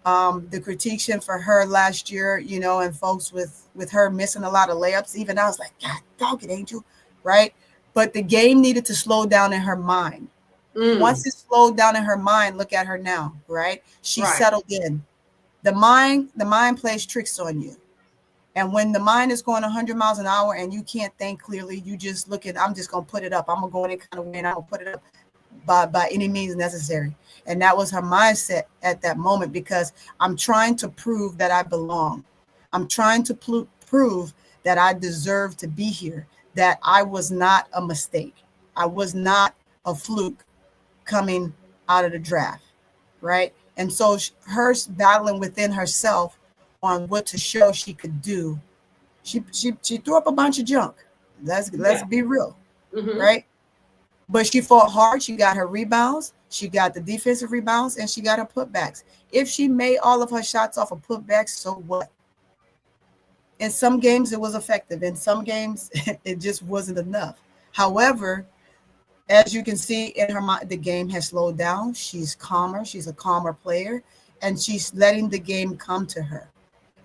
The critiques for her last year, and folks with her missing a lot of layups. Even I was like, God, dog it, Angel, right? But the game needed to slow down in her mind. Once it slowed down in her mind, look at her now, right? She settled in. The mind plays tricks on you. And when the mind is going 100 miles an hour and you can't think clearly, you just look at, I'm just going to put it up. I'm going to go any kind of way and I'm going to put it up by any means necessary. And that was her mindset at that moment, because I'm trying to prove that I belong. I'm trying to prove that I deserve to be here, that I was not a mistake. I was not a fluke coming out of the draft, right? And so her battling within herself on what to show she could do, she threw up a bunch of junk. Let's be real, right? But she fought hard. She got her rebounds. She got the defensive rebounds, and she got her putbacks. If she made all of her shots off of putbacks, so what? In some games, it was effective. In some games, it just wasn't enough. However, as you can see in her mind, the game has slowed down. She's calmer. She's a calmer player, and she's letting the game come to her.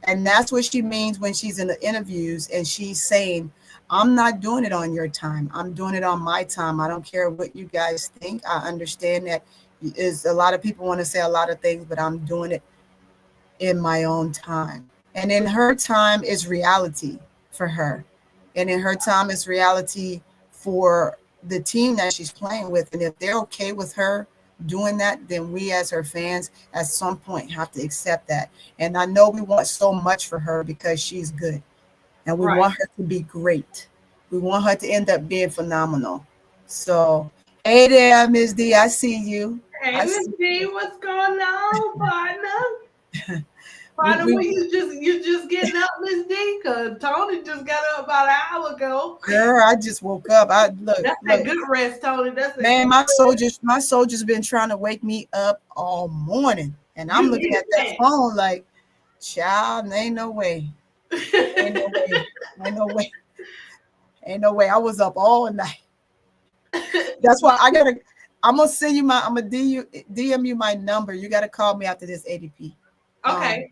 And that's what she means when she's in the interviews and she's saying, I'm not doing it on your time. I'm doing it on my time. I don't care what you guys think. I understand that is a lot of people want to say a lot of things, but I'm doing it in my own time. And in her time is reality for her. And in her time is reality for the team that she's playing with. And if they're okay with her doing that, then we as her fans at some point have to accept that. And I know we want so much for her because she's good. And we want her to be great. We want her to end up being phenomenal. So, hey there, Ms. D, I see you. Hey, Ms. D, what's going on, partner? Partner, you just getting up, Ms. D? Because Tony just got up about an hour ago. Girl, I just woke up. That's a good rest, Tony. My soldier's been trying to wake me up all morning. And I'm looking at that phone like, child, ain't no way. Ain't no way. I was up all night. That's why I'm gonna send you I'm gonna DM you my number. You gotta call me after this ADP. Okay.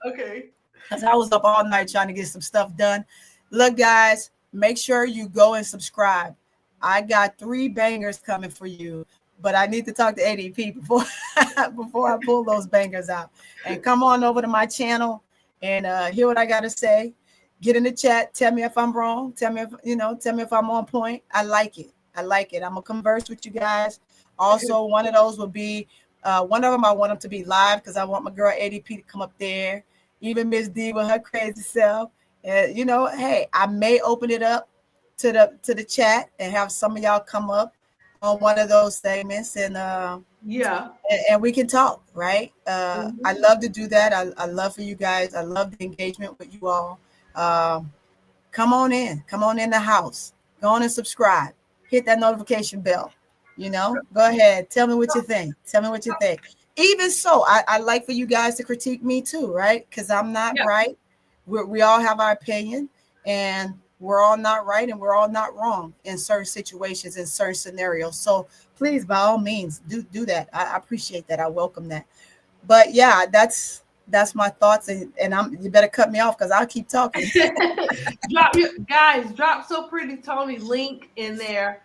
Because I was up all night trying to get some stuff done. Look, guys, make sure you go and subscribe. I got 3 bangers coming for you, but I need to talk to ADP before I pull those bangers out. And come on over to my channel and hear what I gotta say. Get in the chat. Tell me if I'm wrong. Tell me if I'm on point. I like it. I'm gonna converse with you guys. Also, one of those will be one of them. I want them to be live because I want my girl ADP to come up there. Even Miss D with her crazy self. Hey, I may open it up to the chat and have some of y'all come up on one of those segments and and we can talk, right? I love to do that. I love for you guys. I love the engagement with you all. Come on in the house. Go on and subscribe. Hit that notification bell. Go ahead. Tell me what you think. Even so, I like for you guys to critique me too, right? Because I'm not right. We all have our opinion, and we're all not right, and we're all not wrong in certain situations, in certain scenarios. So please, by all means, do that. I appreciate that. I welcome that. But yeah, that's my thoughts, and you better cut me off because I'll keep talking. Drop So Pretty Tony link in there.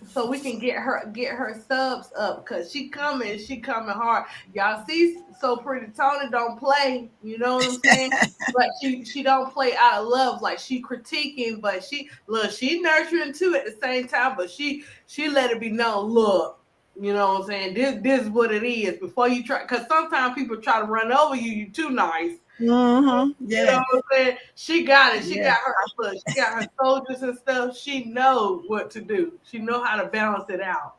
so we can get her subs up because she coming hard. Y'all see, so pretty Tony don't play. You know what I'm saying? But she don't play out of love. Like she critiquing, but she nurturing too at the same time. But she let it be known. Look. You know what I'm saying? This is what it is. Before you try, because sometimes people try to run over you. You too nice. Mm-hmm. You know Yeah. what I'm saying? She got it. She Yeah. got her soldiers and stuff. She know what to do. She know how to balance it out.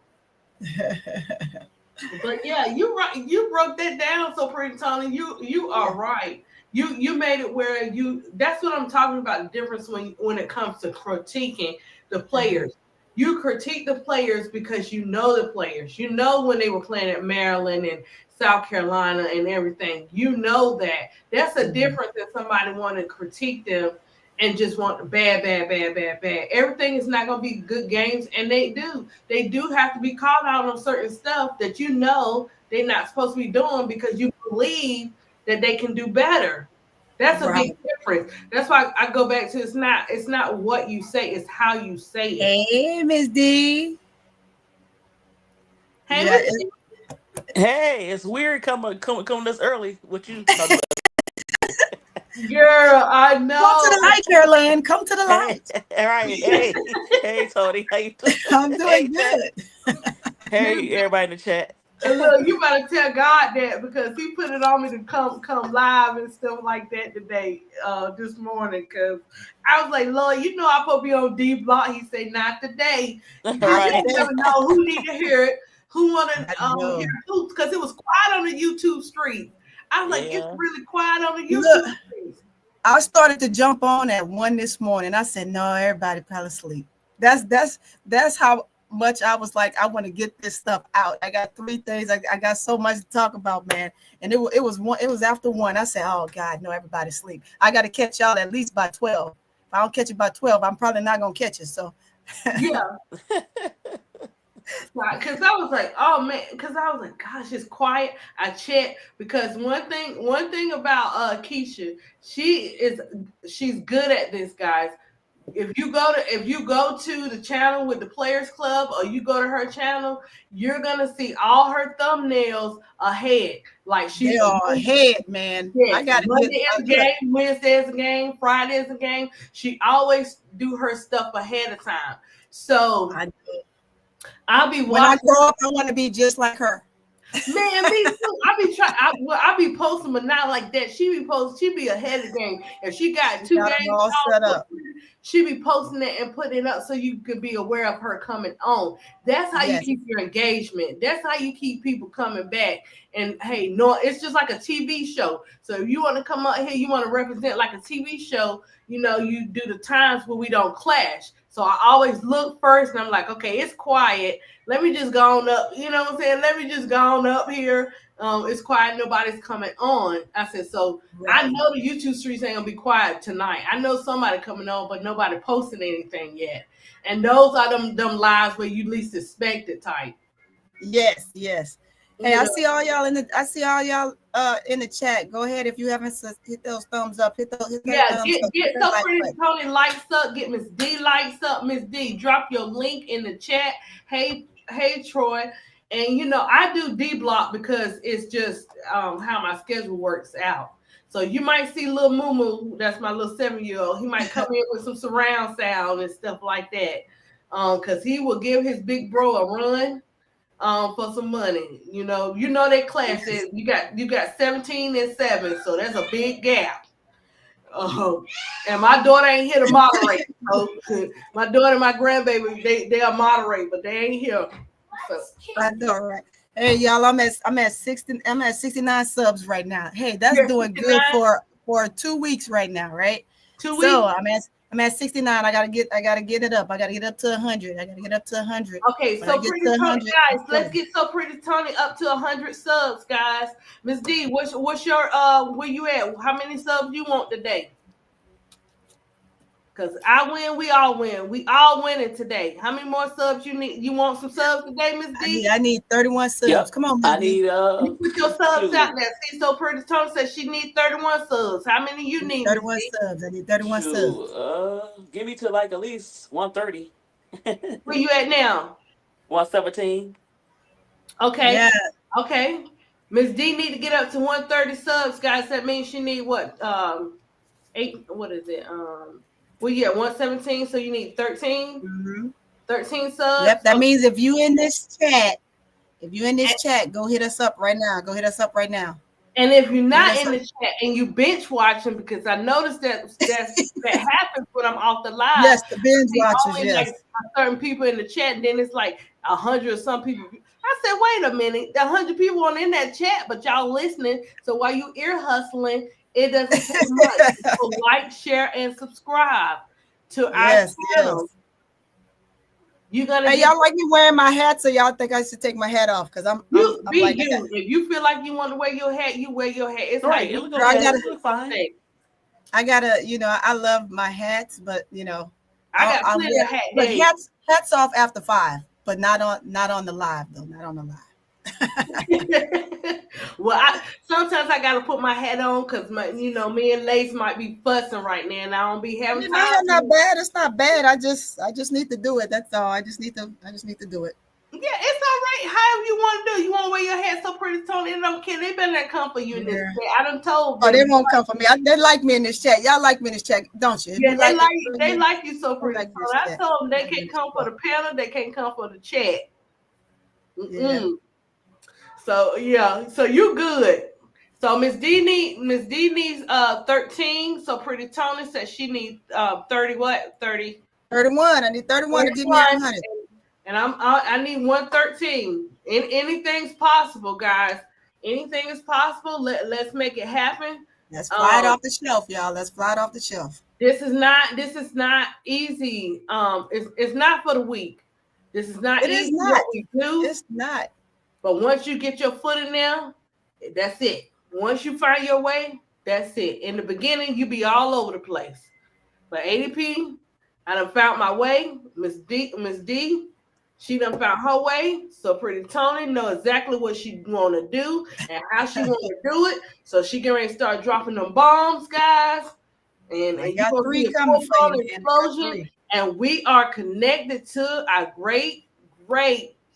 But yeah, you right. You broke that down so pretty, Tony. You are right. You made it where you. That's what I'm talking about. The difference when it comes to critiquing the players. You critique the players because you know the players. You know when they were playing at Maryland and South Carolina and everything. You know that. That's a difference than somebody want to critique them and just want bad. Everything is not going to be good games, and they do have to be called out on certain stuff that you know they're not supposed to be doing because you believe that they can do better. That's a big difference. That's why I go back to it's not what you say, it's how you say it. Hey, Miss D. Hey, Yeah, Miss D. Hey, it's weird coming this early with you. Girl, I know. Come to the light, Caroline. Come to the light. All right. Hey, Tony. How you doing? I'm doing good. Hey, everybody in the chat. And look, you better tell God that because he put it on me to come live and stuff like that today, this morning. Because I was like, Lord, you know I'm supposed to be on D Block. He said, not today. You Right. never know who need to hear it, who want to hear it, because it was quiet on the YouTube streets. I was like, it's really quiet on the YouTube streets. I started to jump on at 1 this morning. I said, no, everybody probably asleep. That's how much I was like, I want to get this stuff out. I got 3 things. I got so much to talk about, man. And it was after 1. I said, oh God, no, everybody sleep. I got to catch y'all at least by 12. If I don't catch it by 12, I'm probably not gonna catch it. So yeah. Because I was like, oh man, because I was like, gosh, it's quiet. I checked because one thing about Keisha, she's good at this, guys. If you go to the channel with the Players Club or you go to her channel, you're gonna see all her thumbnails ahead. Like they are ahead, man. Yes. I got Monday is a game, Wednesday is a game, Friday is a game. She always do her stuff ahead of time. So I'll be watching. When I grow up, I want to be just like her. Man, me too. I be posting, but not like that. She be ahead of the game. If she got 2 games all set up, she be posting it and putting it up so you can be aware of her coming on. That's how you keep your engagement. That's how you keep people coming back. And hey, no, it's just like a TV show. So if you want to come up here, you want to represent like a TV show, you do the times where we don't clash. So I always look first and I'm like, okay, it's quiet. Let me just go on up. You know what I'm saying? Let me just go on up here. It's quiet. Nobody's coming on. I said, so I know the YouTube streets ain't gonna be quiet tonight. I know somebody coming on, but nobody posting anything yet. And those are them lives where you least expect it type. Yes. Hey, I see all y'all in the chat. Go ahead if you haven't hit those thumbs up. Hit thumbs up. Get so pretty Tony likes up. Get Miss D likes up. Miss D, drop your link in the chat. Hey Troy, and I do D Block because it's just how my schedule works out. So you might see little Moo Moo, that's my little 7-year-old. He might come in with some surround sound and stuff like that, because he will give his big bro a run. For some money, that class is you got 17 and 7, so that's a big gap. And my daughter ain't here to moderate. So my daughter and my grandbaby, they are moderate, but they ain't here. So. I know, right? Hey, y'all, I'm at 69 subs right now. Hey, that's doing good for 2 weeks right now, right? 2 weeks. So I'm at 69. I gotta get it up. I gotta get up to 100. Okay, so Pretty Tony, guys, let's get So Pretty Tony up to 100 subs, guys. Miss D, what's your where you at? How many subs you want today? Because I win, we all win. We all winning today. How many more subs you need? You want some subs today, Miss D? I need 31 subs. Yep. Come on, Miss D. You put your subs out there. See, So Pretty Tony says she needs 31 subs. How many you need? 31 subs. I need 31 subs. Give me to like at least 130. Where you at now? 117. Okay. Yeah. Okay. Miss D need to get up to 130 subs, guys. That means she need what? 8. What is it? Well, yeah, 117. So you need 13. Mm-hmm. 13 subs. Yep. That means if you in this chat, go hit us up right now. Go hit us up right now. And if you're not in the chat and you binge watching, because I noticed that happens when I'm off the live. Yes, the binge watchers. Yes. Like certain people in the chat, and then it's like 100 or some people. I said, wait a minute, 100 people on in that chat, but y'all listening. So while you ear hustling, it doesn't take much. So like, share, and subscribe to our channel. Yes. You gonna y'all like me wearing my hat, so y'all think I should take my hat off because I'm like you. If you feel like you want to wear your hat, you wear your hat. It's right. Like It look fine. I gotta, I love my hats, but I got plenty of hat days. But hats off after 5, but not on the live though. Not on the live. Well, sometimes I gotta put my hat on because me and Lace might be fussing right now, and I don't be having time. It's not bad. It's not bad. I just need to do it. That's all. I just need to do it. Yeah, it's all right. However you want to do. You want to wear your hat so pretty, Tony. They don't care. They better not come for you in this chat. I done told them. Oh, they won't come for me. They like me in this chat. Y'all like me in this chat, don't you? Yeah, they like you so pretty. So I told them they can't come for the panel. They can't come for the chat. Yeah. So yeah, so you good. So Miss D needs 13. So Pretty Tony said she needs 30. What? 30. 31. I need 31 to give me 100. And I need 113. Anything's possible, guys. Anything is possible. Let's make it happen. Let's fly it off the shelf, y'all. Let's fly it off the shelf. This is not easy. It's not for the weak. This is not easy. It is not. What we do. It's not. But once you get your foot in there, that's it. Once you find your way, that's it. In the beginning, you be all over the place. But ADP, I done found my way. Miss D, she done found her way. So Pretty Tony know exactly what she want to do and how she want to do it. So she can ready to start dropping them bombs, guys. And I got 3 coming for you, explosion. And we are connected to our great,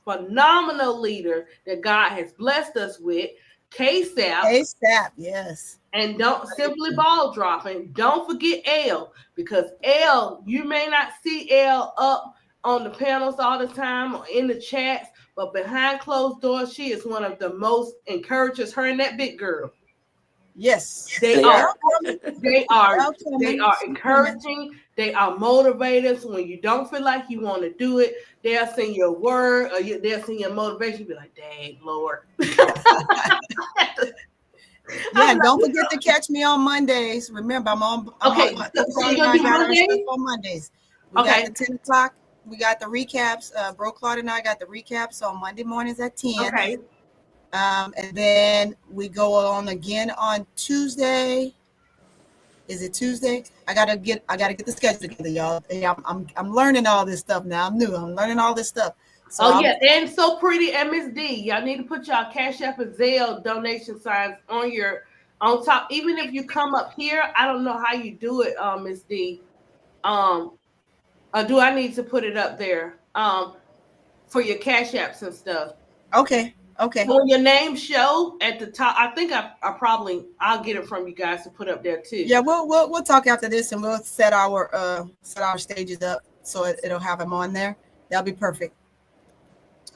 phenomenal leader that God has blessed us with, KSAP. KSAP, yes. And don't simply ball dropping. Don't forget L, because L, you may not see L up on the panels all the time or in the chats, but behind closed doors, she is one of the most encouragers. Her and that big girl. Yes, they are encouraging. They are motivators. When you don't feel like you want to do it, they'll send you a word or they'll send you a motivation. Be like, dang, Lord. Yeah, don't forget to catch me on Mondays. Remember, I'm on. Okay, so you're gonna do Mondays? On Mondays. We got the 10 o'clock. We got the recaps. Bro Claude and I got the recaps on Monday mornings at 10. Okay. And then we go on again on Tuesday. Is it Tuesday? I gotta get the schedule together, y'all. I'm learning all this stuff now. I'm new. I'm learning all this stuff. So and So Pretty and Miss D, y'all need to put y'all Cash App and Zelle donation signs on top. Even if you come up here, I don't know how you do it, Miss D. Or do I need to put it up there for your Cash Apps and stuff? Okay. When your name show at the top, I think I'll get it from you guys to put up there too. Yeah, we'll talk after this and we'll set our stages up so it'll have them on there. That'll be perfect.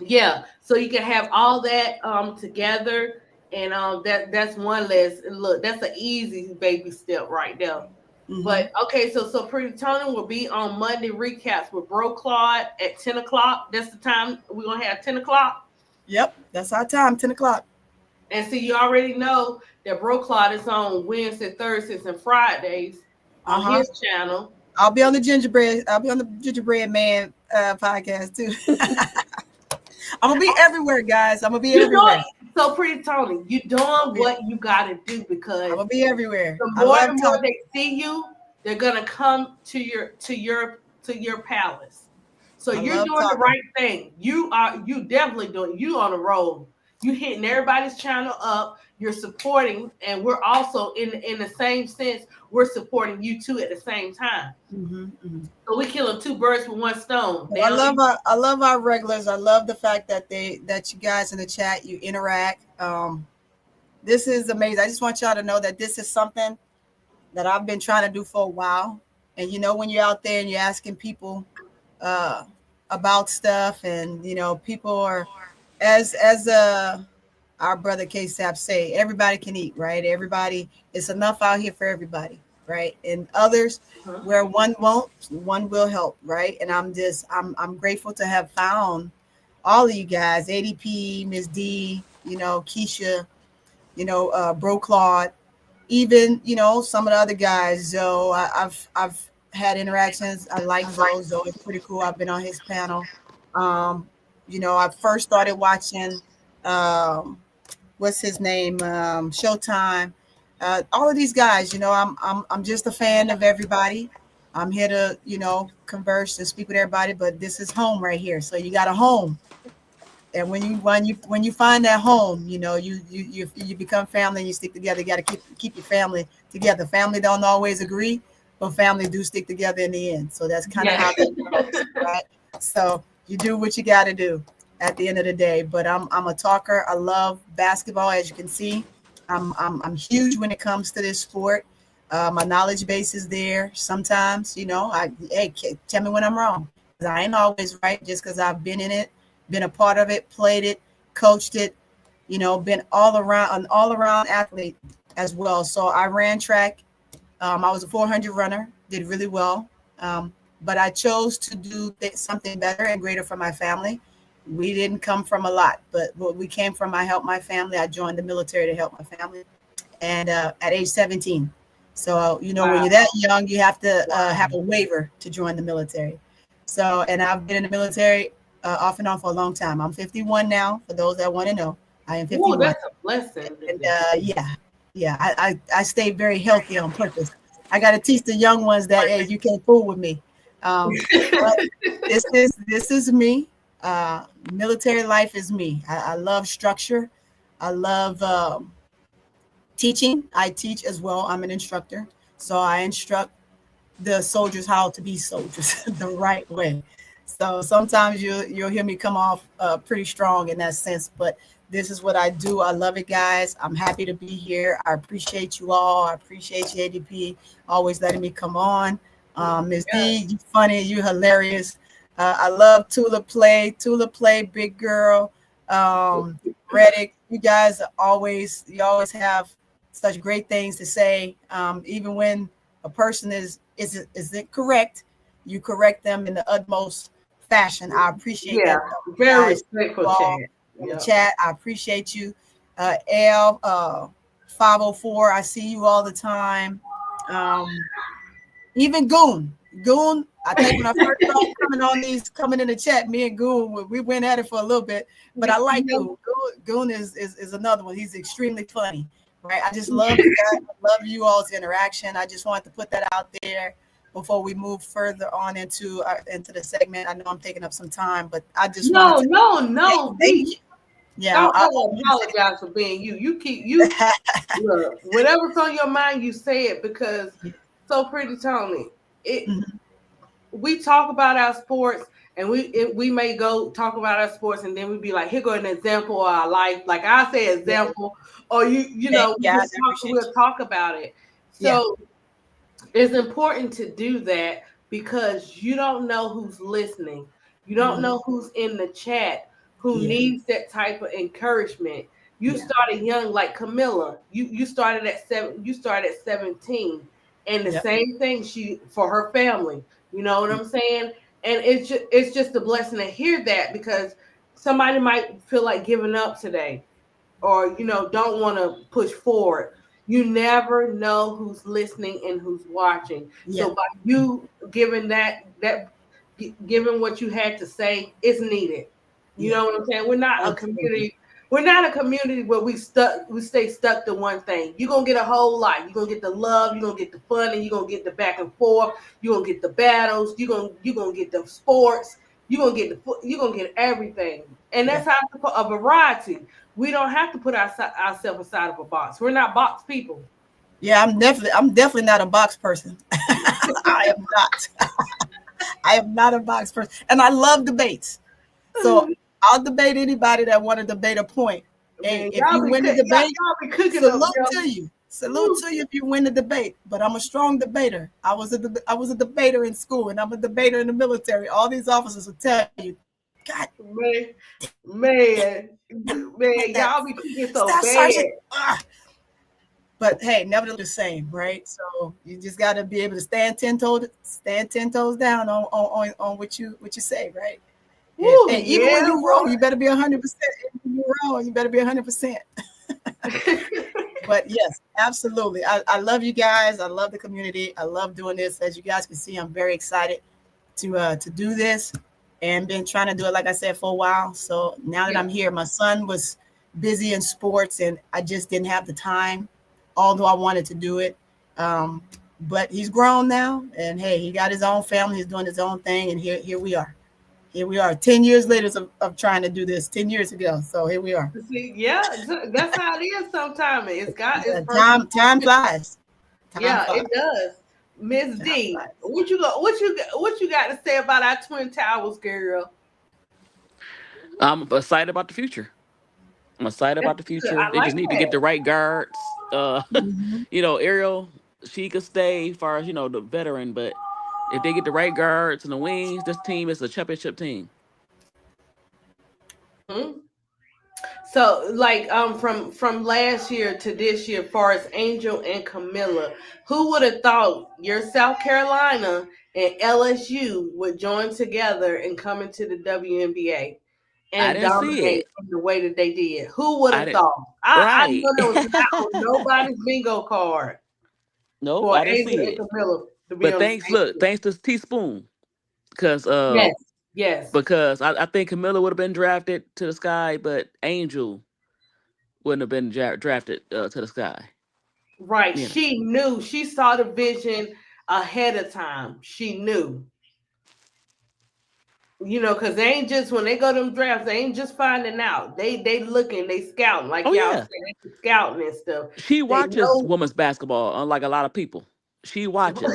Yeah, so you can have all that together, and that's one less. Look, that's an easy baby step right there. Mm-hmm. But okay, so Pretty Tony will be on Monday recaps with Bro Claude at 10 o'clock. That's the time we're gonna have 10 o'clock. Yep, that's our time, 10 o'clock. And so you already know that Bro Claude is on Wednesday, Thursdays, and Fridays on his channel. I'll be on the Gingerbread Man podcast too. I'm gonna be everywhere, guys. I'm gonna be everywhere. So Pretty Tony, you doing what you gotta do, because I'm gonna be everywhere. The more and more they see you, they're gonna come to your palace. So you're doing the right thing. You definitely doing. You on the road. You hitting everybody's channel up. you're supporting, and we're also in the same sense, we're supporting you too at the same time. So we're killing two birds with one stone. I love our regulars. I love the fact that you guys in the chat, you interact. This is amazing. I just want y'all to know that this is something that I've been trying to do for a while. And when you're out there and you're asking people about stuff, and people are as our brother K-Sap say, everybody can eat, right? Everybody, it's enough out here for everybody, right? And others, where one won't, one will help, right? And I'm grateful to have found all of you guys, ADP, Ms. D, Keisha, Bro Claude, even some of the other guys. Zoe, I've had interactions. I like Zoe. Zoe is pretty cool. I've been on his panel. I first started watching what's his name, Showtime. All of these guys, I'm just a fan of everybody. I'm here to converse and speak with everybody, but this is home right here. So you got a home. And when you find that home, you become family and you stick together. You got to keep your family together. Family don't always agree, but family do stick together in the end. So that's kind of how that goes, right? So you do what you got to do at the end of the day. But I'm a talker. I love basketball, as you can see. I'm huge when it comes to this sport. My knowledge base is there. Sometimes, tell me when I'm wrong. I ain't always right just because I've been in it, been a part of it, played it, coached it, been all around athlete as well. So I ran track. I was a 400 runner, did really well. But I chose to do something better and greater for my family. We didn't come from a lot, but what we came from, I helped my family. I joined the military to help my family. And at age 17. So, when you're that young, you have to have a waiver to join the military. So, and I've been in the military off and on for a long time. I'm 51 now, for those that want to know. I am 51. Ooh, that's a blessing. And, I stay very healthy on purpose. I got to teach the young ones that, hey, you can't fool with me. But this is me. Military life is me. I love structure. I love teaching. I teach as well. I'm an instructor. So I instruct the soldiers how to be soldiers the right way. So sometimes you'll hear me come off pretty strong in that sense, but this is what I do. I love it, guys. I'm happy to be here. I appreciate you all. I appreciate you, ADP, always letting me come on. Ms. D, you funny, you hilarious. I love Tula Play, big girl. Reddick, you guys always have such great things to say. Even when a person isn't correct, you correct them in the utmost fashion. I appreciate that. Very respectful chat. I appreciate you. L 504, I see you all the time. Even Goon, I think when I first started coming in the chat, me and Goon, we went at it for a little bit, but I like Goon. Goon is another one. He's extremely funny, right? I just love that. I love you all's interaction. I just wanted to put that out there before we move further on into the segment. I know I'm taking up some time, but I just no. Thank you. Yeah, I apologize for being you. You look, whatever's on your mind, you say it, because so Pretty Tony, we talk about our sports, and we may go talk about our sports, and then we'd be like, here go an example of our life. Like I say example, or we'll talk about it. So it's important to do that, because you don't know who's listening. You don't know who's in the chat who needs that type of encouragement. You started young, like Kamilla. You started at 17, and the same thing for her family. You know what I'm saying? And it's just a blessing to hear that, because somebody might feel like giving up today, or don't want to push forward. You never know who's listening and who's watching. So by you giving giving what you had to say, it's needed. You know what I'm saying? We're not a community. We're not a community where we stay stuck to one thing. You're going to get a whole lot. You're going to get the love, you're going to get the fun, and you're going to get the back and forth. You're going to get the battles. You're going to get the sports. you're gonna get everything, and that's how a variety. We don't have to put ourselves inside of a box. We're not box people. Yeah, I'm definitely not a box person. I am not. I am not a box person, and I love debates. So I'll debate anybody that want to debate a point. Hey, Man, if you win the debate, y'all be cooking salute up, to you. Salute to you if you win the debate. But I'm a strong debater. I was a debater in school, and I'm a debater in the military. All these officers will tell you, God, man, y'all be cooking so Staff bad. Sergeant. But hey, never the same, right? So you just got to be able to stand 10 toes down on what you say, right? And even when you're wrong, you better be 100%. When you're wrong, you better be 100%. But yes, absolutely. I love you guys. I love the community. I love doing this. As you guys can see, I'm very excited to do this, and been trying to do it, like I said, for a while. So now that I'm here, my son was busy in sports, and I just didn't have the time, although I wanted to do it. But he's grown now, and hey, he got his own family. He's doing his own thing, and here we are. Here we are, 10 years later of trying to do this, 10 years ago. So here we are. See, yeah, that's how it is sometimes. It's got time flies. Time flies. It does. Miss D, what you got to say about our Twin Towers, girl? I'm excited about the future. I'm excited about the future. They just need to get the right guards. Ariel, she could stay as far as, the veteran, but if they get the right guards and the wings, this team is a championship team. So, like, from last year to this year, as far as Angel and Kamilla, who would have thought your South Carolina and LSU would join together and come into the WNBA and dominate the way that they did? Who would have thought? I know that was not on nobody's bingo card. Nope, I didn't see it. Kamilla to be but on thanks to Teaspoon, because yes, because I think Kamilla would have been drafted to the sky, but Angel wouldn't have been drafted to the sky. Right. She knew. She saw the vision ahead of time. She knew. Because they ain't just, when they go to them drafts, they ain't just finding out. They looking, they scouting, like y'all said, they scouting and stuff. She watches women's basketball, unlike a lot of people. She watches.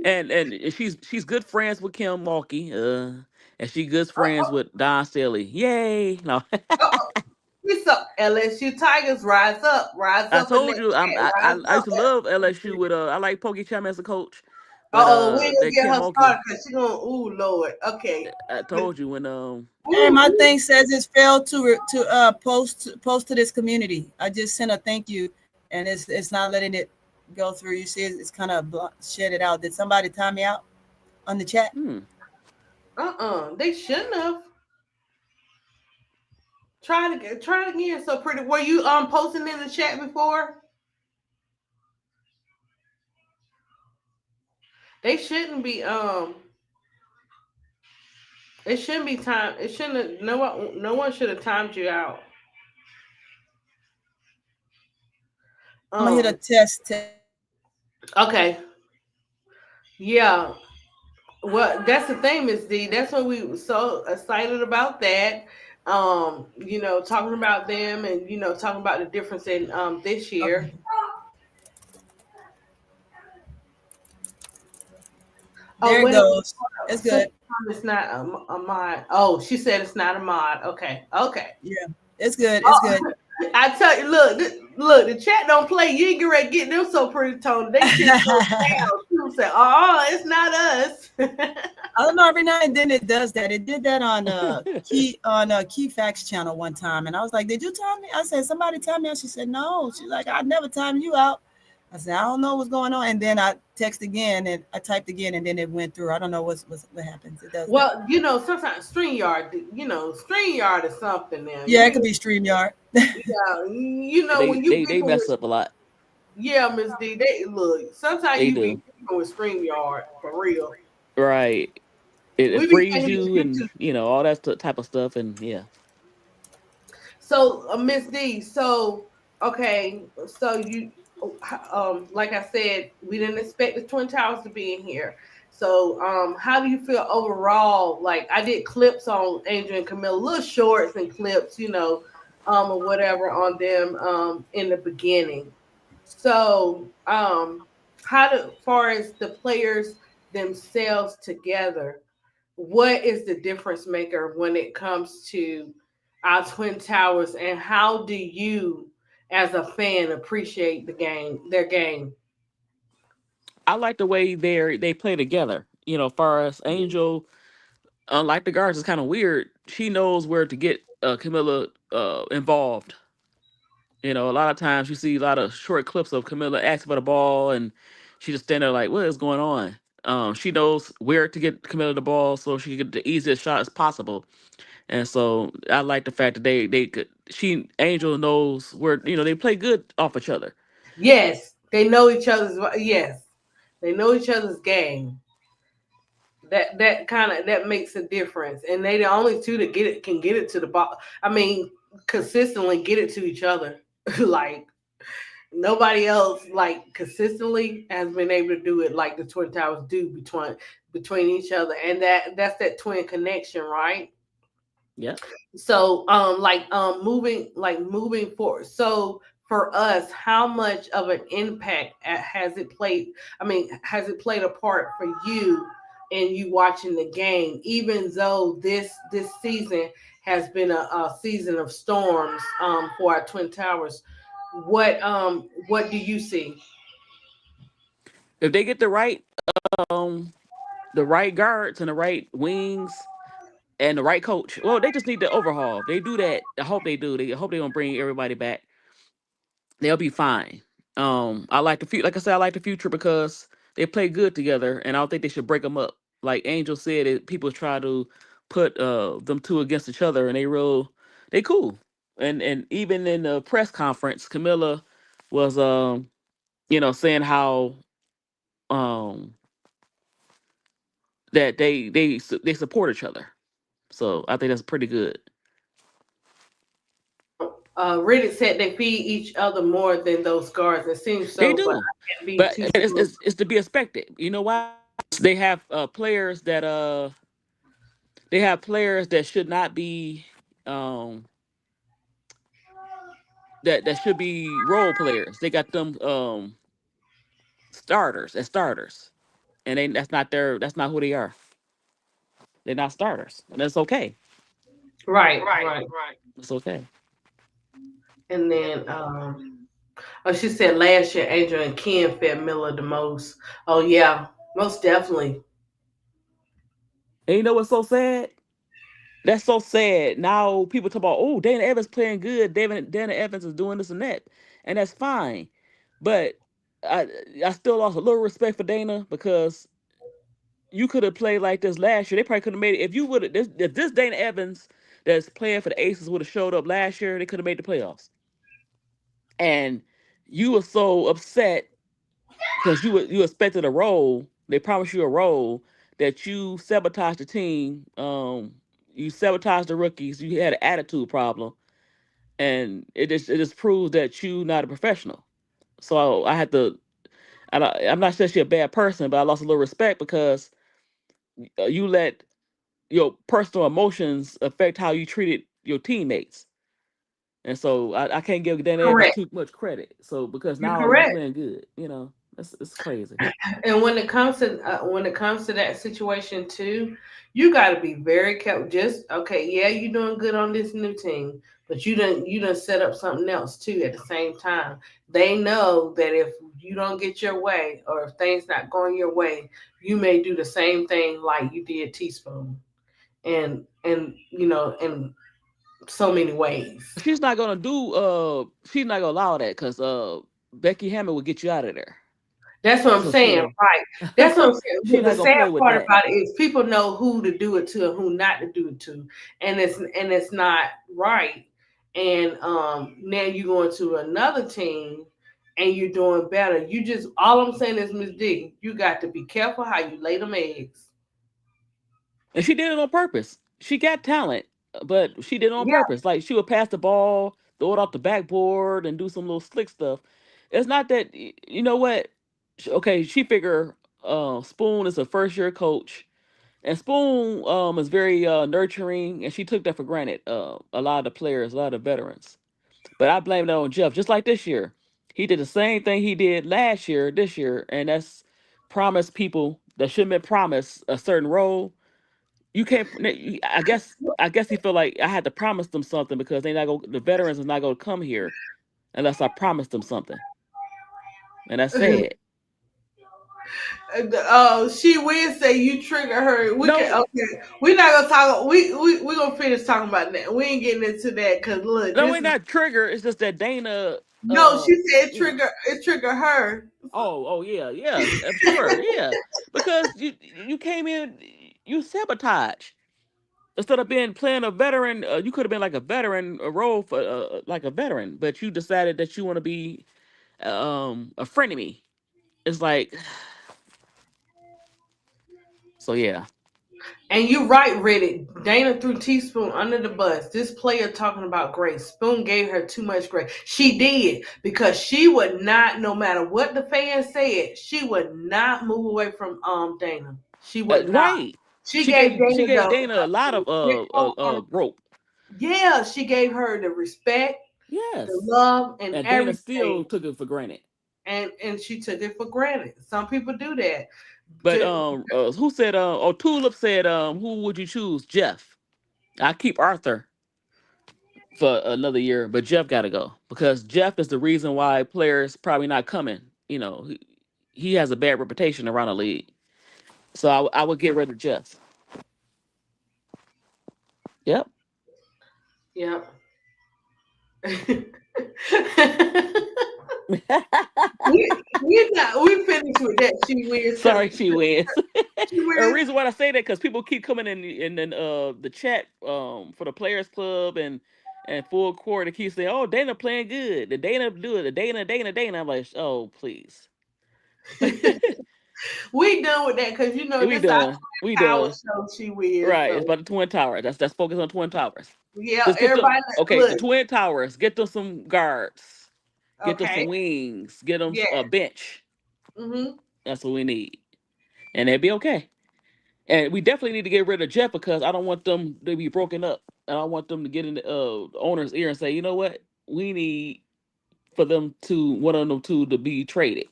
and she's good friends with Kim Mulkey, and she good friends with Don Staley. Yay! No. What's up, LSU Tigers? Rise up! I told you, I used to love LSU with I like Pokey Cham as a coach. We ain't gonna get her started because she gonna. Ooh, Lord. Okay. I told you when Hey, my thing says it's failed to post to this community. I just sent a thank you, and it's not letting it go through. You see, it's kind of shed it out. Did somebody time me out on the chat? They shouldn't have. Try it again. So pretty. Were you posting in the chat before? They shouldn't be It shouldn't be time. It shouldn't. No one should have timed you out. I'm gonna hit a test. Okay. Yeah. Well, that's the thing, Miss D. That's why we were so excited about that. Talking about them and talking about the difference in this year. Okay. There it goes. It's good. It's not a mod. Oh, she said it's not a mod. Okay. Yeah, it's good. It's good. I tell you, look, the chat don't play. You ain't gonna get them so pretty toned. They just go down. People say, "Oh, it's not us." I don't know. Every now and then it does that. It did that on Key Facts channel one time, and I was like, "Did you time me?" I said, "Somebody time me." And she said, "No." She's like, "I never timed you out." I said, "I don't know what's going on." And then I text again and I typed again, and then it went through. I don't know what happens. It does. Well, sometimes StreamYard is something now. Yeah, it could be StreamYard. Yeah, they mess up a lot. Yeah, Miss D. They look. Sometimes you be with StreamYard for real. Right. It frees you and all that type of stuff, and yeah. So, Miss D. So, okay. So you. Like I said, we didn't expect the Twin Towers to be in here. So, how do you feel overall? Like, I did clips on Angel and Camilla, little shorts and clips, or whatever on them in the beginning. So, how do, far as the players themselves together, what is the difference maker when it comes to our Twin Towers, and how do you, as a fan, appreciate their game? I like the way they play together. Far as Angel, unlike the guards, is kind of weird. She knows where to get Camilla involved. A lot of times you see a lot of short clips of Camilla asking for the ball, and she just stand there like, "What is going on?" She knows where to get Camilla the ball so she can get the easiest shot as possible. And so I like the fact that they could. She Angel knows where they play good off each other. Yes, they know each other's. Yes, they know each other's game. That makes a difference, and they the only two that can get it to the ball. I mean, consistently get it to each other. Like nobody else, like consistently has been able to do it like the Twin Towers do between each other, and that's that twin connection, right? Yep. So moving forward, so for us, how much of an impact has it played, has it played a part for you in you watching the game, even though this season has been a season of storms for our Twin Towers? What do you see? If they get um the right guards and the right wings and the right coach, well, they just need to overhaul. If they do that, I hope they do. I hope they gonna bring everybody back. They'll be fine. I like the future. Like I said, I like the future because they play good together, and I don't think they should break them up. Like Angel said, people try to put them two against each other, and they cool. And even in the press conference, Camilla was saying how um that they support each other. So I think that's pretty good. Reddit said they feed each other more than those guards. It seems They so, but do, I can't be but too sure. it's to be expected. You know why? They have players that should not be um that should be role players. They got them starters as starters, and that's not who they are. They're not starters, and that's okay. Right, right. It's okay. And then, oh, she said last year Angel and Ken fed Miller the most. Oh yeah, most definitely. And you know what's so sad? That's so sad. Now people talk about, oh, Dana Evans playing good. Dana Evans is doing this and that, and that's fine. But I I still lost a little respect for Dana because you could have played like this last year. They probably could have made it if you would have. If this Dana Evans that's playing for the Aces would have showed up last year, they could have made the playoffs. And you were so upset because you expected a role. They promised you a role that you sabotaged the team. You sabotaged the rookies. You had an attitude problem, and it just proves that you not a professional. So I had to. I'm not sure she's a bad person, but I lost a little respect because you let your personal emotions affect how you treated your teammates. And so I can't give Dan Evans Correct. too much credit. So because You're now you correct. playing good, it's crazy. And when it comes to that situation too, you got to be very careful. Just okay, yeah, you're doing good on this new team, but you done set up something else too at the same time. They know that if you don't get your way, or if things not going your way, you may do the same thing like you did Teaspoon, and in so many ways. She's not gonna allow that because Becky Hammond will get you out of there. That's what I'm So saying, right? That's what I'm saying. she's The not gonna sad play with part that. about it is people know who to do it to and who not to do it to, and it's not right. And now you're going to another team and you're doing better. You just all I'm saying is, Miss D, you got to be careful how you lay them eggs. And she did it on purpose. She got talent, but she did it on Yeah, purpose. Like she would pass the ball, throw it off the backboard, and do some little slick stuff. It's not that you know what. Okay, she figure. Spoon is a first year coach, and Spoon is very nurturing, and she took that for granted. A lot of the players, a lot of the veterans. But I blame that on Jeff. Just like this year, he did the same thing he did last year, this year, and that's promise people that shouldn't been promised a certain role. You can't. I guess he felt like I had to promise them something because they not go. The veterans is not going to come here unless I promised them something, and that's sad. She will say you trigger her. We can No, okay. We're not gonna talk. We gonna finish talking about that. We ain't getting into that because look, no, this we're is not trigger. It's just that Dana. no. She said You know. it trigger her. Oh yeah, yeah, I'm sure, yeah. Because you came in, you sabotage. Instead of being playing a veteran, you could have been like a veteran, a role for like a veteran, but you decided that you want to be a frenemy. It's like, so yeah. And you right, Reddit. Dana threw Teaspoon under the bus. This player talking about grace. Spoon gave her too much grace. She did because she would not, no matter what the fans said, she would not move away from Dana. She would not. Right. She gave She Dana gave Dana a lot of the rope. yeah, she gave her the respect, the Yes. love, and And Dana still everything. took it for granted. And she took it for granted. Some people do that. But who said Tulip said who would you choose? Jeff. I keep Arthur for another year, but Jeff got to go because Jeff is the reason why players probably not coming. He has a bad reputation around the league, so I would get rid of Jeff. Yep. Yep. we finished with that. She wins. Sorry, she wins. She The wins. reason why I say that because people keep coming in the chat for the Players Club and full court and keep saying, "Oh, Dana playing good. The Dana do it. The Dana." I'm like, "Oh, please." We done with that because We this our done. We Tower done. show. She wins. Right. It's So about the Twin Towers. That's focus on Twin Towers. yeah, Just get them. everybody Okay, the look. Twin Towers. Get them some guards. Get them some Okay. wings. Get them Yeah. a bench. Mm-hmm. That's what we need, and they'll be okay. And we definitely need to get rid of Jeff because I don't want them to be broken up. And I want them to get in the owner's ear and say, you know what, we need for them to one of them two to be traded.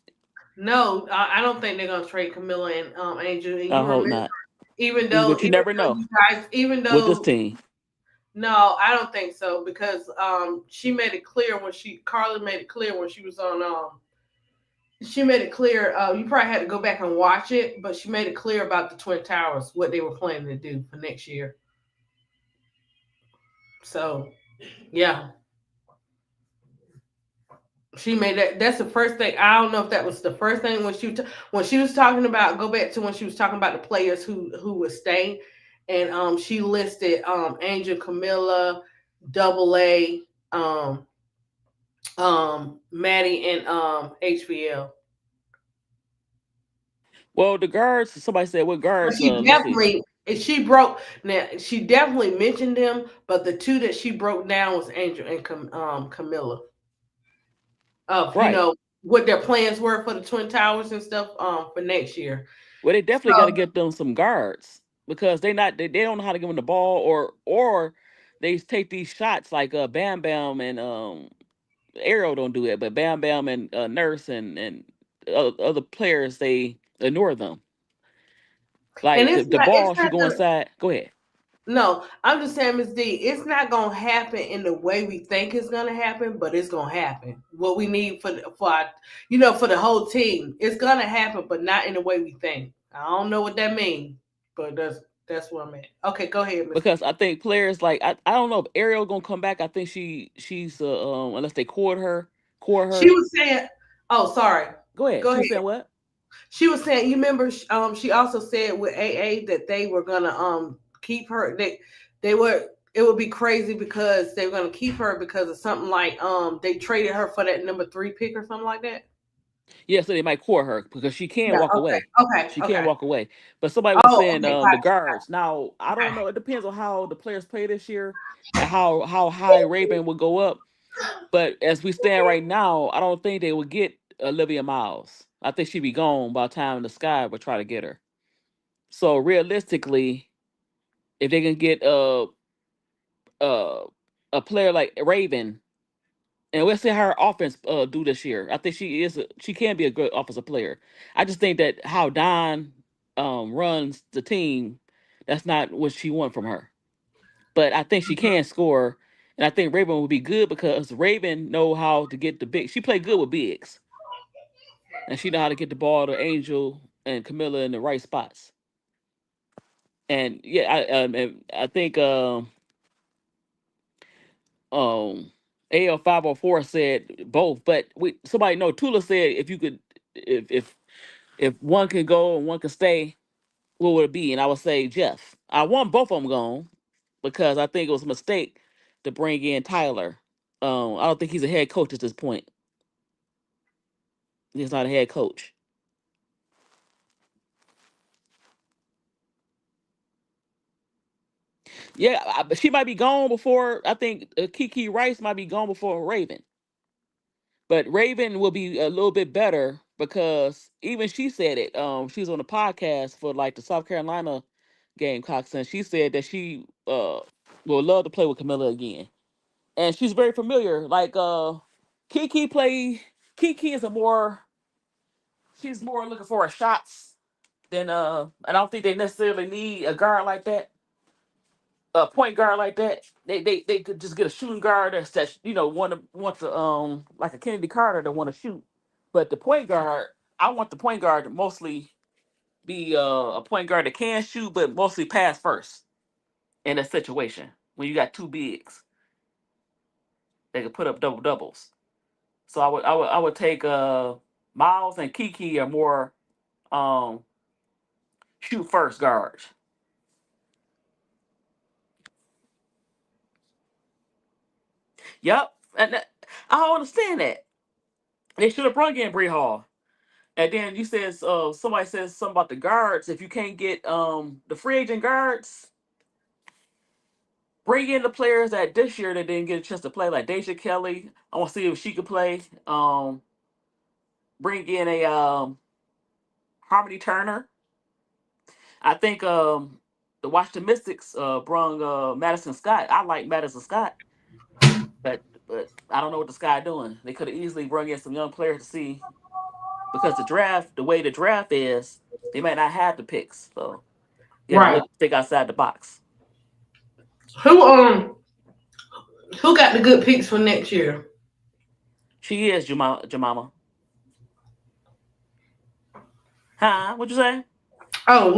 No, I don't think they're gonna trade Kamilla and Angel. And I you hope remember, not. But you never know even with this though team. no, I don't think so because she made it clear Carly made it clear when she was on she made it clear. You probably had to go back and watch it, but she made it clear about the Twin Towers, what they were planning to do for next year. So, yeah, she made that. That's the first thing. I don't know if that was the first thing when she was talking about. Go back to when she was talking about the players who would stay, and she listed Angel, Kamilla, Double A, Maddie, and HBL. Well, the guards. Somebody said what But guards? she Let's see. definitely she broke now. She definitely mentioned them, but the two that she broke down was Angel and Kamilla. Of Right. what their plans were for the Twin Towers and stuff for next year. Well, they definitely got to So get them some guards because they don't know how to give them the ball or they take these shots like Bam Bam and Arrow don't do it, but Bam Bam and Nurse and other players they ignore them. and Like it's the not ball should go inside. Go ahead. no, I'm just saying, Miss D, it's not gonna happen in the way we think it's gonna happen, but it's gonna happen. What we need for the whole team, it's gonna happen, but not in the way we think. I don't know what that means, but that's what I meant. Okay, go ahead, Miss Because D. I think players like I don't know if Ariel gonna come back. I think she's unless they core She her. was saying, "Oh, sorry. Go ahead. Go She ahead." was saying what? She was saying, you remember, she also said with AA that they were gonna keep her. It would be crazy because they were gonna keep her because of something like they traded her for that number 3 pick or something like that. Yeah, so they might core her because she can Yeah. walk Okay. away. Okay. She can Okay. walk away. But somebody was Oh. saying Okay. the Got guards. Now I don't it. know. It depends on how the players play this year and how high Raven will go up. But as we stand right now, I don't think they would get Olivia Miles. I think she'd be gone by the time the Sky would try to get her. So realistically, if they can get uh, a player like Raven, and we'll see how her offense do this year. I think she can be a good offensive player. I just think that how Don runs the team, that's not what she want from her. But I think she can score, and I think Raven will be good because Raven know how to get the big. She play good with bigs, and she know how to get the ball to Angel and Kamilla in the right spots. And yeah, I think um AL504 said both, but somebody know Tula said if you could if one can go and one can stay, what would it be? And I would say Jeff. I want both of them gone because I think it was a mistake to bring in Tyler. I don't think he's a head coach at this point. He's not a head coach. Yeah, but she might be gone before. I think Kiki Rice might be gone before Raven. But Raven will be a little bit better because even she said it. She was on a podcast for like the South Carolina Gamecocks, and she said that she will love to play with Kamilla again. And she's very familiar. Like Kiki play Kiki is a more she's more looking for her shots than I don't think they necessarily need a guard like that. A point guard like that. They could just get a shooting guard that's want to like a Kennedy Carter that want to shoot. But the point guard, I want the point guard to mostly be a point guard that can shoot, but mostly pass first in a situation when you got two bigs. They could put up double doubles. So I would take Miles and Kiki are more um shoot first guards. Yep. And I don't understand that. They should have brought in Bree Hall. And then you says somebody says something about the guards. If you can't get the free agent guards, bring in the players that this year that didn't get a chance to play, like Deja Kelly. I want to see if she could play. Bring in a Harmony Turner. I think the Washington Mystics brung Madison Scott. I like Madison Scott, but I don't know what the Sky doing. They could have easily brought in some young players to see because the way the draft is, they might not have the picks. So you got to Right. look think outside the box. Who who got the good picks for next year? She is Jemima. Huh? What'd you say? Oh,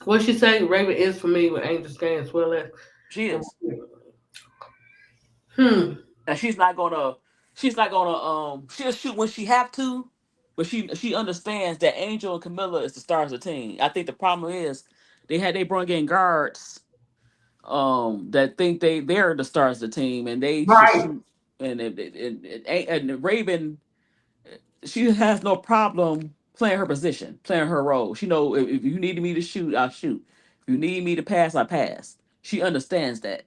what she say? Raven is familiar with Angel's game as well as. She is. Hmm. And she's not gonna she'll shoot when she have to, but she understands that Angel and Kamilla is the stars of the team. I think the problem is they brought in guards that think they're the stars of the team and they should Right. shoot and Raven, she has no problem playing her position, playing her role. She know if you need me to shoot, I'll shoot. If you need me to pass, I pass. She understands that.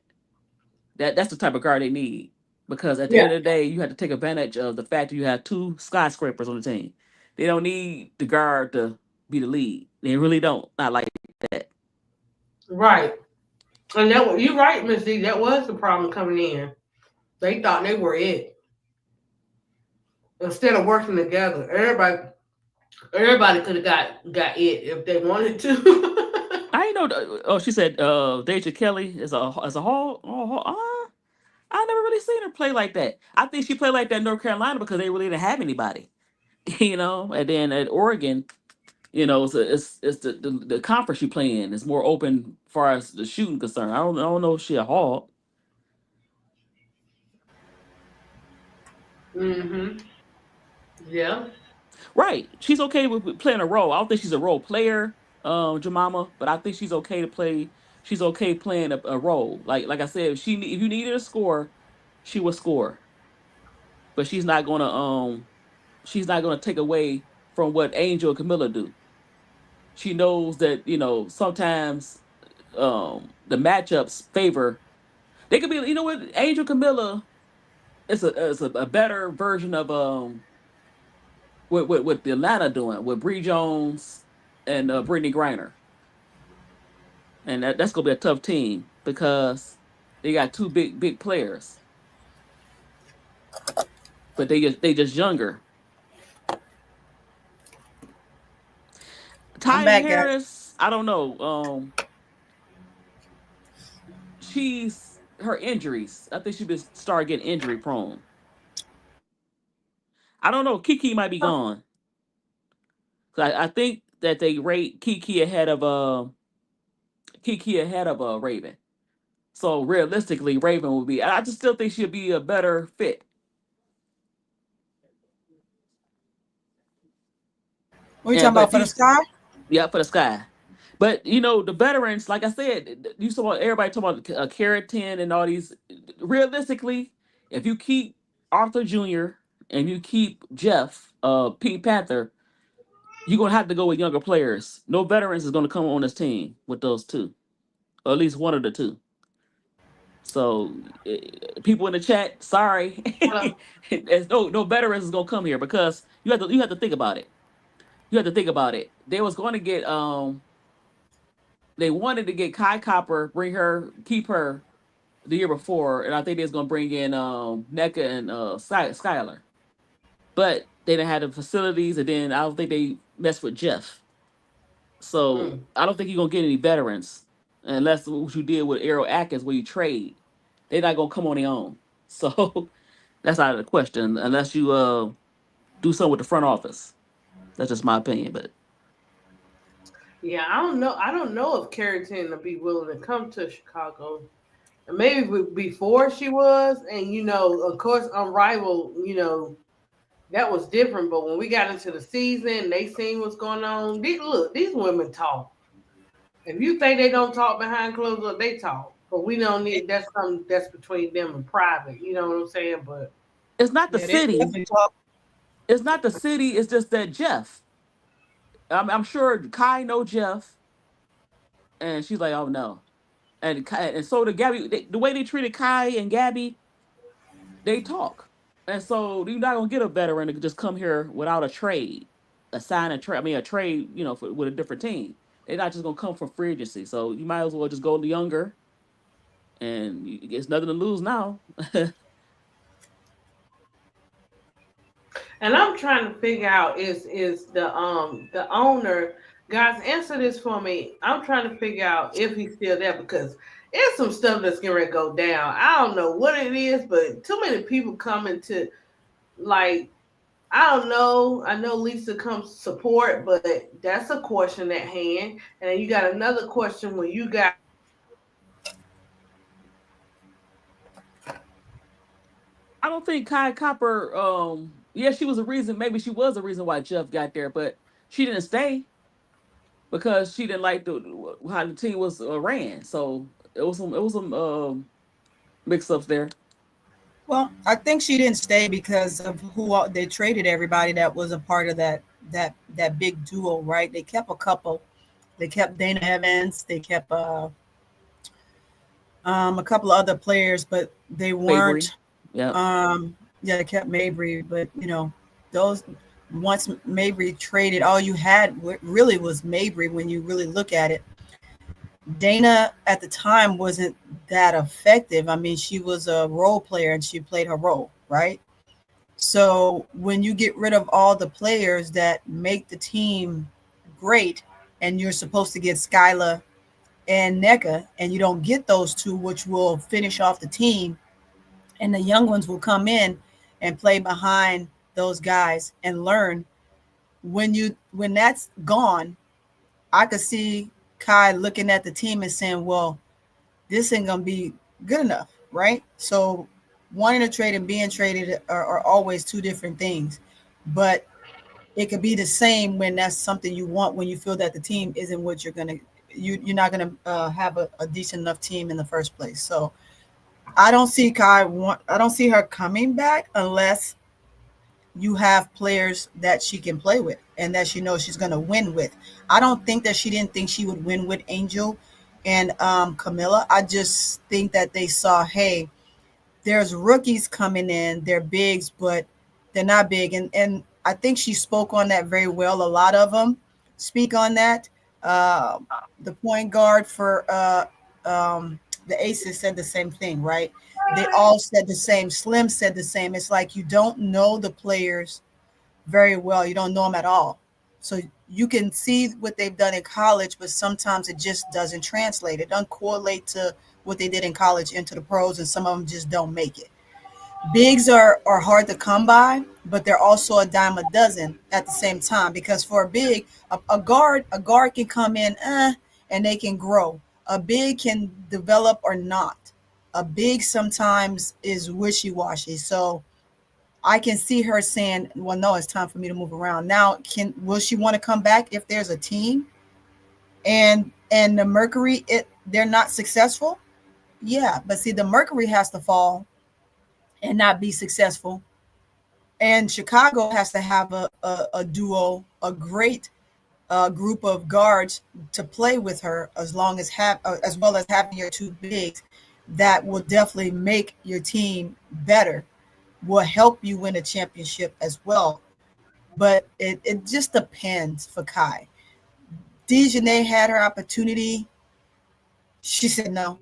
That's the type of guard they need. Because at the Yeah. end of the day, you have to take advantage of the fact that you have two skyscrapers on the team. They don't need the guard to be the lead. They really don't. Not like that. Right. And you're right, Miss D. That was the problem coming in. They thought they were it. Instead of working together, everybody could have got it if they wanted to. I know. Oh, she said Deja Kelly is a hall. I never really seen her play like that. I think she played like that in North Carolina because they really didn't have anybody, And then at Oregon, it's the conference you play in is more open as far as the shooting concern. I don't know if she a hog. Mm-hmm. Yeah. Right. She's okay with playing a role. I don't think she's a role player, Jemima, but I think she's okay to play. She's okay playing a role. Like I said, if you needed a score, she will score. But she's not gonna take away from what Angel and Camilla do. She knows that sometimes the matchups favor. They could be what Angel Camilla is a better version of what the Atlanta doing with Bree Jones and Brittany Griner, and that's gonna be a tough team because they got two big players, but they just younger. I'm Ty back, guys. Harris, I don't know. She's her injuries. I think she been start getting injury prone. I don't know. Kiki might be gone. I think that they rate Kiki ahead of Raven. So realistically, Raven will be. I just still think she'll be a better fit. What are you And talking but about for the these, Sky? yeah, for the Sky. But the veterans, like I said, you saw everybody talking about Keratin and all these. Realistically, if you keep Arthur Jr. and you keep Jeff, Pink Panther, you're gonna have to go with younger players. No veterans is gonna come on this team with those two, or at least one of the two. So people in the chat, sorry, there's no veterans is gonna come here because you have to think about it. You have to think about it. They was going to get they wanted to get Kai Copper, keep her the year before, and I think they was gonna bring in NECA and Skylar, but they didn't have the facilities, and then I don't think they messed with Jeff. So I don't think you're gonna get any veterans unless what you did with Errol Atkins where you trade. They're not gonna come on their own. So that's out of the question unless you do something with the front office. That's just my opinion, but Yeah, I don't know. I don't know if Carrington will be willing to come to Chicago. Maybe before she was, and of course, Unrivaled, that was different. But when we got into the season, they seen what's going on. These women talk. If you think they don't talk behind closed doors, they talk. But we don't need. That's something that's between them and private. You know what I'm saying? But it's not the Yeah, they city. definitely talk. It's not the city. It's just that Jeff. I'm sure Kai know Jeff, and she's like, oh no, and so the Gabby, the way they treated Kai and Gabby, they talk, and so you're not gonna get a veteran to just come here without a trade, a sign a trade. I mean, a trade, with a different team. They're not just gonna come from free agency. So you might as well just go younger, and it's nothing to lose now. and I'm trying to figure out is the owner, guys, answer this for me. I'm trying to figure out if he's still there because it's some stuff that's getting ready to go down. I don't know what it is, but too many people coming to like I don't know. I know Lisa comes support, but that's a question at hand. And then you got another question when you got I don't think Kai Copper. Yeah, she was a reason. Maybe she was a reason why Jeff got there, but she didn't stay because she didn't like how the team was ran. So it was some mix ups there. Well, I think she didn't stay because of they traded everybody that was a part of that big duo, right? They kept a couple. They kept Dana Evans. They kept a couple of other players, but they Mabry. weren't. Yeah. Yeah, they kept Mabry, but those once Mabry traded, all you had really was Mabry when you really look at it. Dana at the time wasn't that effective. I mean, she was a role player and she played her role, right? So when you get rid of all the players that make the team great, and you're supposed to get Skyla and NECA, and you don't get those two, which will finish off the team, and the young ones will come in and play behind those guys and learn. When that's gone, I could see Kai looking at the team and saying, well, this ain't gonna be good enough, right? So wanting to trade and being traded are always two different things, but it could be the same when that's something you want, when you feel that the team isn't what you're not gonna have a decent enough team in the first place. So I don't see I don't see her coming back unless you have players that she can play with and that she knows she's going to win with. I don't think that she didn't think she would win with Angel and Kamilla. I just think that they saw, hey, there's rookies coming in, they're bigs, but they're not big. And I think she spoke on that very well. A lot of them speak on that. The point guard for the Aces said the same thing, right? They all said the same. Slim said the same. It's like you don't know the players very well. You don't know them at all. So you can see what they've done in college, but sometimes it just doesn't translate. It doesn't correlate to what they did in college into the pros, and some of them just don't make it. Bigs are hard to come by, but they're also a dime a dozen at the same time, because for a big, a guard can come in and they can grow. A big can develop or not. A big sometimes is wishy-washy. So I can see her saying, well, no, it's time for me to move around. Now, will she want to come back if there's a team and the Mercury they're not successful? Yeah, but see, the Mercury has to fall and not be successful. And Chicago has to have a duo, a great group of guards to play with her, as well as having your two bigs that will definitely make your team better, will help you win a championship as well. But it just depends for Kai. Dejanay had her opportunity. She said no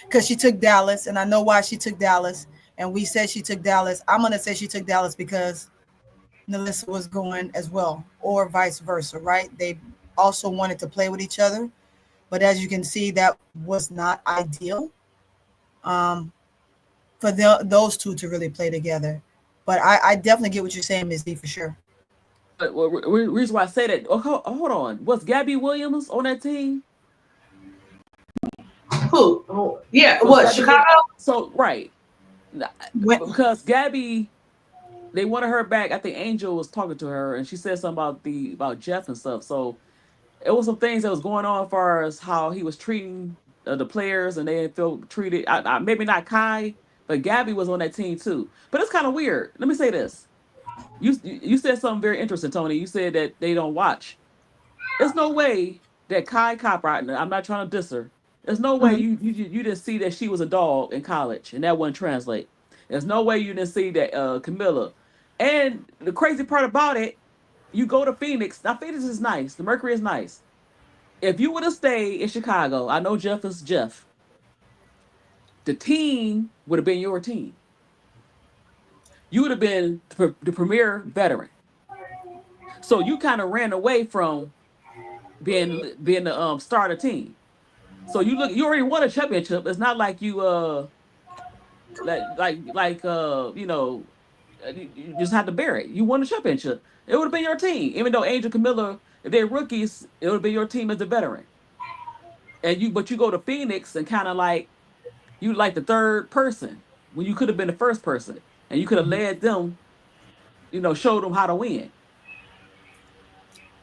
because she took Dallas, and I know why she took Dallas. And we said she took Dallas. I'm going to say she took Dallas because Nalissa was going as well, or vice versa, right? They also wanted to play with each other. But as you can see, that was not ideal for those two to really play together. But I definitely get what you're saying, Ms. D, for sure. But reason why I say that, hold on. Was Gabby Williams on that team? Who? Oh, yeah, what, Chicago? So, right. Because Gabby, they wanted her back. I think Angel was talking to her, and she said something about Jeff and stuff. So it was some things that was going on as far as how he was treating the players, and they didn't feel treated. Maybe not Kai, but Gabby was on that team too. But it's kind of weird. Let me say this. You said something very interesting, Tony. You said that they don't watch. There's no way that Kai Copwright, I'm not trying to diss her. There's no way you didn't see that she was a dog in college, and that wouldn't translate. There's no way you didn't see that Kamilla. And the crazy part about it, you go to Phoenix. Now Phoenix is nice. The Mercury is nice. If you would have stayed in Chicago, I know Jeff is Jeff. The team would have been your team. You would have been the premier veteran. So you kind of ran away from being the starter team. So you already won a championship. It's not like you you just had to bear it. You won a championship. It would have been your team. Even though Angel Kamilla, if they're rookies, it would have been your team as a veteran. But you go to Phoenix and kind of like you like the third person when you could have been the first person, and you could have led them, showed them how to win.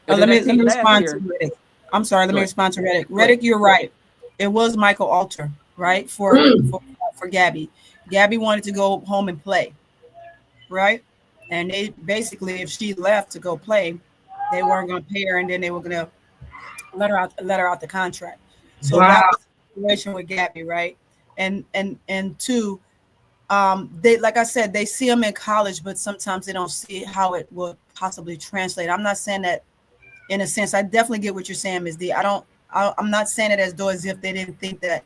Let me respond to Reddick. I'm sorry. Let me respond to Reddick. Reddick, you're right. It was Michael Alter, right? For Gabby. Gabby wanted to go home and play, right? And they basically, if she left to go play, they weren't going to pay her, and then they were going to let her out the contract. So that was the situation with Gabby, right? And two, they, like I said, they see them in college, but sometimes they don't see how it will possibly translate. I'm not saying that in a sense. I definitely get what you're saying, Ms. D. I'm not saying it as though as if they didn't think that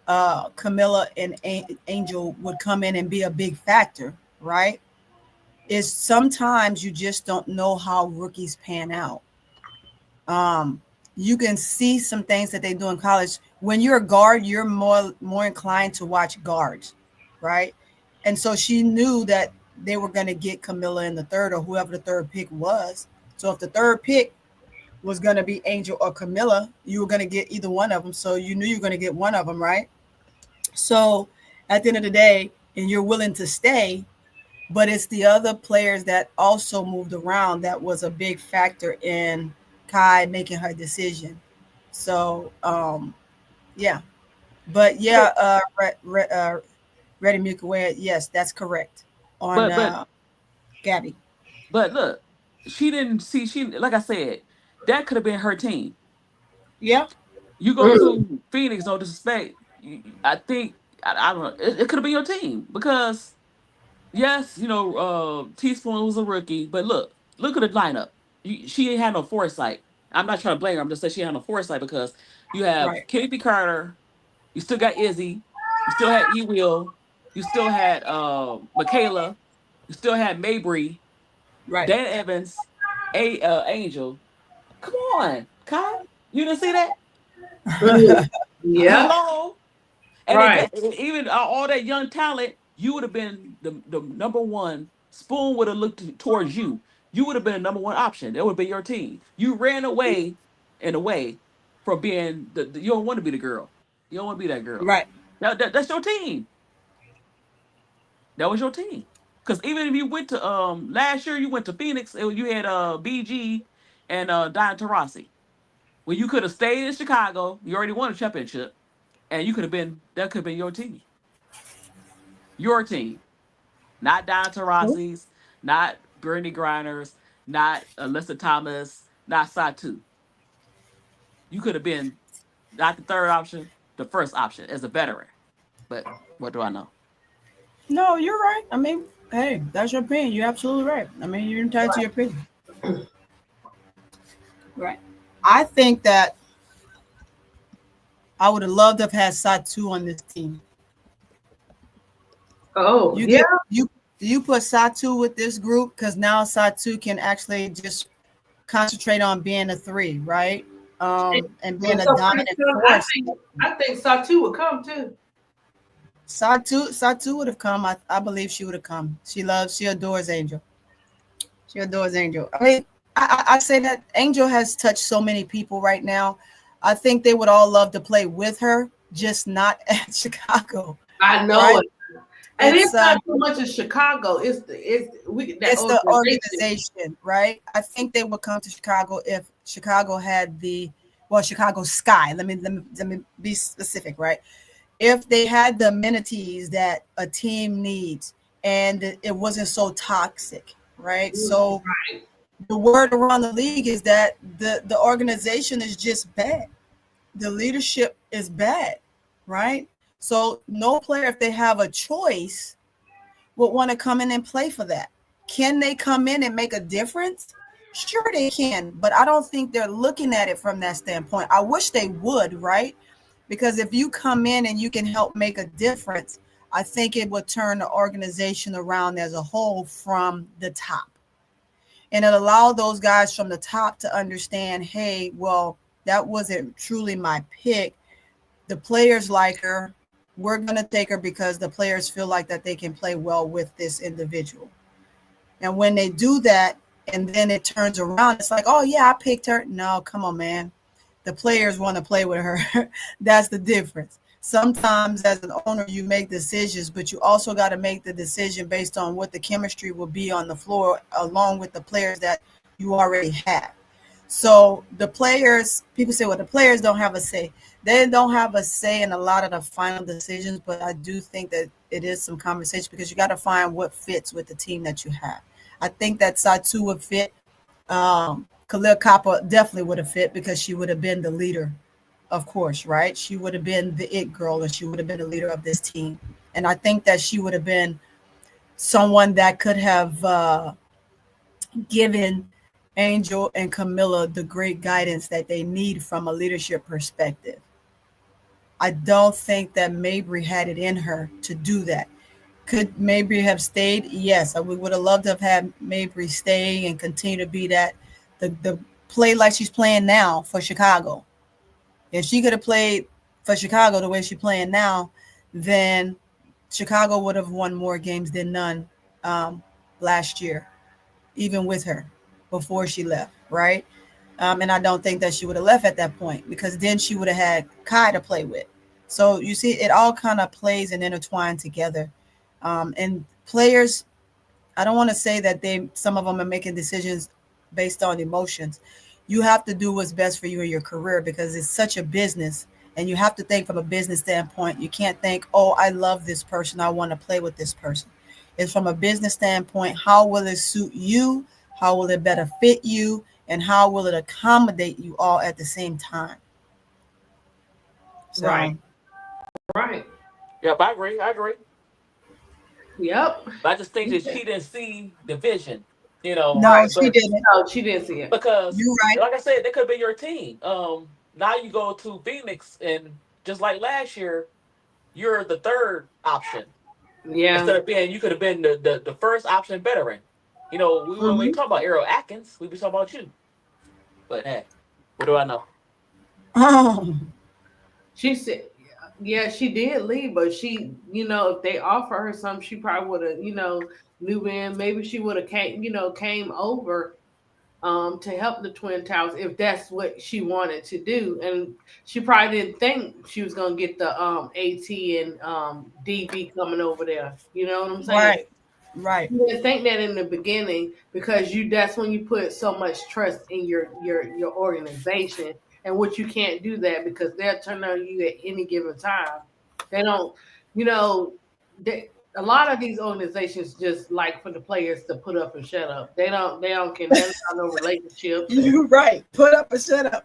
Kamilla and Angel would come in and be a big factor, right? Is sometimes you just don't know how rookies pan out. You can see some things that they do in college. When you're a guard, you're more inclined to watch guards, right? And so she knew that they were going to get Kamilla in the third, or whoever the third pick was. So if the third pick was going to be Angel or Kamilla, you were going to get either one of them. So you knew you were going to get one of them, right? So at the end of the day, and you're willing to stay, but it's the other players that also moved around that was a big factor in Kai making her decision. So, yeah. But, yeah, Reddy Mukawea, yes, that's correct on Gabby. But look, like I said, that could have been her team. Yeah. You go to Phoenix, no disrespect. I think, I don't know, it could have been your team because Yes, Teaspoon was a rookie, but look at the lineup. She ain't had no foresight. I'm not trying to blame her. I'm just saying she had no foresight because you have Right. Katie Carter, you still got Izzy, you still had E Will, you still had Michaela, you still had Mabry, Right. Dan Evans, Angel. Come on, Kai, you didn't see that? Yeah. Hello. And Right. even all that young talent, you would have been the number one. Spoon would have looked towards you. You would have been the number one option. That would be your team. You ran away in a way from being you don't want to be the girl. You don't want to be that girl. Right. That's your team. That was your team. Because even if you went to last year, you went to Phoenix. You had BG and Diane Taurasi. Well, you could have stayed in Chicago. You already won a championship, and you could have been that could have been your team. Your team. Not Don Taurasi's, not Bernie Griner's, not Alyssa Thomas, not Satu. You could have been not the third option, the first option as a veteran. But what do I know? No, you're right. I mean, hey, that's your opinion. You're absolutely right. I mean, you're entitled to your opinion. Right. I think that I would have loved to have had Satu on this team. Oh, You yeah. get you put Satu with this group because now Satu can actually just concentrate on being a 3, right? And being a dominant force. I think Satu would come too. Satu would have come. I believe she would have come. She adores Angel. She adores Angel. I mean, I say that Angel has touched so many people right now. I think they would all love to play with her, just not at Chicago. I know right? it. And it's not so much as Chicago. It's the organization, right? I think they would come to Chicago if Chicago had Chicago Sky. Let me be specific, right? If they had the amenities that a team needs and it wasn't so toxic, right? So the word around the league is that the organization is just bad. The leadership is bad, right? So no player, if they have a choice, would want to come in and play for that. Can they come in and make a difference? Sure they can, but I don't think they're looking at it from that standpoint. I wish they would, right? Because if you come in and you can help make a difference, I think it would turn the organization around as a whole from the top. And it allowed those guys from the top to understand, hey, well, that wasn't truly my pick. The players like her. We're going to take her because the players feel like that they can play well with this individual. And when they do that, and then it turns around, it's like, oh, yeah, I picked her. No, come on, man. The players want to play with her. That's the difference. Sometimes as an owner, you make decisions, but you also got to make the decision based on what the chemistry will be on the floor, along with the players that you already have. So the players, people say, well, the players don't have a say. They don't have a say in a lot of the final decisions, but I do think that it is some conversation because you got to find what fits with the team that you have. I think that Satu would fit. Kamilla Cardoso definitely would have fit because she would have been the leader, of course, right? She would have been the it girl and she would have been the leader of this team. And I think that she would have been someone that could have given Angel and Kamilla the great guidance that they need from a leadership perspective. I don't think that Mabry had it in her to do that. Could Mabry have stayed? Yes, we would have loved to have had Mabry stay and continue to be that the play like she's playing now for Chicago. If she could have played for Chicago the way she's playing now, then Chicago would have won more games than none last year, even with her before she left, right? And I don't think that she would have left at that point because then she would have had Kai to play with. So you see, it all kind of plays and intertwine together. And players, I don't want to say that some of them are making decisions based on emotions. You have to do what's best for you in your career because it's such a business and you have to think from a business standpoint. You can't think, oh, I love this person. I want to play with this person. It's from a business standpoint. How will it suit you? How will it better fit you? And how will it accommodate you all at the same time? So, right. Yep, I agree. Yep. But I just think that she didn't see the vision, you know. No, she But didn't. No, she didn't see it. because, You're right. like I said, they could have been your team. Now you go to Phoenix, and just like last year, you're the third option Yeah. instead of being. You could have been the first option veteran. You know, we when we talk about Errol Atkins, we be talking about you. But hey, what do I know? Oh, She said, yeah, she did leave, but she, if they offer her something, she probably would have, knew in. Maybe she would have came over to help the Twin Towers if that's what she wanted to do. And she probably didn't think she was gonna get the AT and DB coming over there. You know what I'm saying? right. You didn't think that in the beginning because that's when you put so much trust in your organization, and what you can't do that because they'll turn on you at any given time. They don't, a lot of these organizations just like for the players to put up and shut up. They don't care nothing about no relationships. You're right. Put up and shut up.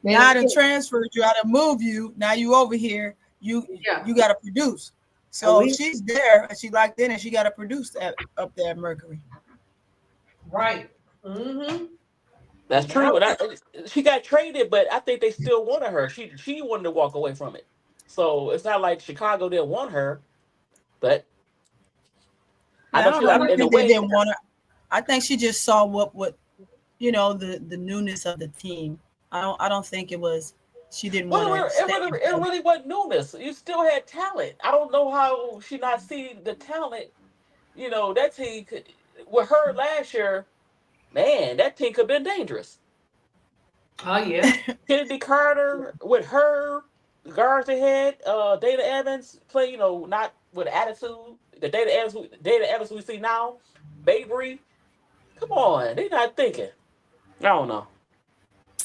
Now don't to transfer you, I to move you. Now you over here. You got to produce. So if she's there and she locked in and she got to produce that up there at Mercury. Right. Mm-hmm. That's true. And she got traded, but I think they still wanted her. She wanted to walk away from it. So it's not like Chicago didn't want her, but Yeah, I know she like in a think they way. didn't want her. I think she just saw what the newness of the team. I don't think it was she didn't want Well, to it really wasn't newness. You still had talent. I don't know how she not see the talent. You know, that team with her last year, man, that team could have been dangerous. Oh yeah. Kennedy Carter with her guards ahead, Dana Evans play, not with attitude. The Dana Evans we see now, Mabry. Come on, they not thinking. I don't know.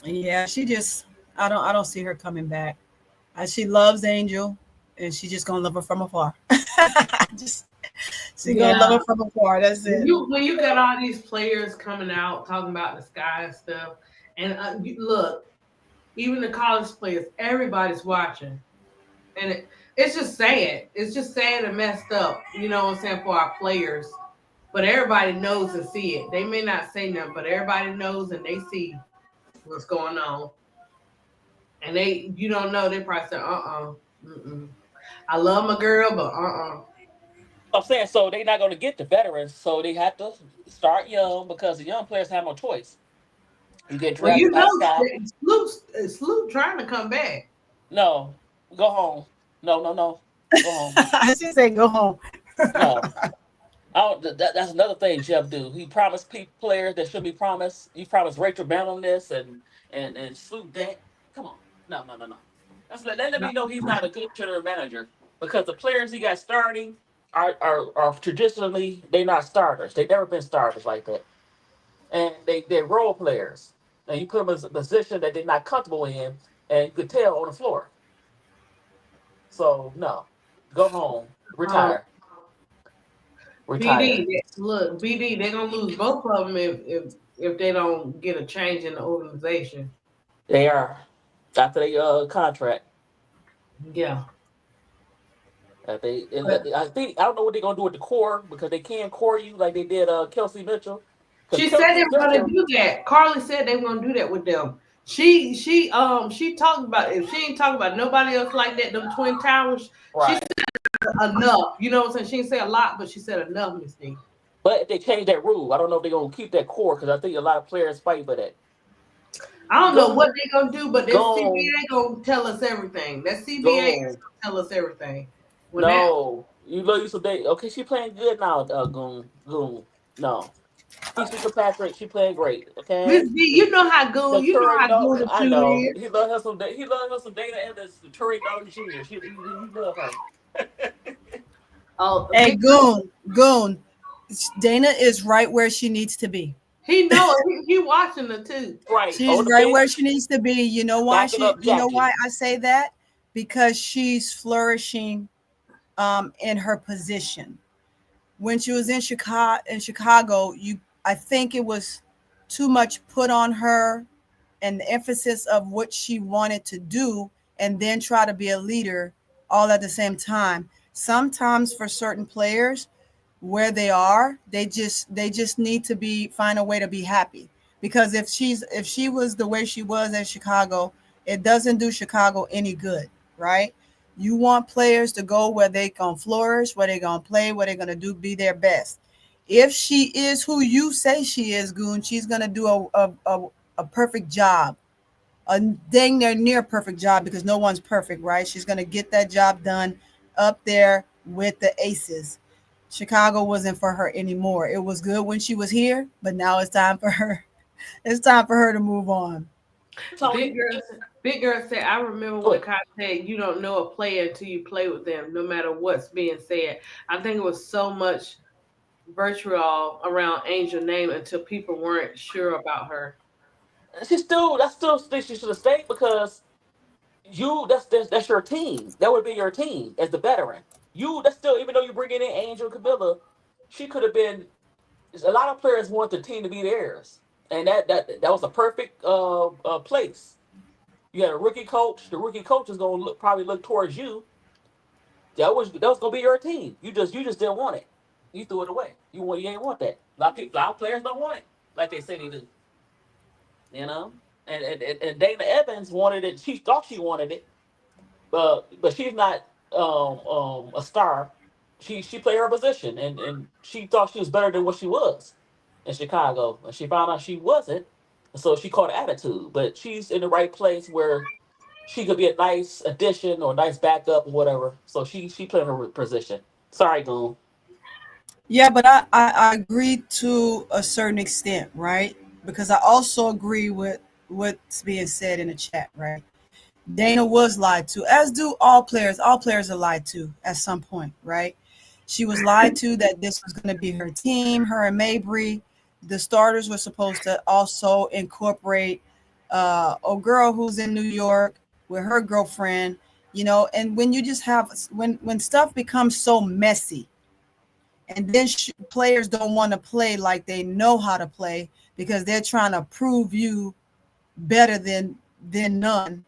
Yeah, she just I don't see her coming back. She loves Angel, and she's just gonna love her from afar. She's gonna love her from afar. That's it. When you got all these players coming out talking about the sky and stuff, and look, even the college players, everybody's watching, and it's just sad. It's just sad and messed up. You know what I'm saying, for our players. But everybody knows and see it. They may not say nothing, but everybody knows and they see what's going on. And you don't know, they probably say, I love my girl, but I'm saying, so they're not going to get the veterans, so they have to start young because the young players have no choice. You get Well, drafted by Sky. Sloop trying to come back. No, go home. No, go home. I should say go home. No. That's another thing Jeff do. He promised players that should be promised. He promised Rachel Bellum this and Sloop that. Come on. No. That's let me know he's not a good general manager because the players he got starting are traditionally they're not starters. They've never been starters like that. And they're role players. And you put them in a position that they're not comfortable in, and you could tell on the floor. So no. Go home. Retire. BD, look, BD, they're gonna lose both of them if they don't get a change in the organization. They are after they contract. Yeah. I think I don't know what they're gonna do with the core because they can't core you like they did Kelsey Mitchell. She said they were gonna do that. Carly said they were gonna do that with them. She talked about it. If she ain't talking about nobody else like that, them Twin Towers. Right. She said enough. You know what I'm saying? She didn't say a lot, but she said enough, Miss D. But if they change that rule, I don't know if they're gonna keep that core because I think a lot of players fight for that. I don't know what they're gonna do, but that CBA gonna tell us everything. That CBA is gonna tell us everything. No, you love you some day. Okay, she playing good now, Goon. No. Keisha Patrick, she playing great. Okay. Miss D, you know how Goon, the I two know. is. He loved her some Dana Evans, Turi Norton Jr. He love her. Oh, hey, Goon. Dana is right where she needs to be. He knows. He watching her too. Right. She's right where she needs to be. You know why I say that? Because she's flourishing in her position. When she was in Chicago, I think it was too much put on her and the emphasis of what she wanted to do and then try to be a leader all at the same time. Sometimes for certain players, where they are. They just need to find a way to be happy. Because if she was the way she was at Chicago, it doesn't do Chicago any good, right? You want players to go where they can flourish, where they're gonna play, where they're gonna be their best. If she is who you say she is, Goon, she's gonna do a perfect job, a dang near perfect job, because no one's perfect, right? She's gonna get that job done up there with the aces. Chicago wasn't for her anymore. It was good when she was here, but now it's time for her. It's time for her to move on. Big girl said, I remember when Kai said, you don't know a player until you play with them, no matter what's being said. I think it was so much virtual around Angel name until people weren't sure about her. That's still think she should have stayed, because that's your team. That would be your team as the veteran. That's still, even though you're bringing in Angel Kamilla, she could have been. A lot of players want the team to be theirs, and that was a perfect place. You had a rookie coach. The rookie coach is going to probably look towards you. That was going to be your team. You just didn't want it. You threw it away. You ain't want that. A lot of players don't want it like they say they do. You know, and Dana Evans wanted it. She thought she wanted it, but she's not a star. She played her position, and she thought she was better than what she was in Chicago, and she found out she wasn't. So she caught attitude, but she's in the right place where she could be a nice addition or a nice backup or whatever. So she played her position. Sorry, Goon. Yeah, but I agree to a certain extent, right? Because I also agree with what's being said in the chat, right? Dana was lied to, as do all players. All players are lied to at some point, right? She was lied to that this was going to be her team, her and Mabry. The starters were supposed to also incorporate a girl who's in New York with her girlfriend, and when you just have, when stuff becomes so messy, and then players don't want to play like they know how to play because they're trying to prove you better than none.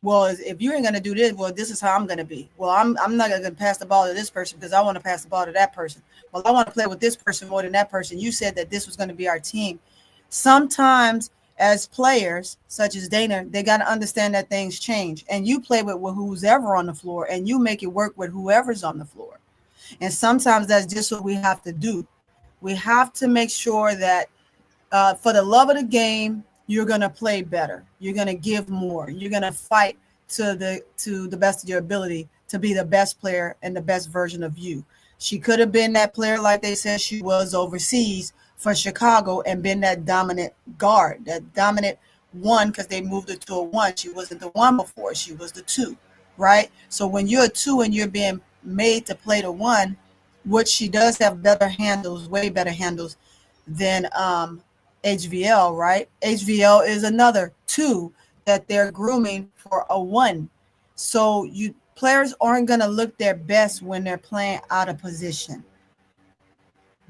Well, if you ain't gonna do this, well, this is how I'm gonna be. Well, I'm not gonna pass the ball to this person because I want to pass the ball to that person. Well, I want to play with this person more than that person. You said that this was going to be our team. Sometimes, as players such as Dana, they got to understand that things change, and you play with who's ever on the floor, and you make it work with whoever's on the floor. And sometimes that's just what we have to do. We have to make sure that for the love of the game, you're going to play better. You're going to give more. You're going to fight to the best of your ability to be the best player and the best version of you. She could have been that player like they said she was overseas for Chicago and been that dominant guard, that dominant one, because they moved her to a one. She wasn't the one before. She was the two, right? So when you're a two and you're being made to play the one, which she does have better handles, way better handles than HVL, right? HVL is another two that they're grooming for a one. So players aren't going to look their best when they're playing out of position.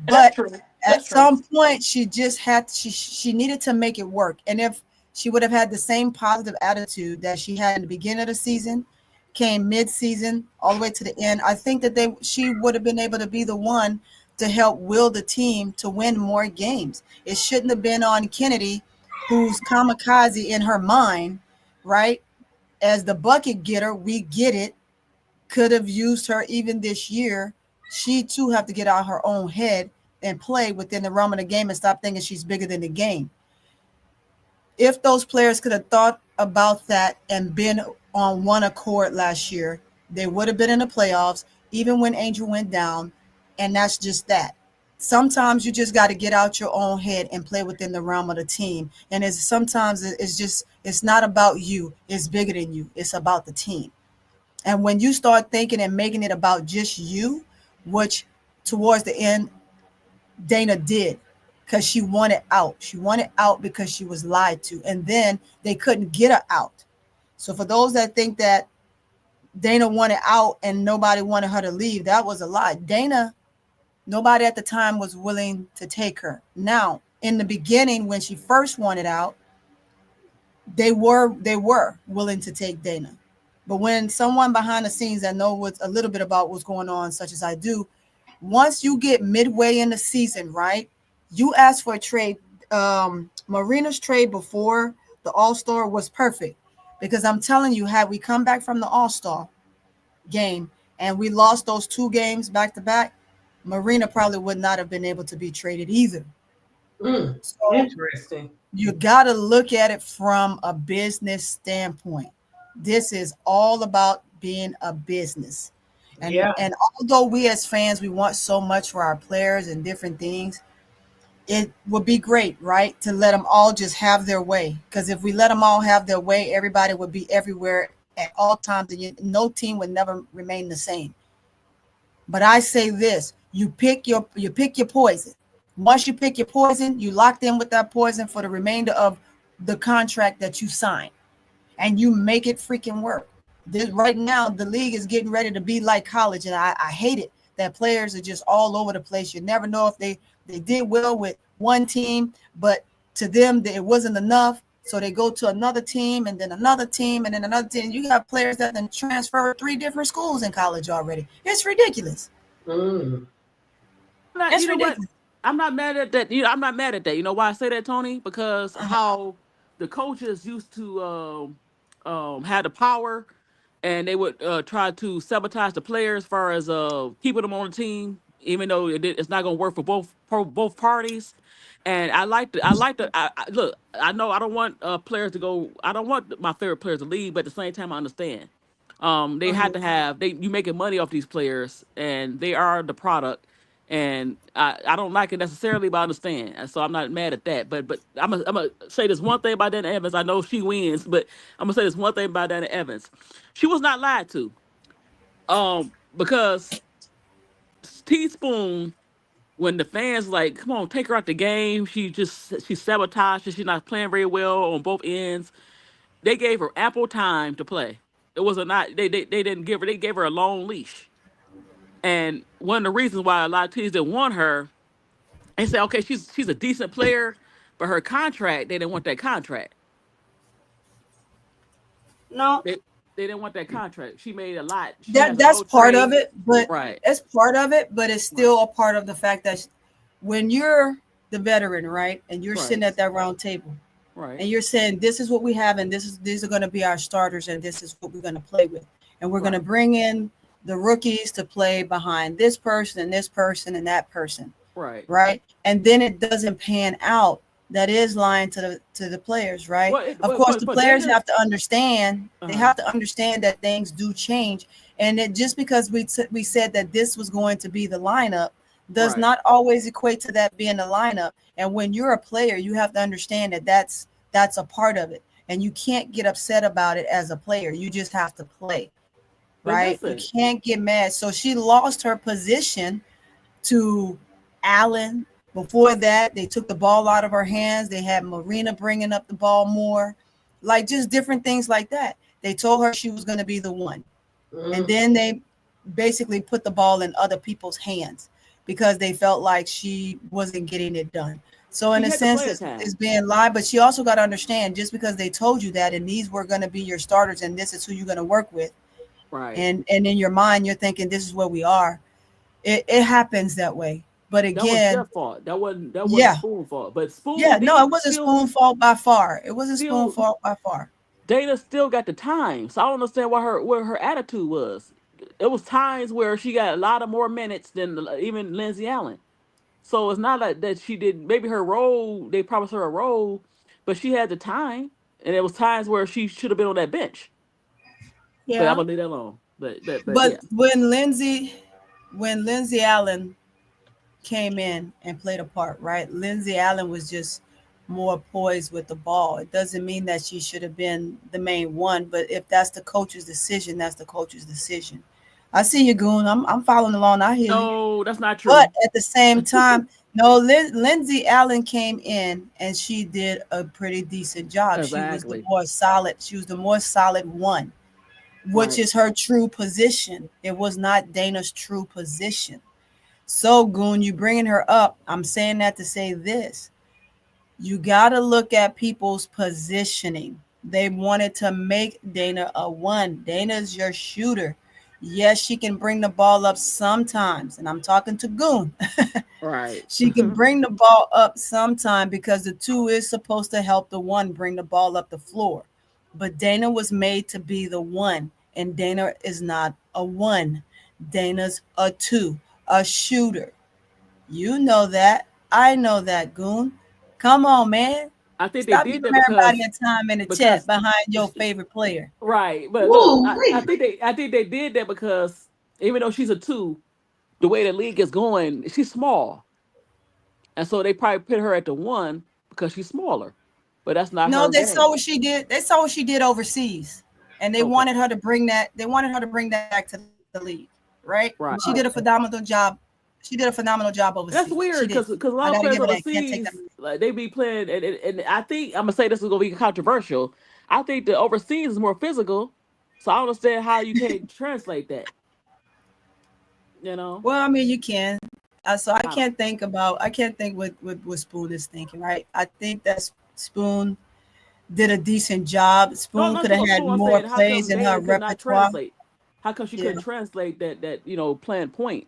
But at some point, she just she needed to make it work. And if she would have had the same positive attitude that she had in the beginning of the season, came mid-season all the way to the end, I think that she would have been able to be the one to help will the team to win more games. It shouldn't have been on Kennedy, who's kamikaze in her mind, right? As the bucket getter, we get it. Could have used her even this year. She too have to get out her own head and play within the realm of the game and stop thinking she's bigger than the game. If those players could have thought about that and been on one accord last year, they would have been in the playoffs, even when Angel went down. And that's just that. Sometimes you just got to get out your own head and play within the realm of the team. And sometimes it's not about you. It's bigger than you. It's about the team. And when you start thinking and making it about just you, which towards the end, Dana did, because she wanted out. She wanted out because she was lied to. And then they couldn't get her out. So for those that think that Dana wanted out and nobody wanted her to leave, that was a lie. Dana, nobody at the time was willing to take her. Now, in the beginning, when she first wanted out, they were willing to take Dana. But when someone behind the scenes that know a little bit about what's going on, such as I do, once you get midway in the season, right? You ask for a trade. Marina's trade before the All-Star was perfect because I'm telling you, had we come back from the All-Star game and we lost those 2 games back to back, Marina probably would not have been able to be traded either. So Interesting. you got to look at it from a business standpoint. This is all about being a business. And although we as fans, we want so much for our players and different things, it would be great, right, to let them all just have their way. Because if we let them all have their way, everybody would be everywhere at all times, and no team would never remain the same. But I say this: you pick your poison. Once you pick your poison, you locked in with that poison for the remainder of the contract that you sign, and you make it freaking work. Right now, the league is getting ready to be like college, and I hate it that players are just all over the place. You never know if they did well with one team, but to them it wasn't enough, so they go to another team and then another team and then another team. You got players that then transfer 3 different schools in college already. It's ridiculous. It's ridiculous. What? I'm not mad at that. I'm not mad at that. You know why I say that, Tony? Because how the coaches used to had the power, and they would try to sabotage the players as far as keeping them on the team, even though it's not going to work for both parties. And I look. I know I don't want players to go. I don't want my favorite players to leave, but at the same time, I understand. They had to have you making money off these players, and they are the product. And I don't like it necessarily, but I understand. And so I'm not mad at that. But I'm gonna say this one thing about Dana Evans. I know she wins, but I'm gonna say this one thing about Dana Evans. She was not lied to. Because Teaspoon, when the fans like, come on, take her out the game, she sabotaged. She's not playing very well on both ends. They gave her ample time to play. It was not they didn't give her. They gave her a long leash. And one of the reasons why a lot of teams didn't want her, they say, okay, she's a decent player, but her contract, they didn't want that contract. No, they didn't want that contract. She made a lot. That's part of it, but right. It's part of it, but it's still a part of the fact that when you're the veteran, right, and you're sitting at that round table, right, and you're saying this is what we have, and these are going to be our starters, and this is what we're going to play with, and we're going to bring in the rookies to play behind this person and this person and that person, right, and then it doesn't pan out. That is lying to the players, right? Of course, the players have to understand. They have to understand that things do change, and that just because we said that this was going to be the lineup does not always equate to that being the lineup. And when you're a player, you have to understand that that's a part of it, and you can't get upset about it as a player. You just have to play, right? You can't get mad. So she lost her position to Allen. Before that, they took the ball out of her hands. They had Marina bringing up the ball more, like just different things like that. They told her she was going to be the one. And then they basically put the ball in other people's hands because they felt like she wasn't getting it done. So in a sense, it's being lied, but she also got to understand, just because they told you that and these were going to be your starters and this is who you're going to work with. Right. And in your mind, you're thinking this is where we are. It happens that way. But again, that was their fault. That wasn't Spoon's fault. But Spoon, no, it wasn't Spoon's fault by far. It wasn't Spoon's fault by far. Dana still got the time, so I don't understand why her attitude was. It was times where she got a lot of more minutes than even Lindsey Allen. So it's not like that she did. Maybe her role, they promised her a role, but she had the time, and there was times where she should have been on that bench. Yeah, but I'm gonna leave that alone. But yeah. when Lindsey Allen came in and played a part, right? Lindsey Allen was just more poised with the ball. It doesn't mean that she should have been the main one, but if that's the coach's decision, that's the coach's decision. I see you, Goon. I'm following along. I hear you. No, that's not true. But at the same time, no, Lindsey Allen came in and she did a pretty decent job. Exactly. She was the more solid. She was the more solid one, which is her true position. It was not Dana's true position. So, Goon, you bringing her up. I'm saying that to say this. You got to look at people's positioning. They wanted to make Dana a one. Dana's your shooter. Yes, she can bring the ball up sometimes, and I'm talking to Goon. Right. She can bring the ball up sometime because the 2 is supposed to help the 1 bring the ball up the floor. But Dana was made to be the 1, and Dana is not a 1. Dana's a 2, a shooter. You know that. I know that, Goon. Come on, man. I think they Stop did giving that everybody a time in the chat because behind your favorite player. right. But look, Woo, I think they did that because even though she's a 2, the way the league is going, she's small. And so they probably put her at the 1 because she's smaller. But that's not No, her they saw game. what she did. They saw what she did overseas, and they Okay. wanted her to bring that. They wanted her to bring that back to the league, right? Right. She did a phenomenal job. She did a phenomenal job overseas. That's weird She did. because a I lot of got to players give her that. Can't take overseas, that. like they be playing, and I think I'm gonna say this is gonna be controversial. I think the overseas is more physical, so I don't understand how you can't translate that. You know, Well, I mean, you can. So I I don't. can't think about. I can't think what Spoon is thinking, right? I think that Spoon did a decent job. No, I'm Spoon not could talking have about had school. I'm more saying how plays come in her Dana could not repertoire. translate? How come she Yeah. couldn't translate that playing point?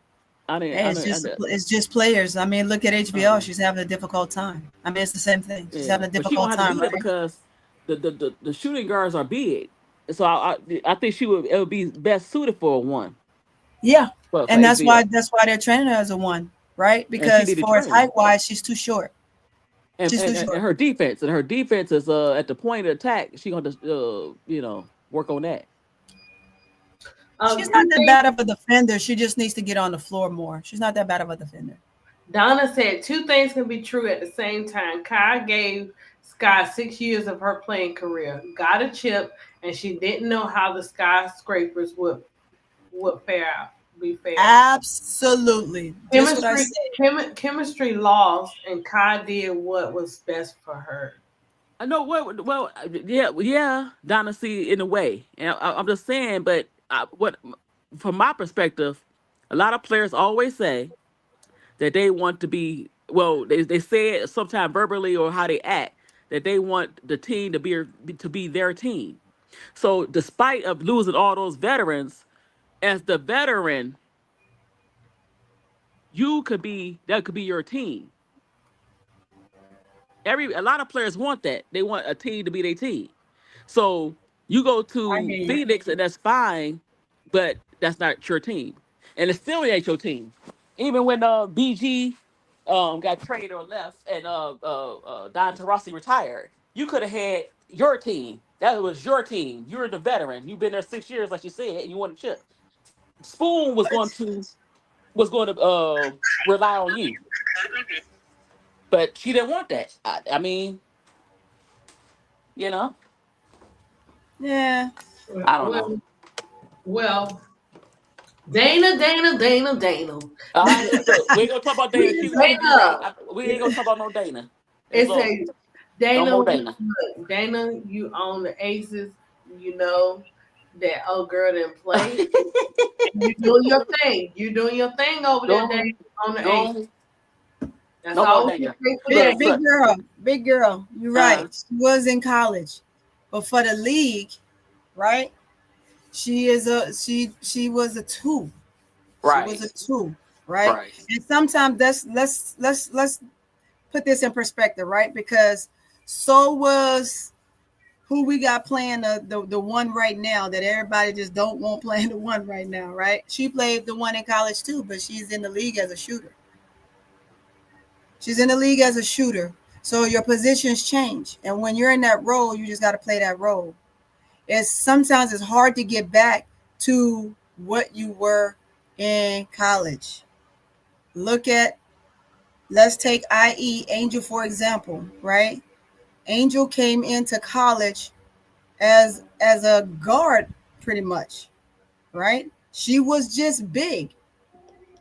I didn't. Hey, I didn't. it's just players. I mean, look at HBL. She's having a difficult time. I mean, it's the same thing. She's Yeah, having a but she gonna difficult have to time, do that right? because the shooting guards are big. So I think it would be best suited for a 1. Yeah, But for and HBL, that's why they're training her as a 1, right? and she Because needed for as training. height wise, she's too short. and, She's too and, and short. her defense is at the point of attack. She gonna work on that. She's not that bad of a defender. She just needs to get on the floor more. She's not that bad of a defender. Donna said 2 things can be true at the same time. Kai gave Sky 6 years of her playing career, got a chip, and she didn't know how the skyscrapers would be fair. Absolutely. Just what I said. Chemistry lost, and Kai did what was best for her. I know what. Well, yeah. Donna, see, in a way, and I'm just saying. But from my perspective, a lot of players always say that they want to be. Well, they say it sometimes verbally or how they act that they want the team to be their team. So, despite of losing all those veterans, as the veteran, that could be your team. A lot of players want that. They want a team to be their team. So you go I to hear you. Phoenix and that's fine, but that's not your team. And it still ain't your team. Even when BG got traded or left and Don Tarasi retired, you could have had your team. That was your team. You're the veteran. You've been there 6 years, like you said, and you won the chip. Spoon was going to rely on you. But she didn't want that. I mean, you know, Yeah. I don't know. Well, Dana. All right, look, we ain't gonna talk about Dana. She won. You're right. We ain't gonna talk about no Dana. It So, says, no Dana, more Dana. look, Dana, you own the Aces. You know that old girl didn't play. You doing your thing. You doing your thing over there, Dana, on the Aces. That's No all more we can Dana. say for that. Big girl. You're right. She was in college, but for the league, right? She was a 2. Right. She was a 2, right? And sometimes let's put this in perspective, right? Because so was who we got playing the 1 right now that everybody just don't want playing the 1 right now, right? She played the 1 in college too, but she's in the league as a shooter. She's in the league as a shooter. So your positions change. And when you're in that role, you just got to play that role. Sometimes it's hard to get back to what you were in college. Let's take IE Angel for example, right? Angel came into college as a guard pretty much, right? She was just big.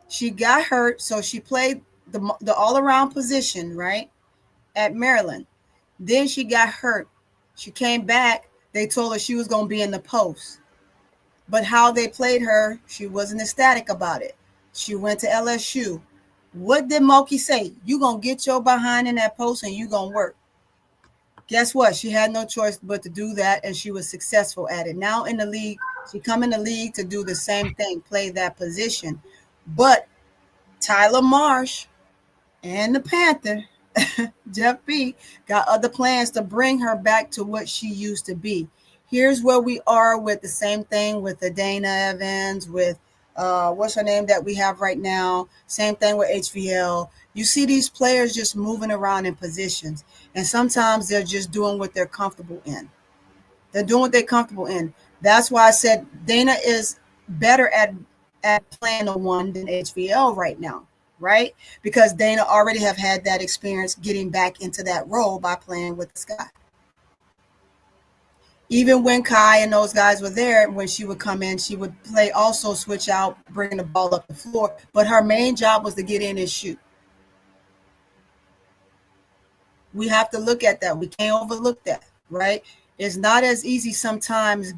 She got hurt, so she played the all-around position, right? At Maryland. Then she got hurt. She came back. They told her she was going to be in the post. But how they played her, she wasn't ecstatic about it. She went to LSU. What did Moki say? You going to get your behind in that post and you going to work. Guess what? She had no choice but to do that, and she was successful at it. Now in the league, She come in the league to do the same thing, play that position. But Tyler Marsh and the Panther, Jeff B, got other plans to bring her back to what she used to be. Here's where we are with the same thing with the Dana Evans, with what's her name that we have right now. Same thing with HVL. You see these players just moving around in positions, and sometimes they're just doing what they're comfortable in. They're doing what they're comfortable in. That's why I said Dana is better at playing the one than HVL right now, right? Because Dana already have had that experience getting back into that role by playing with Sky. Even when Kai and those guys were there, when she would come in, she would play also switch out, bringing the ball up the floor. But her main job was to get in and shoot. We have to look at that. We can't overlook that, right? It's not as easy sometimes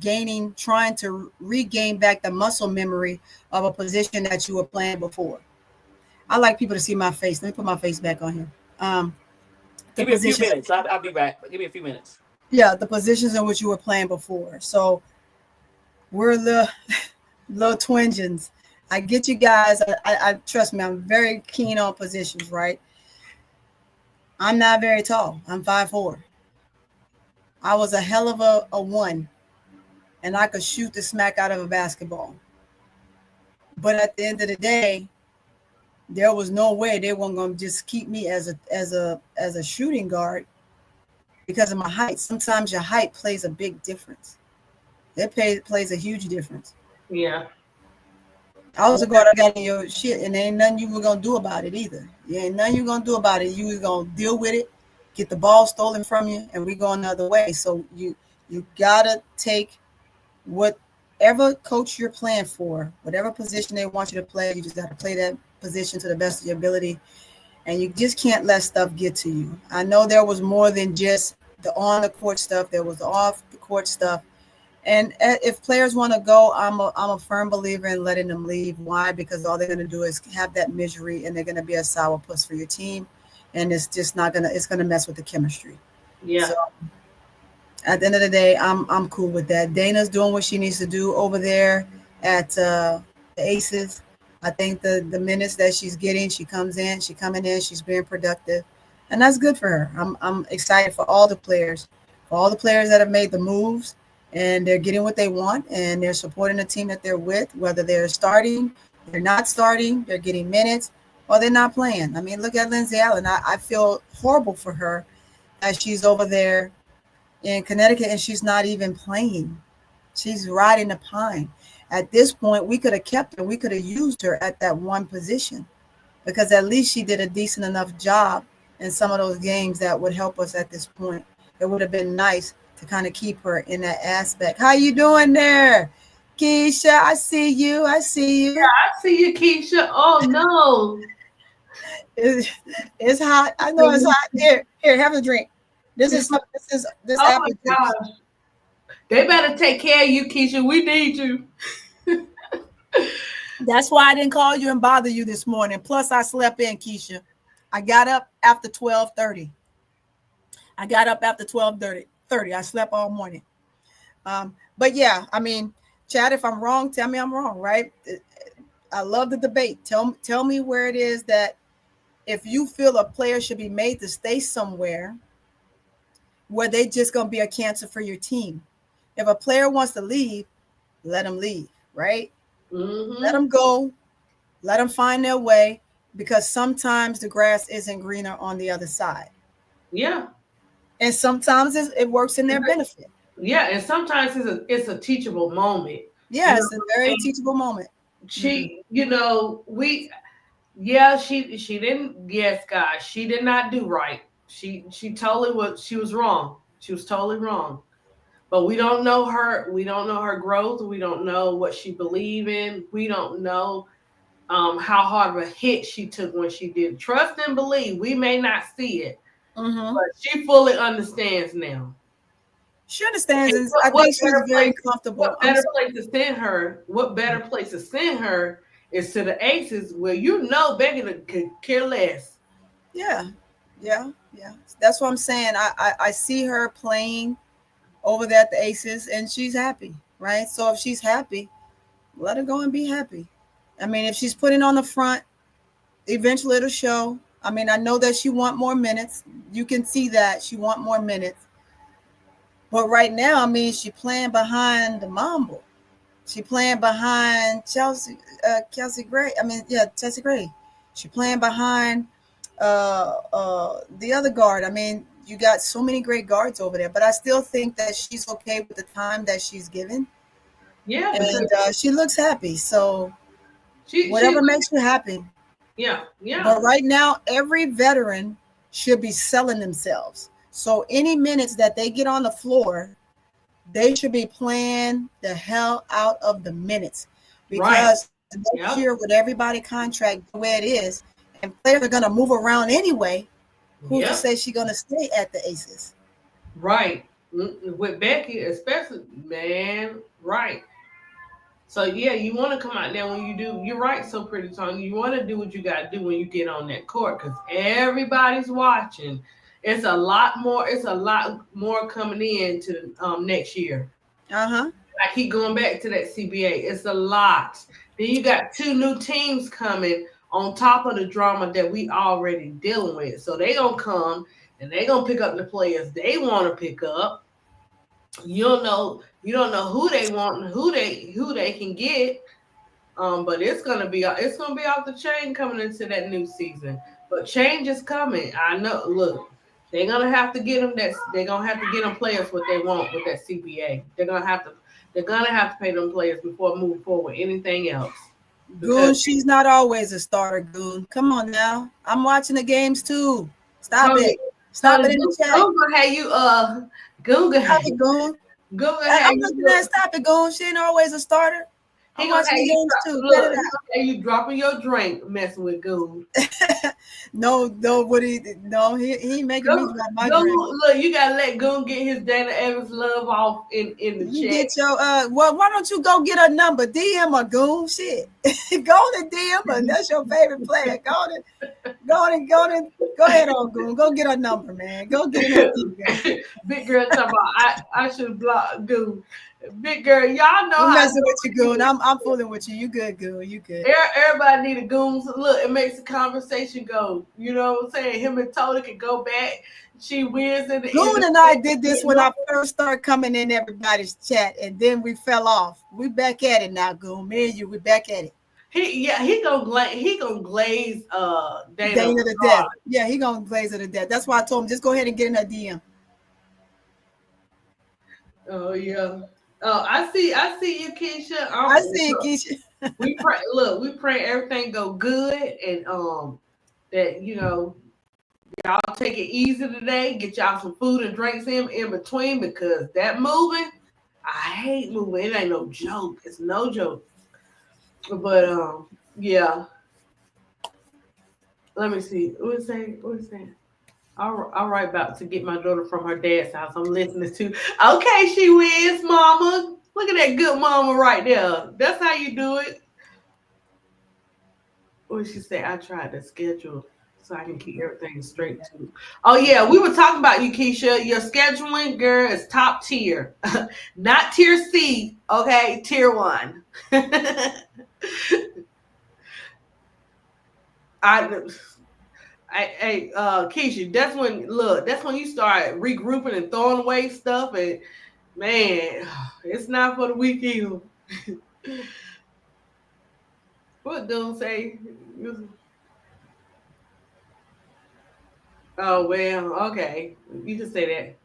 trying to regain back the muscle memory of a position that you were playing before. I like people to see my face. Let me put my face back on here. Give me a few minutes. I'll be back. Give me a few minutes. Yeah, the positions in which you were playing before. So we're little twinges. I get you guys. I trust me. I'm very keen on positions, right? I'm not very tall. I'm 5'4". I was a hell of a one, and I could shoot the smack out of a basketball. But at the end of the day, there was no way they weren't going to just keep me as a shooting guard because of my height. Sometimes your height plays a big difference. It plays a huge difference. Yeah. I was a guard that got in your shit, and there ain't nothing you were going to do about it either. There ain't nothing you going to do about it. You was going to deal with it, get the ball stolen from you, and we go another way. So you got to take whatever coach you're playing for, whatever position they want you to play, you just got to play that position to the best of your ability. And you just can't let stuff get to you. I know there was more than just the on the court stuff. There was the off the court stuff. And if players want to go, I'm a firm believer in letting them leave. Why? Because all they're going to do is have that misery, and they're going to be a sourpuss for your team. And it's just not going to, it's going to mess with the chemistry. Yeah. So at the end of the day, I'm cool with that. Dana's doing what she needs to do over there at the Aces. I think the minutes that she's getting, she's coming in, she's being productive, and that's good for her. I'm excited for all the players that have made the moves, and they're getting what they want, and they're supporting the team that they're with, whether they're starting, they're not starting, they're getting minutes, or they're not playing. I mean, look at Lindsay Allen. I feel horrible for her as she's over there in Connecticut and she's not even playing. She's riding the pine. At this point, we could have kept her. We could have used her at that one position because at least she did a decent enough job in some of those games that would help us at this point. It would have been nice to kind of keep her in that aspect. How you doing there, Keisha? I see you. Yeah, I see you, Keisha. Oh no. It's hot. I know it's hot. Here, have a drink. This Oh apple my juice. gosh. They better take care of you, Keisha. We need you. That's why I didn't call you and bother you this morning. Plus, I slept in, Keisha. I got up after 12:30. I slept all morning. But yeah, I mean, Chad, if I'm wrong, tell me I'm wrong, right? I love the debate. Tell me where it is that if you feel a player should be made to stay somewhere where they just going to be a cancer for your team. If a player wants to leave, let them leave, right? Mm-hmm. Let them go. Let them find their way because sometimes the grass isn't greener on the other side. Yeah. And sometimes it works in their benefit. Yeah, and sometimes it's a teachable moment. Yeah, it's a very teachable moment. She, you know, she didn't, yes, guys, she did not do right. She she was wrong. She was totally wrong. But we don't know her. We don't know her growth. We don't know what she believed in. We don't know how hard of a hit she took when she did. Trust and believe. We may not see it, but she fully understands now. She understands, and I think she's very comfortable. What better place to send her? What better place to send her is to the Aces, where you know Becky could care less. Yeah. That's what I'm saying. I see her playing over there at the Aces, and she's happy. right? So if she's happy, let her go and be happy. I mean, if she's putting on the front, eventually it'll show. I mean, I know that she want more minutes. You can see that she want more minutes. But right now, I mean, she playing behind the Mambo. She playing behind Chelsea Gray. I mean, yeah, Chelsea Gray. She playing behind the other guard. I mean, you got so many great guards over there, but I still think that she's okay with the time that she's given. Yeah, And she looks happy. So whatever makes you happy. Yeah. But right now, every veteran should be selling themselves. So any minutes that they get on the floor, they should be playing the hell out of the minutes. Because next year, with everybody contract the way it is, and players are going to move around anyway, who's to say she's going to stay at the Aces? Right. With Becky, especially, man, right. So, yeah, you want to come out there when you do. You're right, so pretty, Tony. You want to do what you got to do when you get on that court because everybody's watching. It's a lot more coming in to next year. Uh-huh. I keep going back to that CBA. It's a lot. Then you got 2 new teams coming on top of the drama that we already dealing with. So they gonna come and they gonna pick up the players they want to pick up. You don't know who they want and who they can get. But it's gonna be off the chain coming into that new season. But change is coming. I know. Look, they're gonna have to get them. They're gonna have to get them players what they want with that CBA. They're gonna have to pay them players before moving forward with anything else. Goon, she's not always a starter, Goon. Come on now. I'm watching the games too. Stop it. Stop it in the chat. Goon gonna have you Goon. Stop it, Goon. I'm looking at stop it, Goon. She ain't always a starter. I'm watching the games too. Look, you dropping your drink, messing with Goon. No, he ain't making me drop my drink. Look, you gotta let Goon get his Dana Evans love off in the chat. You get your well, why don't you go get her number? DM her, Goon. Shit. Go to DM her. That's your favorite player. Go ahead on, Goon. Go get her number, man. Go get her number. Big girl talking about I should block Goon. Big girl, y'all know I'm messing with you, Goon. I'm fooling with you. You good, Goon. You good. Everybody need a Goon. Look, it makes the conversation go. You know what I'm saying? Him and Tola can go back. She wins in the Goon and I did this when I first started coming in everybody's chat, and then we fell off. We back at it now, Goon. Me and you, we back at it. He gonna glaze Dana to death. Yeah, he gonna glaze her to death. That's why I told him just go ahead and get in her DM. Oh yeah. Oh, I see you, Keisha. I see you, Keisha. we pray everything go good and that y'all take it easy today. Get y'all some food and drinks in between because that moving, I hate moving. It ain't no joke. It's no joke. But yeah. Let me see. What is that? All right, about to get my daughter from her dad's house. I'm listening to. Okay, she wins, mama. Look at that good mama right there. That's how you do it. What did she say? I tried to schedule so I can keep everything straight too. Oh yeah, we were talking about you, Keisha. Your scheduling, girl, is top tier, not tier C. Okay, tier 1. Keisha, that's when you start regrouping and throwing away stuff, and man, it's not for the weak either. What do say? Oh well, okay, you can say that.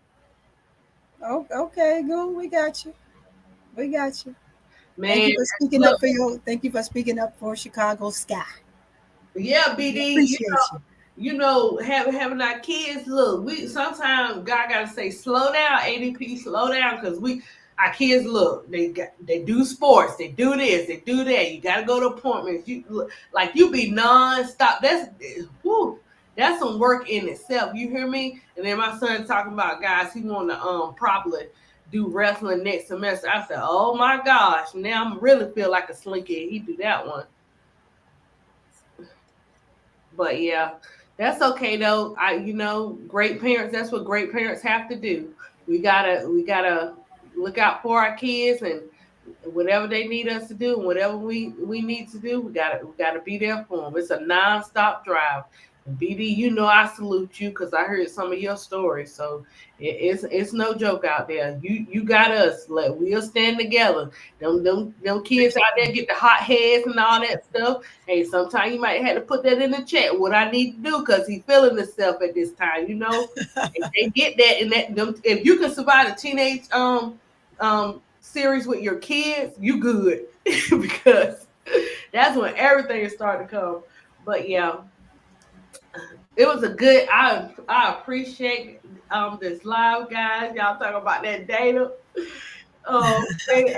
Oh, okay, Goon, we got you. Man, thank you for speaking up for Chicago Sky. Yeah, BD, having our kids. Look, we sometimes God gotta say, slow down, ADP, slow down, because our kids look. They do sports, they do this, they do that. You gotta go to appointments. You be nonstop. That's some work in itself. You hear me? And then my son talking about guys he want to probably do wrestling next semester. I said, oh my gosh, now I'm really feel like a slinky. He do that one. But yeah, that's okay though. Great parents, that's what great parents have to do. We gotta look out for our kids and whatever they need us to do, whatever we need to do, we gotta be there for them. It's a nonstop drive. And BD, you know I salute you because I heard some of your stories. So it's no joke out there. You got us. Like we'll stand together. Them kids out there get the hot heads and all that stuff. Hey, sometimes you might have to put that in the chat. What I need to do because he's feeling himself at this time. You know, if they get that and that them, if you can survive a teenage series with your kids, you good because that's when everything is starting to come. But yeah, it was a good. I appreciate this live, guys. Y'all talking about that data.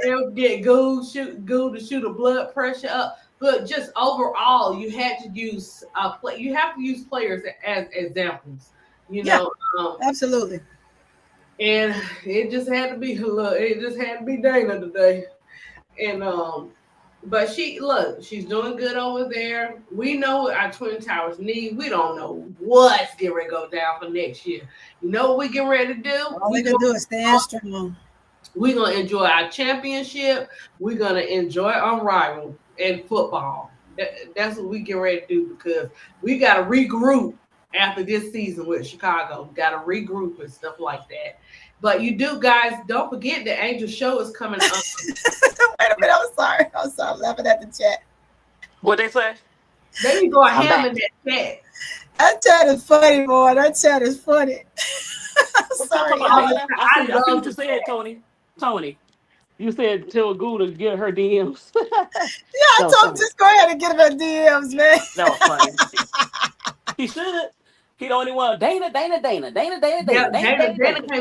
They'll get goo to shoot a blood pressure up. But just overall, you had to use you have to use players as examples. You know, absolutely. And it just had to be it just had to be Dana today. And but she's doing good over there. We know what our Twin Towers need. We don't know what's getting ready to go down for next year. You know what we getting ready to do? All we can do is stand strong. We're gonna enjoy our championship. We're gonna enjoy Unrivaled in football. That's what we get ready to do because we gotta regroup after this season with Chicago. We gotta regroup and stuff like that. But you do, guys, don't forget the Angel Show is coming up. Wait a minute, I'm sorry. I'm laughing at the chat. What they say? There you go, ham in that chat. That chat is funny, boy. That chat is funny. Sorry. I see what you said, Tony. Tony, you said tell Goo to get her DMs. Yeah, I told him just go ahead and get her DMs, man. That was funny. He should. He the only one. Dana. Dana can't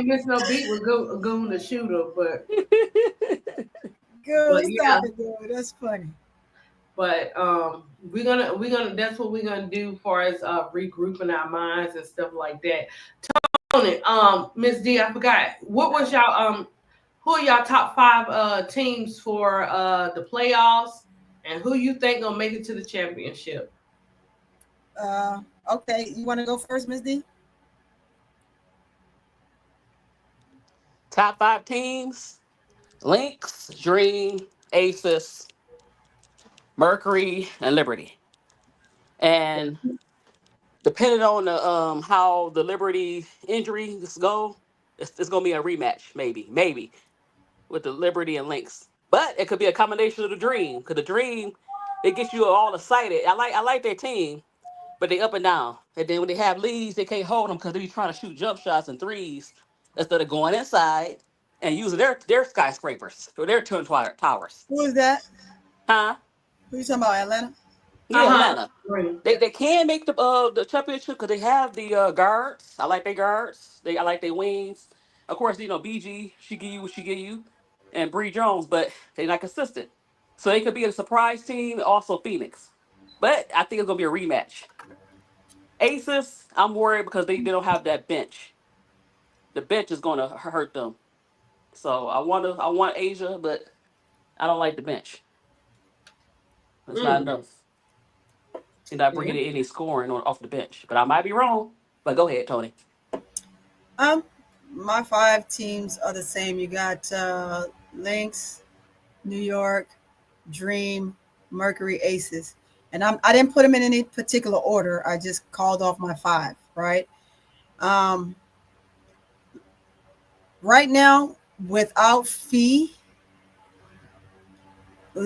miss no beat with Goon the shooter, but good. Stop it, dude. That's funny. But we're gonna that's what we're gonna do as far as regrouping our minds and stuff like that. Tony, Miss D, I forgot. What was y'all who are y'all top 5 teams for the playoffs, and who you think gonna make it to the championship? Okay, you want to go first, Ms. D? Top 5 teams: Lynx, Dream, Aces, Mercury, and Liberty. And depending on the how the Liberty injuries go, it's gonna be a rematch, maybe with the Liberty and Lynx. But it could be a combination of the Dream, because the Dream, they get you all excited. I like their team, but they up and down. And then when they have leads, they can't hold them because they be trying to shoot jump shots and threes instead of going inside and using their skyscrapers or their twin towers. Who is that? Huh? Who you talking about, Atlanta? Yeah, Atlanta. They can make the championship because they have the guards. I like their guards. I like their wings. Of course, BG, she give you what she give you, and Bree Jones, but they're not consistent. So they could be a surprise team, also Phoenix. But I think it's gonna be a rematch. Aces, I'm worried because they don't have that bench. The bench is gonna hurt them. So I want Asia, but I don't like the bench. It's not enough. You're not bringing in any scoring off the bench. But I might be wrong. But go ahead, Tony. My 5 teams are the same. You got Lynx, New York, Dream, Mercury, Aces. And I didn't put them in any particular order. I just called off my 5, right? Right now, without Fee,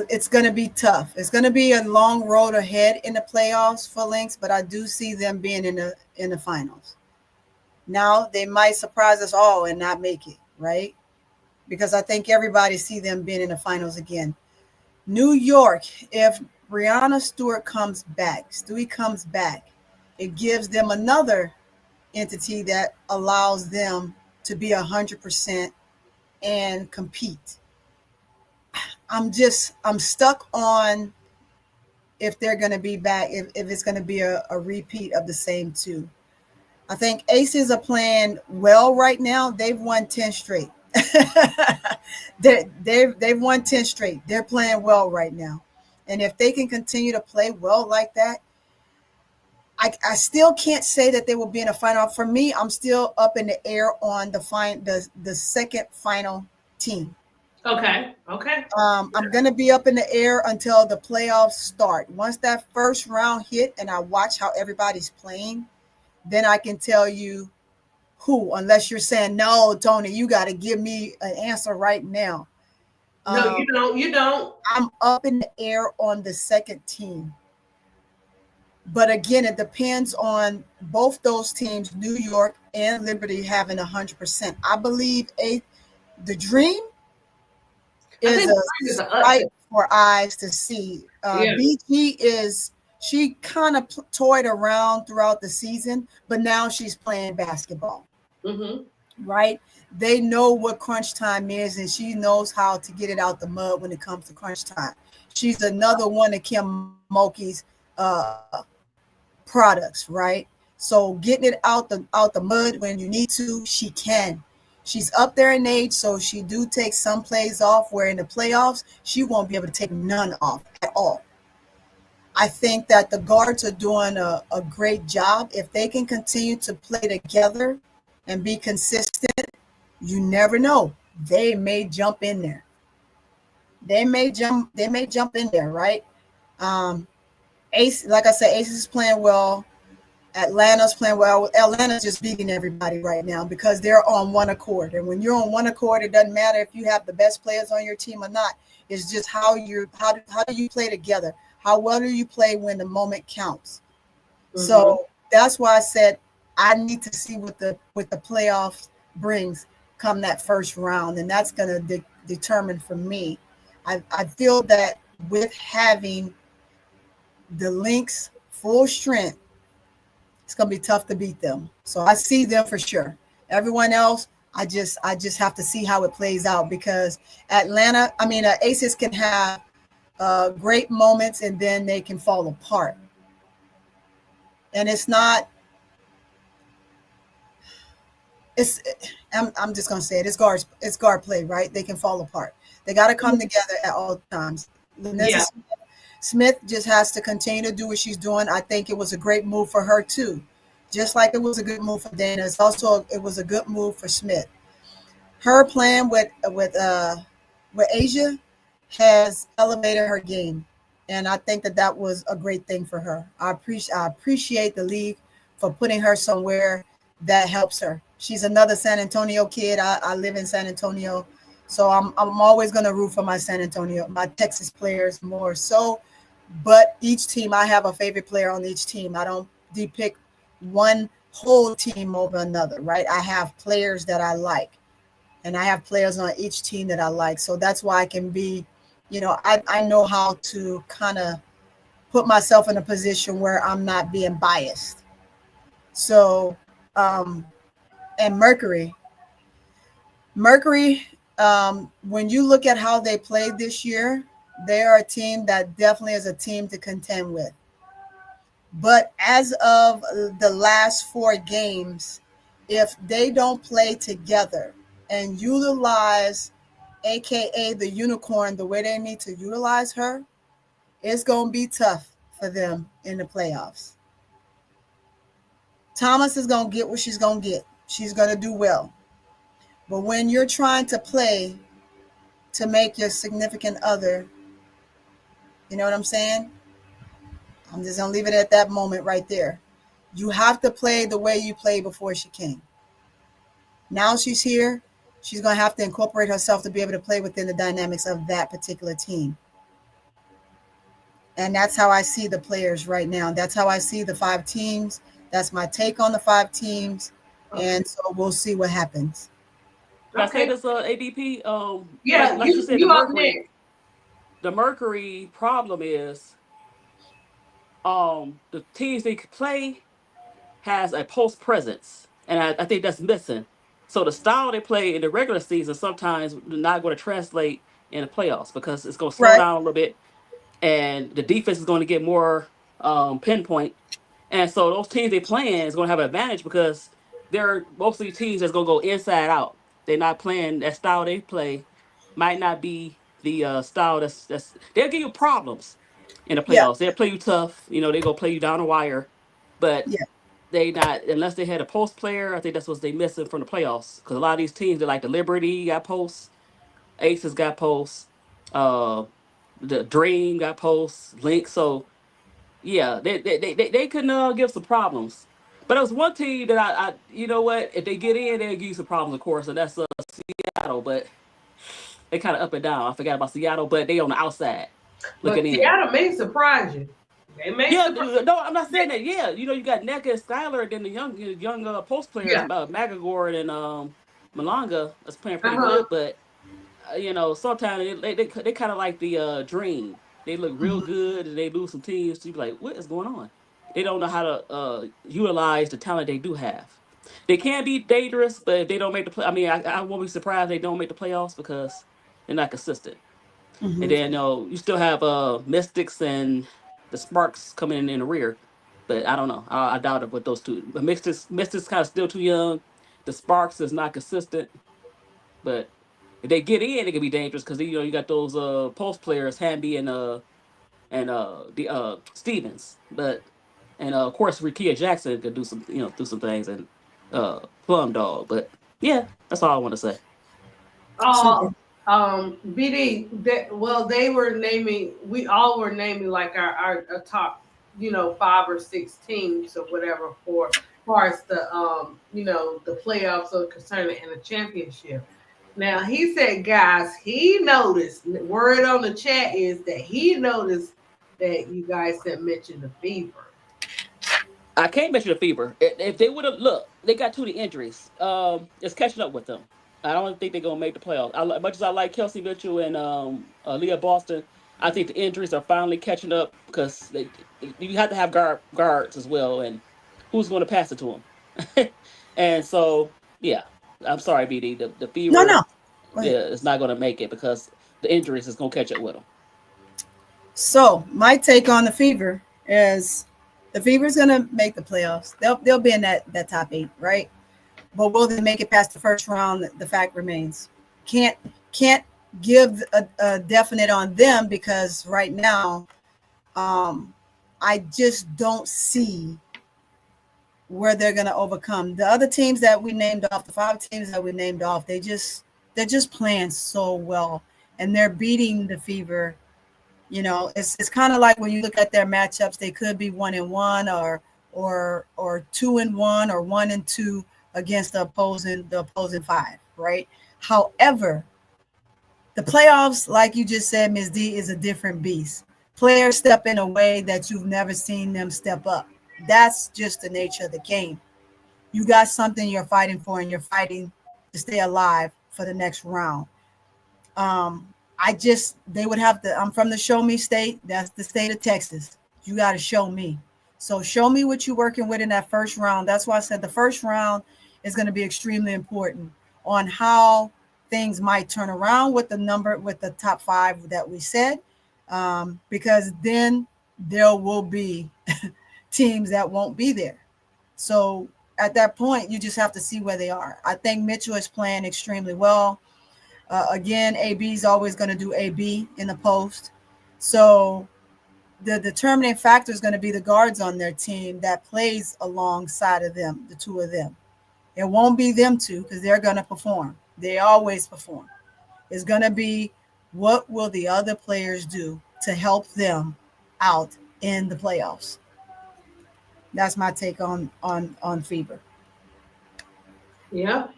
it's going to be tough. It's going to be a long road ahead in the playoffs for Lynx, but I do see them being in the finals. Now, they might surprise us all and not make it, right? Because I think everybody see them being in the finals again. New York, if Brianna Stewart comes back, Stewie comes back, it gives them another entity that allows them to be 100% and compete. I'm stuck on if they're going to be back, if it's going to be a repeat of the same 2. I think Aces are playing well right now. They've won 10 straight. They've won 10 straight. They're playing well right now. And if they can continue to play well like that, I still can't say that they will be in a final. For me, I'm still up in the air on the second final team. Okay. Okay. I'm gonna be up in the air until the playoffs start. Once that first round hit and I watch how everybody's playing, then I can tell you who, unless you're saying, no, Tony, you got to give me an answer right now. No, you don't. You don't. I'm up in the air on the second team. But again, it depends on both those teams, New York and Liberty, having 100%. I believe the dream is a sight for eyes to see. Yeah. BG she kind of toyed around throughout the season, but now she's playing basketball. Mm-hmm. Right? They know what crunch time is, and she knows how to get it out the mud when it comes to crunch time. She's another one of Kim Mulkey's products, right? So getting it out the mud when you need to, she can. She's up there in age, so she do take some plays off, where in the playoffs, she won't be able to take none off at all. I think that the guards are doing a great job. If they can continue to play together and be consistent, you never know. They may jump in there. They may jump in there, right? Ace, like I said, Ace is playing well. Atlanta's playing well. Atlanta's just beating everybody right now because they're on one accord. And when you're on one accord, it doesn't matter if you have the best players on your team or not. It's just how do you play together? How well do you play when the moment counts? Mm-hmm. So that's why I said I need to see what the playoffs brings come that first round, and that's going to determine for me. I feel that with having the Lynx full strength, it's going to be tough to beat them. So I see them for sure. Everyone else, I just have to see how it plays out, because Aces can have great moments and then they can fall apart. And I'm just going to say it. It's guard play, right? They can fall apart. They got to come together at all times. Yeah. Smith just has to continue to do what she's doing. I think it was a great move for her too. Just like it was a good move for Dana, it was a good move for Smith. Her plan with Asia has elevated her game, and I think that was a great thing for her. I appreciate the league for putting her somewhere that helps her. She's another San Antonio kid. I live in San Antonio, so I'm always going to root for my Texas players more so. But each team, I have a favorite player on each team. I don't depict one whole team over another, right? I have players that I like, and I have players on each team that I like. So that's why I can be, I know how to kind of put myself in a position where I'm not being biased. So, and Mercury, when you look at how they played this year, they are a team that definitely is a team to contend with. But as of the last 4 games, if they don't play together and utilize, AKA the unicorn, the way they need to utilize her, it's going to be tough for them in the playoffs. Thomas is going to get what she's going to get. She's going to do well. But when you're trying to play to make your significant other, you know what I'm saying? I'm just going to leave it at that moment right there. You have to play the way you played before she came. Now she's here. She's going to have to incorporate herself to be able to play within the dynamics of that particular team. And that's how I see the players right now. That's how I see the 5 teams. That's my take on the 5 teams. Okay. And so we'll see what happens. Can I say this, ADP? Yeah, like you said, the Mercury problem is the teams they play has a post presence, and I think that's missing. So the style they play in the regular season sometimes not going to translate in the playoffs, because it's going to slow down a little bit, and the defense is going to get more pinpoint. And so those teams they playing is going to have an advantage, because they're mostly teams that's going to go inside out. They're not playing that style they play. Might not be the style that's they'll give you problems in the playoffs. They'll play you tough. They're going to play you down the wire. But they not, unless they had a post player, I think that's what they missing from the playoffs. Because a lot of these teams, they're like the Liberty got posts. Aces got posts. The Dream got posts. Link. So yeah, they can give some problems. But there was one team that I you know what, if they get in, they'll give you some problems, of course, and that's Seattle. But they kind of up and down. I forgot about Seattle, but they on the outside looking But in. Seattle may surprise you. They may. Yeah, no, I'm not saying that. Yeah, you know, you got Neka and Skylar, and then the young post players, Yeah. Magagor and Malanga is playing pretty Uh-huh. good. But you know, sometimes they kind of like the Dream. They look real good, and they lose some teams. You be like, what is going on? They don't know how to utilize the talent they do have. They can be dangerous, but if they don't make the play, I mean, I won't be surprised if they don't make the playoffs because they're not consistent. And then you still have Mystics and the Sparks coming in the rear, but I don't know. I doubt it with those two. But Mystics kind of still too young. The Sparks is not consistent, but if they get in, it can be dangerous because you got those post players, Hamby and Stevens, but and of course Rikia Jackson could do some things and Plum Dog, but yeah, that's all I want to say. Oh, BD. They were naming. We all were naming like our top, 5 or 6 teams or whatever for far as the playoffs are concerned and the championship. Now he said, guys, he noticed. Word on the chat is that he noticed that you guys had mentioned the Fever. I can't mention the Fever. If they would have look, they got too many injuries. It's catching up with them. I don't think they're gonna make the playoffs. As much as I like Kelsey Mitchell and Leah Boston, I think the injuries are finally catching up because you have to have guards as well, and who's going to pass it to them? And so, yeah, I'm sorry, BD. The No, Fever, no. yeah, is not going to make it because the injuries is going to catch up with them. So my take on the Fever is the Fever's going to make the playoffs. They'll be in that top 8, right? But will they make it past the first round? The fact remains. Can't give a definite on them because right now, I just don't see where they're going to overcome the other teams that we named off. The 5 teams that we named off, they're just playing so well, and they're beating the Fever. It's kind of like when you look at their matchups, they could be 1-1 or 2-1 or 1-2 against the opposing 5, right? However, the playoffs, like you just said, Ms. D, is a different beast. Players step in a way that you've never seen them step up. That's just the nature of the game. You got something you're fighting for, and you're fighting to stay alive for the next round. They would have to. I'm from the show me state. That's the state of Texas. You got to show me. So show me what you're working with in that first round. That's why I said the first round is going to be extremely important on how things might turn around with the top 5 that we said, because then there will be teams that won't be there. So at that point, you just have to see where they are. I think Mitchell is playing extremely well. Again, AB is always going to do AB in the post. So the determining factor is going to be the guards on their team that plays alongside of them, the 2 of them. It won't be them 2 because they're going to perform. They always perform. It's going to be what will the other players do to help them out in the playoffs. That's my take on Fever. Yeah.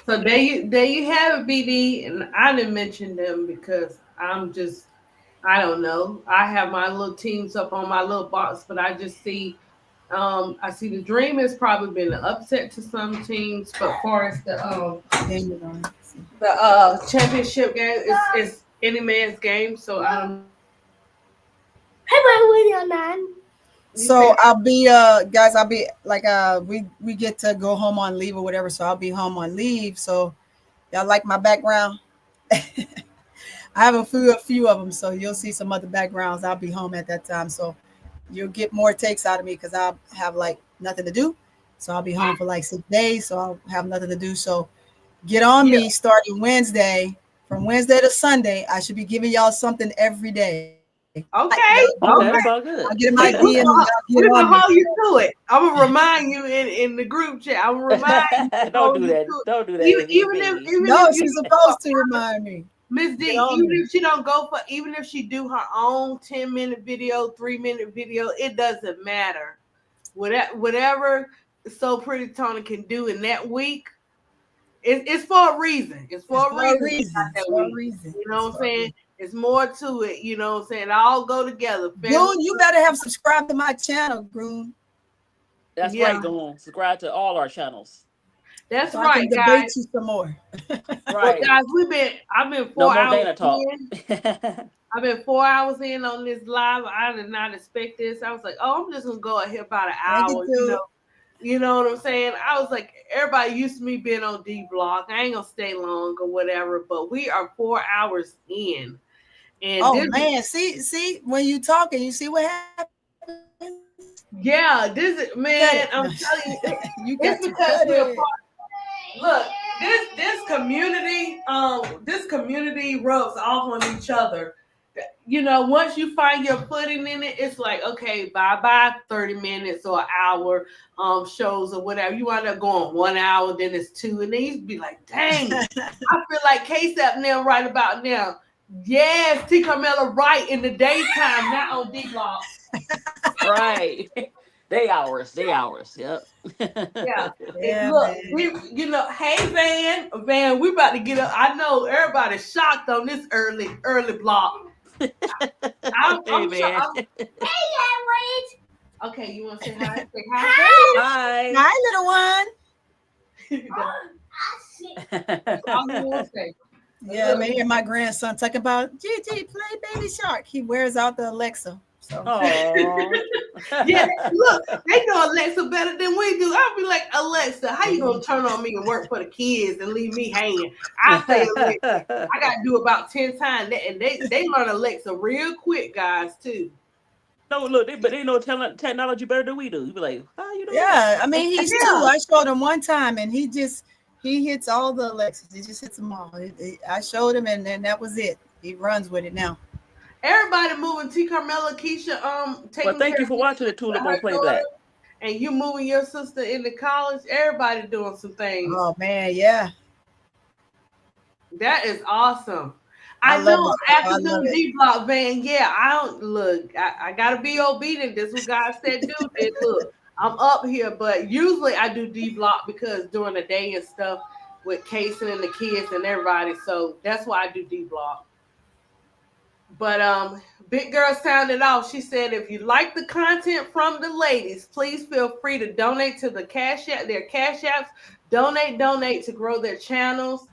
So there you have it, BD, and I didn't mention them because I don't know. I have my little teams up on my little box, but I just see I see the Dream has probably been an upset to some teams, but far as the championship game is any man's game. So I don't. So I'll be guys, I'll be like we get to go home on leave or whatever, so I'll be home on leave. So y'all like my background? I have a few of them, so you'll see some other backgrounds. I'll be home at that time, so you'll get more takes out of me because I'll have like nothing to do. So I'll be home for like 6 days, so I'll have nothing to do. So get on me starting Wednesday. From Wednesday to Sunday, I should be giving y'all something every day. Okay. That's all good. I'll get my DM. We're Get gonna on me. hold you to it. I'm gonna remind you in the group chat. I'm gonna remind you. Don't do that. Don't do that. Even if No, you she's supposed to remind me. Miss D, even if she don't go for, even if she do her own 10-minute video, 3-minute video, it doesn't matter. Whatever So Pretty Tony can do in that week, it's for a reason. It's for a reason. You know what I'm saying? It's more to it. You know what I'm saying? It all go together. Groon, you better have subscribed to my channel, Groon. That's right, Groon. Subscribe to all our channels. That's so right, I can debate you some more. Right. Well, guys, I've been 4 No more hours Dana talk. in. I've been 4 hours in on this live. I did not expect this. I was like, oh, I'm just gonna go ahead about an hour. You know what I'm saying? I was like, everybody used to me being on D Block. I ain't gonna stay long or whatever, but we are 4 hours in. And man, see, when you talking, you see what happens. Yeah, this is man. I'm telling you, it's because we're a part. Look, this community rubs off on each other. You know, once you find your footing in it, it's like, okay, bye 30 minutes or an hour shows or whatever. You wind up going 1 hour, then it's 2, and then you be like, dang, I feel like KSAP now right about now. Yes, T Kamilla right in the daytime, not on D Block. Right. Day hours. Yep. Yeah. Look, you know, hey Van, we about to get up. I know everybody's shocked on this early block. I'm shocked. Hey, Rich. Okay, you want to say hi? Say hi. Hi, little one. Yeah, me and my grandson talking about GG play Baby Shark. He wears out the Alexa. So. Yeah, look, they know Alexa better than we do. I'll be like, Alexa, how you gonna turn on me and work for the kids and leave me hanging? I say Alexa, I gotta do about 10 times, and they learn Alexa real quick, guys, too. No, look, but they know technology better than we do. You be like, how you doing? Yeah, I mean, he's 2. I showed him one time, and he hits all the Alexas. He just hits them all. I showed him, and then that was it. He runs with it now. Everybody moving. T Carmella, Keisha, taking well, thank you for watching the Tulip on Playback. And you moving your sister into college. Everybody doing some things. Oh man, yeah. That is awesome. I know afternoon D Block Van. Yeah, I don't look. I gotta be obedient. This is what God said do. This look. I'm up here, but usually I do D Block because during the day and stuff with Kason and the kids and everybody. So that's why I do D Block. But Big Girl sounded off. She said, if you like the content from the ladies, please feel free to donate to the Cash App, their Cash Apps. Donate to grow their channels.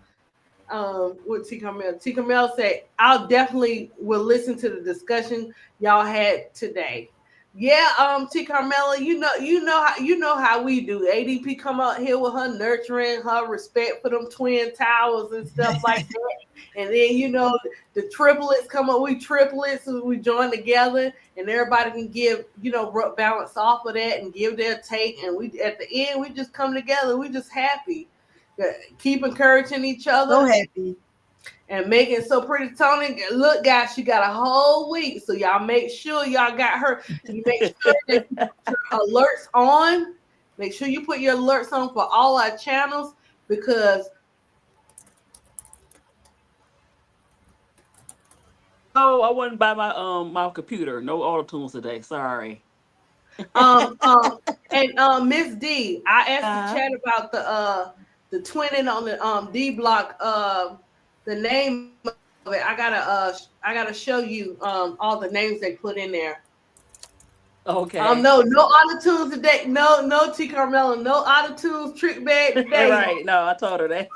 With T Kamilla. T Kamilla said, I'll definitely will listen to the discussion y'all had today. Yeah, T Kamilla, you know how we do. ADP come out here with her nurturing, her respect for them TwinTowers and stuff like that. And then, you know, the triplets come up. We triplets, so we join together, and everybody can give, you know, balance off of that and give their take. And we, at the end, we just come together. We just happy. Keep encouraging each other. So happy. And making So Pretty Tony. Look, guys, she got a whole week. So y'all make sure y'all got her. You make sure that you put your alerts on. Make sure you put your alerts on for all our channels, because oh, I wouldn't buy my computer. No auto tunes today. Sorry. And Miss D, I asked the chat about the twinning on the D Block, the name of it. I gotta show you all the names they put in there. Okay. No auto tunes today. No T Carmella, no auto tunes trick bag today. Right. No, I told her that.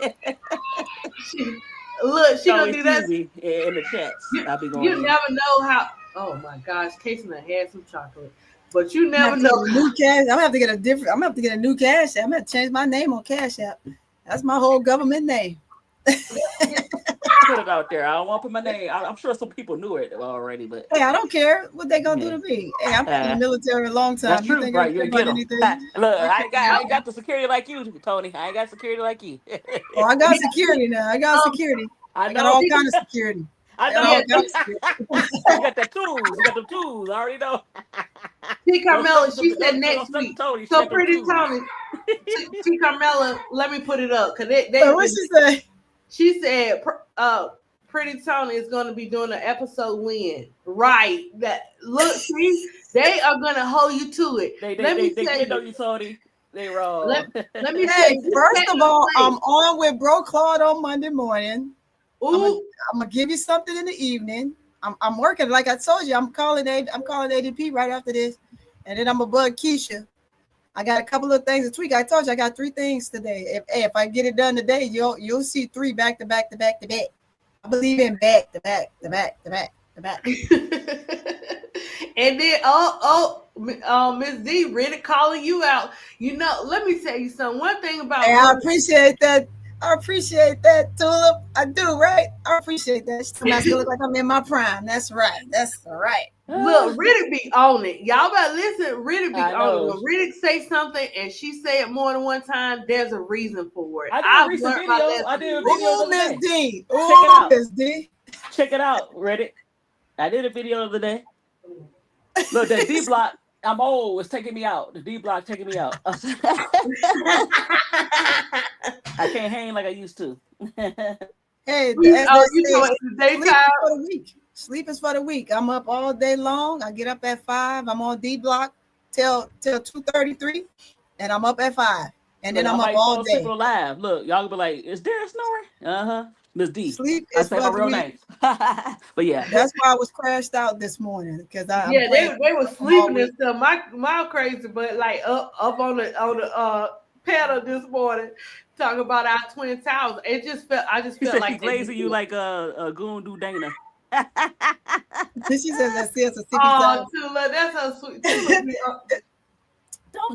Look, she gonna do that in the chats. I'll be going. You never know how. Oh my gosh, Casey had some chocolate, but you never know. New cash. I'm gonna have to get a new Cash App. I'm gonna change my name on Cash App. That's my whole government name. Put it out there. I don't want to put my name. I'm sure some people knew it already, but hey, I don't care what they gonna do to me. Hey, I've been in the military a long time. That's true, think right? you Get anything? Look, I ain't got the security like you, Tony. I ain't got security like you. Oh, I got security now. I got security. I got all kinds of security. I Oh, know. that was good. You got the tools. You got the tools. I already know. T. Carmella, she said Don't next step to week. Tony. She So got them Pretty tools. Tony, T. Carmella, let me put it up because So what she say? She said, Pretty Tony is going to be doing an episode when, right? That look, see, they are going to hold you to it. They tell know you, Tony. They wrong. Let me Hey, say, first of all, I'm on with Bro Claude on Monday morning. Ooh. I'm gonna give you something in the evening. I'm working, like I told you. I'm calling ADP right after this, and then I'm gonna bug Keisha. I got a couple of things to tweak. I told you I got 3 things today. If I get it done today, you'll see 3 back to back to back to back. I believe in back to back to back to back to back. And then Miss D really calling you out. You know, let me tell you something. One thing about Hey, I appreciate that. Tulip. I do, right? I appreciate that. I still look like I'm in my prime. That's right. Look, Riddick be on it. Y'all better listen. Riddick be on it. When Riddick say something and she say it more than one time, there's a reason for it. I did a video the Miss day. D. Check it out. Miss D. Check it out, Reddit. I did a video the other day. Look, that D block, I'm old. It's taking me out. The D block taking me out. I can't hang like I used to. Hey, sleep is for the week. I'm up all day long. I get up at 5. I'm on D block till 2:33, and I'm up at 5. And then I'm up all day. Live. Look, y'all gonna be like, "Is there snoring?" Miss D. Sleep I is say for my the real week. name. But yeah, that's why I was crashed out this morning because they were sleeping and stuff. My crazy, but like up on the pedal this morning, talking about our Twin Towers. I just felt like she glazing you like a goon do Dana. She says that's a sippy time. Tula, that's so sweet.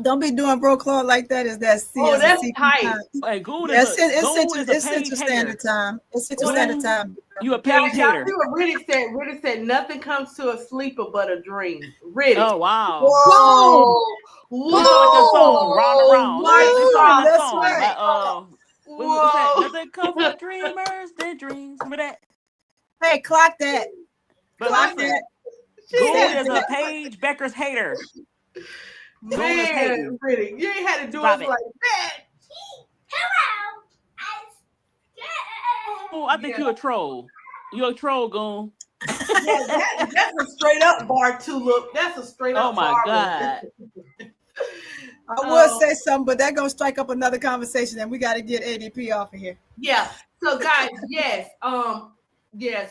Don't be doing Bro Claude like that. Is that that's tight. Hey, goon is it's Central Standard Time. It's Central Standard Time. You a page hater. See what Riddick said, nothing comes to a sleeper but a dream. Riddick. Oh, wow. Whoa. Like that song, Round and Round. That's right. What was that? Nothing comes for dreamers, their dreams. Remember that? Hey, clock that. But clock listen, that. Goon is a Paige Becker's hater. Man, Riddick, you ain't had to do it like that. Hello. Oh, I think you're a troll. You're a troll, Goon. That's a straight up bar Tulip. That's a straight up bar. Oh my God. I would say something, but that's gonna strike up another conversation, and we got to get ADP off of here. Yeah. So, guys, yes,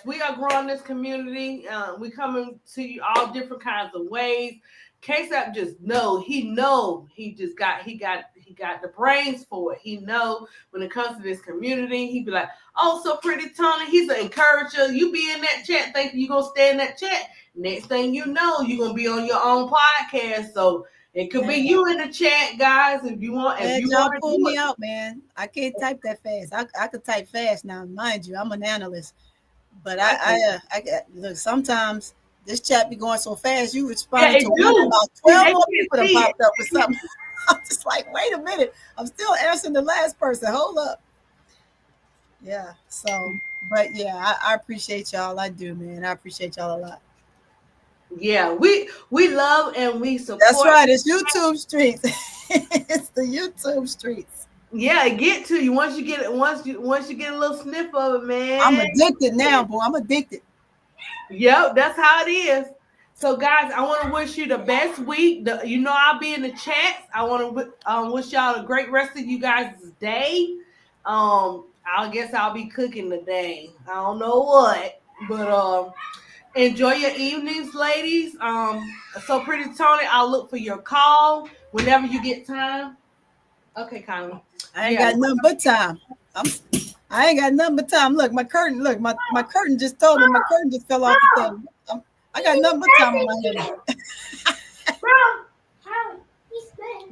we are growing this community. We coming to you all different kinds of ways. K-Sap just he got the brains for it. He know when it comes to this community, he be like, oh, so Pretty Tony, he's an encourager. You be in that chat thinking you're gonna stay in that chat. Next thing you know, you're gonna be on your own podcast. So it could be you in the chat, guys, if you want. If you y'all pull me out, man. I can't type that fast. I could type fast now, mind you. I'm an analyst, but I look, sometimes this chat be going so fast. You responded to one, about 12 more people that popped up with something. I'm just like, wait a minute. I'm still answering the last person. Hold up. Yeah. So, but yeah, I appreciate y'all. I do, man. I appreciate y'all a lot. Yeah, we love and we support. That's right. It's YouTube streets. It's the YouTube streets. Yeah, get to you once you get it. Once you get a little sniff of it, man. I'm addicted now, boy. I'm addicted. Yep, that's how it is. So, guys, I want to wish you the best week. I'll be in the chats. I want to wish y'all a great rest of you guys' day. I guess I'll be cooking today. I don't know what, but enjoy your evenings, ladies. So Pretty Tony, I'll look for your call whenever you get time. Okay, Kamilla. I ain't got nothing but time. I ain't got nothing but time. Look, my curtain. Look, my curtain just told me. My curtain just fell off the thing. I got nothing but time on my head.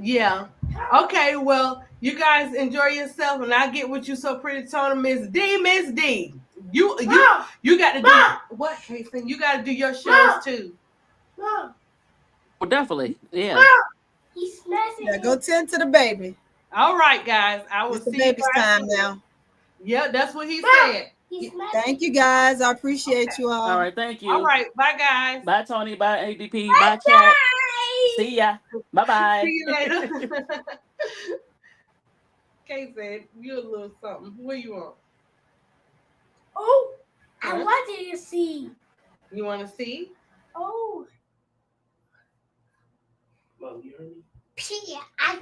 Yeah. Okay. Well, you guys enjoy yourself, and I'll get with you. So Pretty Tony, Miss D. You got to do what, Kason? You got to do your shows too. Well, definitely. Yeah. Yeah, go tend to the baby. All right, guys. I will it's the see baby's you guys time now. Yeah, that's what he said. Thank you guys. I appreciate you all. All right, thank you. All right, bye guys. Bye, Tony. Bye, ADP. Bye, chat. See ya. Bye-bye. See you later. Kay said, you a little something. What you want? Oh, I wanted to see. You want to see? Oh. Mom, you heard me? Pia, I